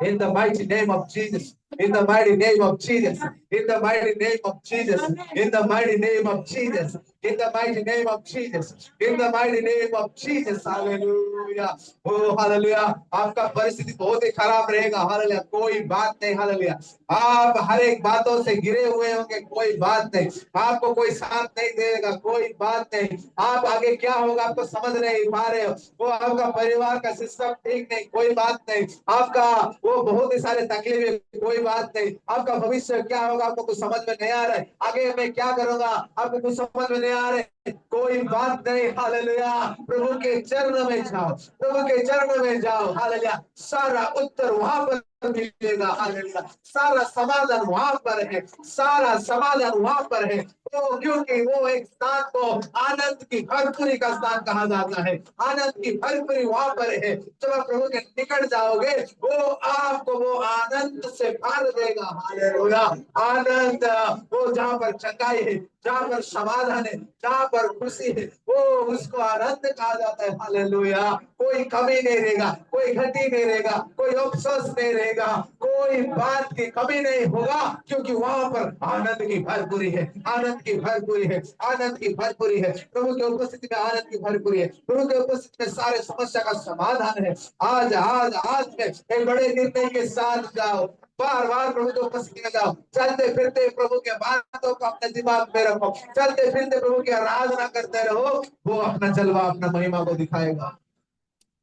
In the mighty name of Jesus, In the mighty name of Jesus. In the mighty name of Jesus. In the mighty name of Jesus. In the mighty name of Jesus. In the mighty name of Jesus. Hallelujah. Oh hallelujah. आपका परिस्थिति बहुत ही खराब रहेगा. Hallelujah. कोई बात नहीं. Hallelujah. आप हर एक बातों से घिरे हुए होंगे. कोई बात नहीं. आपको कोई साथ नहीं देगा. कोई बात नहीं. आप आगे क्या होगा आपको समझ नहीं पा रहे हो. वो आपका परिवार का सिस्टम ठीक नहीं. कोई बात नहीं. आपका वो बहुत ही सारे तकलीफ. कोई बात नहीं. आपका भविष्य क्या होगा आपको कुछ समझ में नहीं आ रहा है. आगे मैं क्या करूंगा आपको कुछ समझ में नहीं आ रहा है. कोई बात नहीं. हालेलुया. प्रभु के चरणों में जाओ. प्रभु के चरणों में जाओ. हालेलुया. सारा उत्तर वहां पर मिलेगा. हालेलुया. सारा समाधान वहां पर है. सारा समाधान वहां पर है. तो क्योंकि वो एक स्थान को आनंद की भरपूरी का स्थान कहा जाता है. आनंद की भरपूरी वहां पर है. जब आप प्रभु के निकट जाओगे वो आपको वो आनंद से भर देगा. हालेलुया. आनंद वो जहां पर चंगाई है, जहां पर समाधान है, जहां पर खुशी है, वो उसको आनंद कहा जाता है. हालेलुया. कोई कमी नहीं रहेगा. कोई घटी नहीं रहेगा. कोई अफसोस नहीं रहेगा. कोई बात की कमी नहीं होगा क्योंकि वहां पर आनंद की भरपूरी है. आनंद की भरपूरी है. आनंद की भरपूरी है. प्रभु की उपस्थिति में आनंद की भरपूरी है. प्रभु की उपस्थिति में सारे समस्या का समाधान है. आज आज आज में एक बड़े निर्णय के साथ जाओ. बार बार प्रभु की उपस्थिति में जाओ. चलते फिरते प्रभु के बातों को अपने दिमाग में रखो. चलते फिरते प्रभु की आराधना करते रहो. वो अपना जलवा अपना महिमा को दिखाएगा.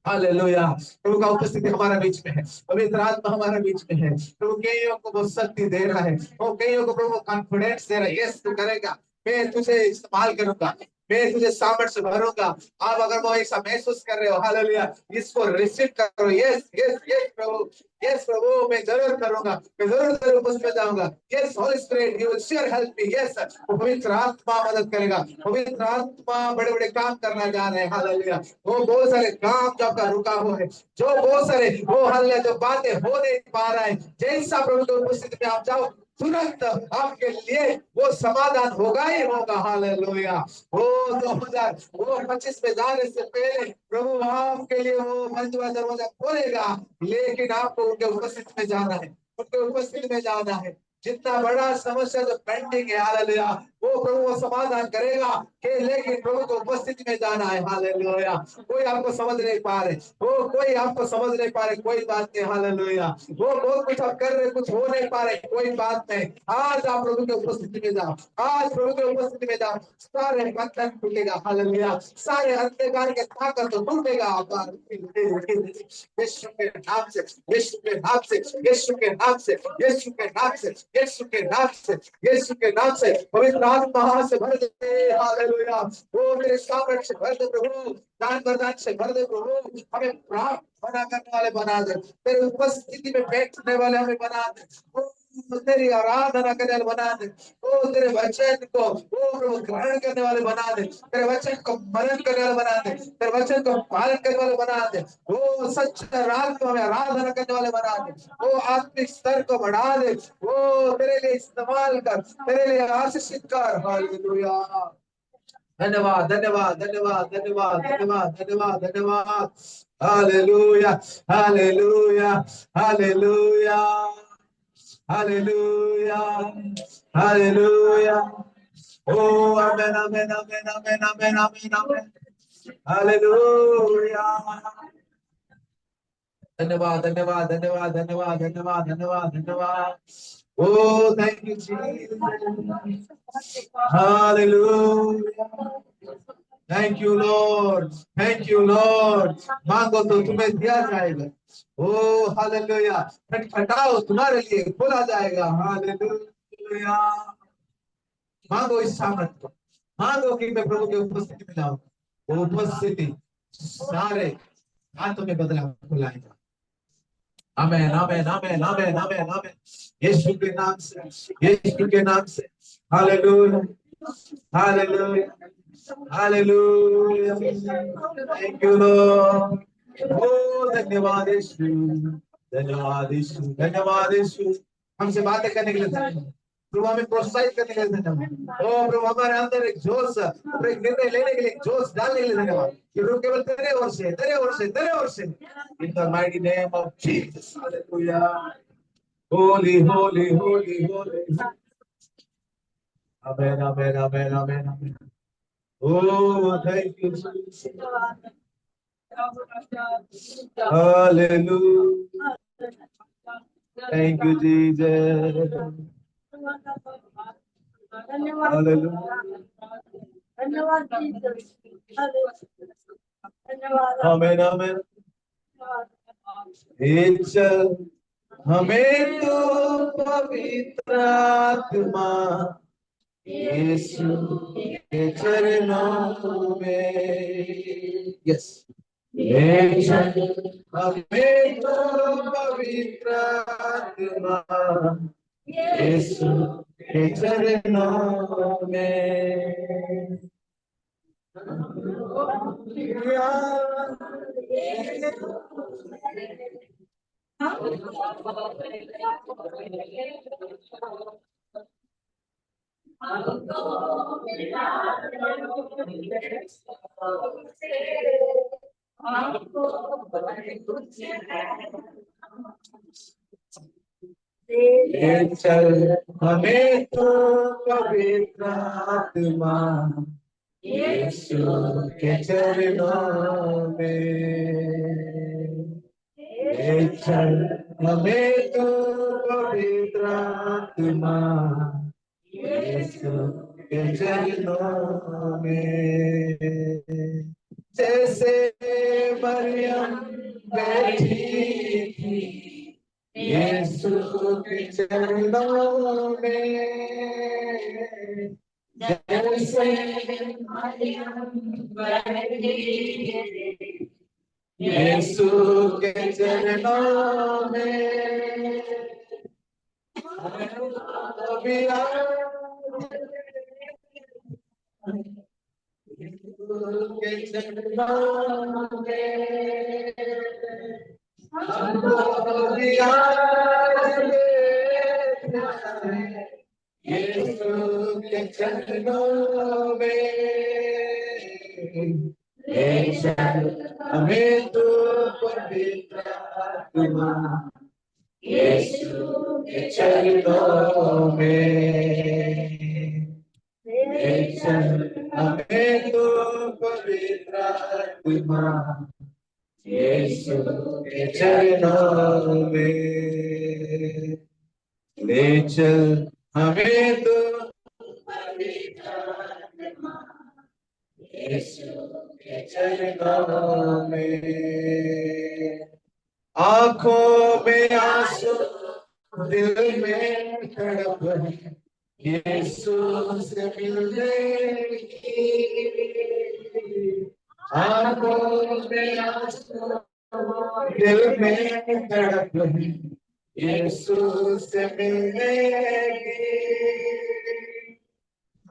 हालेलुया. प्रभु का उपस्थिति हमारे बीच में है. पवित्र आत्मा हमारे बीच में है. प्रभु कईयों को वो शक्ति दे रहा है. वो कईयों को प्रभु कॉन्फिडेंस दे रहा है. यस तू करेगा. मैं तुझे इस्तेमाल करूंगा. मैं तुझे सामर्थ्य से भरूंगा. आप अगर वो ऐसा महसूस कर रहे हो हालेलुया इसको रिसीव करो. यस यस यस प्रभु. यस प्रभु मैं जरूर करूंगा. मैं जरूर उसमें जाऊंगा. Yes Holi spirit you will sure help me. Yes पवित्र आत्मा मदद करेगा. पवित्र आत्मा बड़े बड़े काम करना जा रहे हैं. हालेलुया. वो बहुत सारे काम जो आपका रुका हुआ है. जो बहुत सारे वो हालेलुया जो बातें हो नहीं पा रहा है. जैसा प्रभु की उपस्थिति में आप जाओ तुरंत आपके लिए वो समाधान होगा ही होगा. हालेलुया. वो 2025 में जाने से पहले प्रभु आपके लिए वो मंजूर दरवाजा खोलेगा. लेकिन आपको उनके उपस्थिति में जाना है. उनके उपस्थिति में जाना है. जितना बड़ा समस्या जो पेंडिंग है हालेलुया वो प्रभु वो समाधान करेगा कि लेकिन प्रभु की उपस्थिति में जाना है. हालेलुया. कोई आपको समझ नहीं पा रहे. वो कोई आपको समझ नहीं पा रहे. कोई बात नहीं. हालेलुया. वो बहुत कुछ आप कर रहे कुछ हो नहीं पा रहे. कोई बात नहीं. आज आप प्रभु की उपस्थिति में जाओ. आज प्रभु की उपस्थिति में जाओ. सारे बंधन टूटेगा. हालेलुया. सारे अंधकार के ताकत टूटेगा. यीशु के नाम से. यीशु के नाम से. यीशु के नाम से. यीशु के नाम से. यीशु के नाम से. यीशु के नाम से पवित्र आत्मा से भर दे. हालेलुया. वो तेरे सामर्थ्य से भर दे प्रभु. दान वरदान से भर दे प्रभु. हमें प्राप्त बना करने वाले बना दे. तेरे उपस्थिति में बैठने वाले हमें बना दे. तेरी आराधना करने वाले बना दे. ओ तेरे वचन को ओ प्रभु ग्रहण करने वाले बना दे. तेरे वचन को मनन करने वाले बना दे. तेरे वचन को पालन करने वाले बना दे. वो सच्चा रात में आराधना करने वाले बना दे. वो आत्मिक स्तर को बढ़ा दे. वो तेरे लिए इस्तेमाल कर. तेरे लिए आशीषित कर. हालेलुया. धन्यवाद धन्यवाद धन्यवाद धन्यवाद धन्यवाद धन्यवाद धन्यवाद. Hallelujah hallelujah hallelujah hallelujah hallelujah. Oh amen amen amen amen amen amen amen. Hallelujah. धन्यवाद धन्यवाद धन्यवाद धन्यवाद धन्यवाद धन्यवाद धन्यवाद. Oh, thank you, Jesus. Hallelujah. Thank you, Lord. Thank you, Lord. मांगो तो तुम्हें दिया जाएगा. Oh, hallelujah. खटखटाओ तुम्हारे लिए खोला जाएगा. Hallelujah. मांगो इस सामर्थ को. मांगो कि मैं प्रभु की उपस्थिति में जाऊं. वो उपस्थिति सारे हाथों में बदलाव लाएगा. आमेन आमेन आमेन आमेन आमेन आमेन. यीशु के नाम से. यीशु के नाम से. Hallelujah hallelujah hallelujah. Thank you Lord. ओ धन्यवाद यीशु. धन्यवाद यीशु. धन्यवाद यीशु. हमसे बातें करने के लिए धन्यवाद. प्रभु हमें प्रोत्साहित करने के लिए धन्यवाद. ओ प्रभु हमारे अंदर एक जोश एक निर्णय लेने के लिए जोश डालने के लिए धन्यवाद. कि प्रभु केवल तेरे ओर से तेरे ओर से तेरे ओर से. In the mighty name of Jesus. Hallelujah. Holi Holi Holi Holi. Amen amen amen amen amen. Oh, thank you, Jesus. Hallelujah. Thank you, Jesus. Hallelujah. धन्यवाद Amen, amen. चल हमें तो पवित्र आत्मा यीशु के चरणों में। यस, ले चल हमें तो पवित्र आत्मा यीशु के चरणों में। ले चल हमें तो पवित्र आत्मा यीशु के चरणों में। ले चल हमें तो पवित्र आत्मा यीशु के चरणों में। जैसे मरियम बैठी थी यीशु के चरणों में। जैसे यीशु के चरणों में अभी के चरणों में यीशु के चरणों में। ले चल हमें तो पवित्र आत्मा यीशु के चरणों में। ले चल हमें तो पवित्र आत्मा यीशु के चरणों में। ले चल हमें तो पवित्र आत्मा यीशु के चरणों में। आंखों में आंसू दिल में तड़प यीशु से मिलने की। आंखों में आंसू दिल में तड़प यीशु से मिलने की।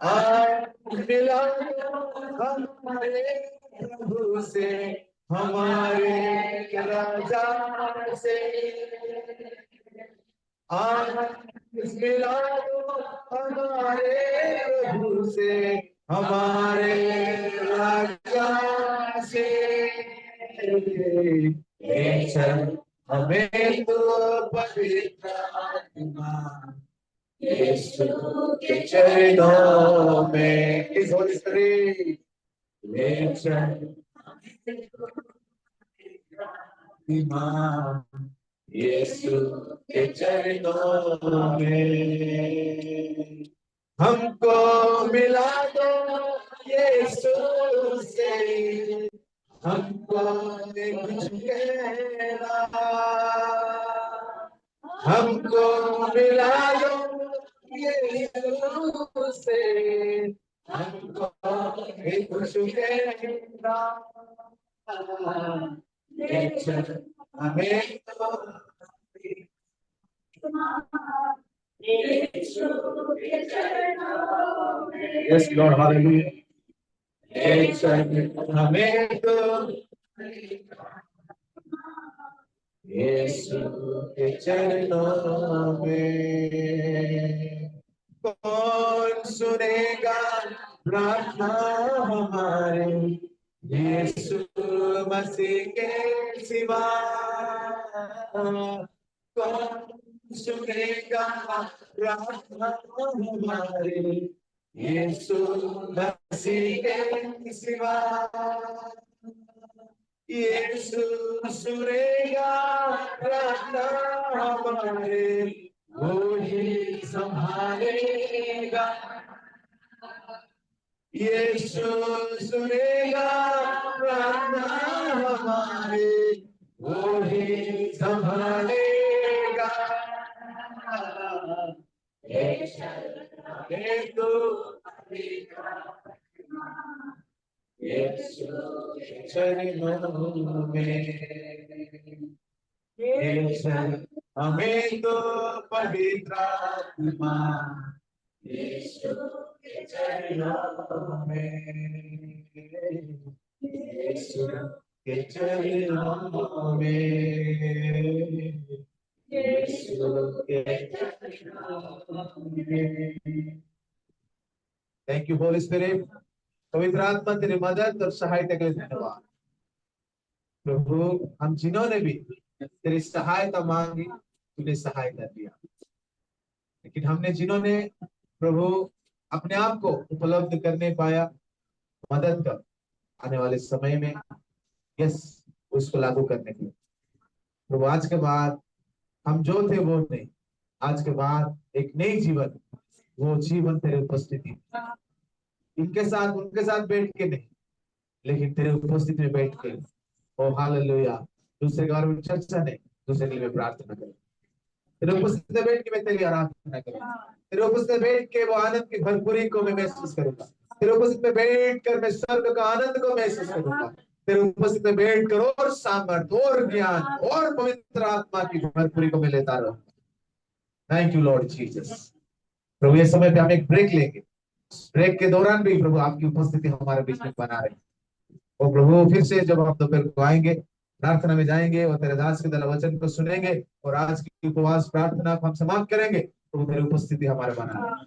आज मिला हमारे प्रभु से हमारे राजा से। आज मिला हमारे प्रभु से हमारे राजा से। ले चल हमें तो पवित्र आत्मा यीशु के चरणों में। इस होली स्पिरिट ले चल आत्मा यीशु के चरणों में। हमको मिला दो यीशु से हमको कुछ कहना। हमको मिला दो यीशु से हमको कुछ कहना। ले चल हमें तो यस लॉर्ड हालेलुया। ले चल हमें तो यीशु के चरणों में। कौन सुनेगा प्रार्थना हमारे यीशु मसीह के सिवा। कौन सुनेगा प्रार्थना हमारी, यीशु मसीह के सिवा। यीशु सुनेगा प्रार्थना हमारे, वो ही संभालेगा। यीशु सुनेगा प्रार्थना हमारे, वो ही संभालेगा। यीशु चरणों में, यीशु हमें तो पवित्र आत्मा, यीशु के चरणों में, यीशु के चरणों में, यीशु के चरणों में। Thank you Holi spirit. पवित्र आत्मा तेरी मदद और सहायता के लिए धन्यवाद प्रभु। हम जिन्होंने भी तेरी सहायता मांगी, तूने सहायता दिया, लेकिन हमने जिन्होंने प्रभु अपने आप को उपलब्ध करने पाया, मदद कर आने वाले समय में यस उसको लागू करने के लिए प्रभु। आज के बाद हम जो थे वो नहीं, आज के बाद एक नई जीवन, वो जीवन तेरे उपस्थिति, इनके साथ उनके साथ बैठ के नहीं, लेकिन तेरे उपस्थिति में बैठ के। ओ हालेलुया। दूसरे के बारे में चर्चा नहीं, दूसरे के लिए प्रार्थना करें। तेरे उपस्थिति में बैठ के मैं तेरी आराधना करूंगा। तेरे उपस्थिति में बैठ के वो आनंद की भरपूरी को मैं महसूस करूंगा। तेरे उपस्थिति में बैठ कर मैं स्वर्ग का आनंद को महसूस करूंगा। तेरे उपस्थिति में बैठ कर और सामर्थ्य और ज्ञान और पवित्र आत्मा की भरपूरी को मैं लेता रहूंगा। Thank you Lord Jesus. प्रभु ये समय पे हम एक ब्रेक लेंगे, ब्रेक के दौरान भी प्रभु आपकी उपस्थिति हमारे बीच में बना रहे। और प्रभु फिर से जब हम दोपहर को आएंगे, प्रार्थना में जाएंगे और तेरे दास के दल वचन को सुनेंगे और आज की उपवास प्रार्थना को हम समाप्त करेंगे, तो तेरी उपस्थिति हमारे बना रहे।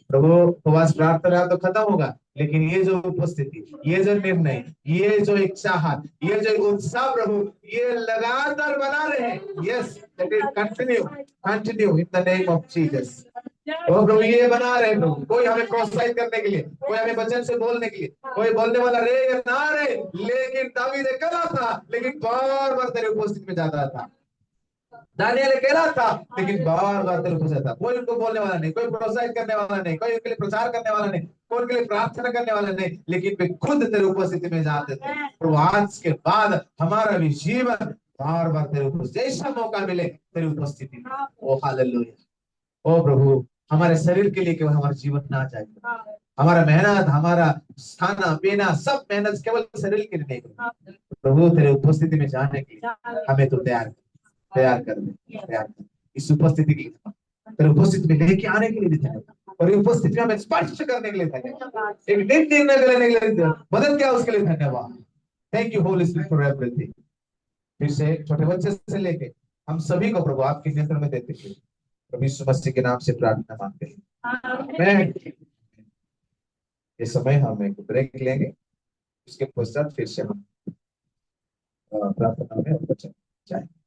प्रभु उपवास प्रार्थना तो खत्म होगा, लेकिन ये जो उपस्थिति, ये जो निर्णय, ये जो एक चाहत, ये जो उत्साह प्रभु, ये लगातार बना रहे। Yes, let it continue in the name of Jesus. ओ प्रभु ये बना रहे प्रभु। कोई हमें प्रोत्साहित करने के लिए, कोई हमें वचन से बोलने के लिए, कोई बोलने वाला रहे या ना रहे, लेकिन दावीद अकेला था, लेकिन बार बार तेरे उपस्थिति में जाता था। दानियल अकेला था, लेकिन बार बार तेरे उपस्थिति था। कोई उनको बोलने वाला नहीं, कोई प्रोत्साहित करने वाला नहीं, कोई उनके लिए प्रचार करने वाला नहीं, कोई उनके लिए प्रार्थना करने वाला नहीं, लेकिन वे खुद तेरे उपस्थिति में जाते थे। तो आज के बाद हमारा भी जीवन बार बार तेरे उपस्थिति, जैसा मौका मिले तेरी उपस्थिति में। ओ हालेलुया। ओ प्रभु हमारे शरीर के लिए केवल हमारा जीवन ना जाए, हमारा मेहनत, हमारा खाना पीना सब मेहनत केवल शरीर के लिए नहीं प्रभु, तेरे उपस्थिति में जाने के लिए हमें तो तैयार कर दे। इस उपस्थिति के लिए, तेरे उपस्थिति में लेके आने के लिए धन्यवाद, और उपस्थिति में हमें स्पष्ट करने के लिए धन्यवाद, एक निर्णय लेने के लिए मदद किया उसके लिए धन्यवाद। Thank you Holi spirit for everything. फिर से छोटे बच्चे से लेके हम सभी को प्रभु आपके नियंत्रण में देते हुए प्रभु यीशु मसीह के नाम से प्रार्थना मांगते हैं। ये समय हम एक ब्रेक लेंगे, उसके पश्चात फिर से हम प्रार्थना में जाएंगे।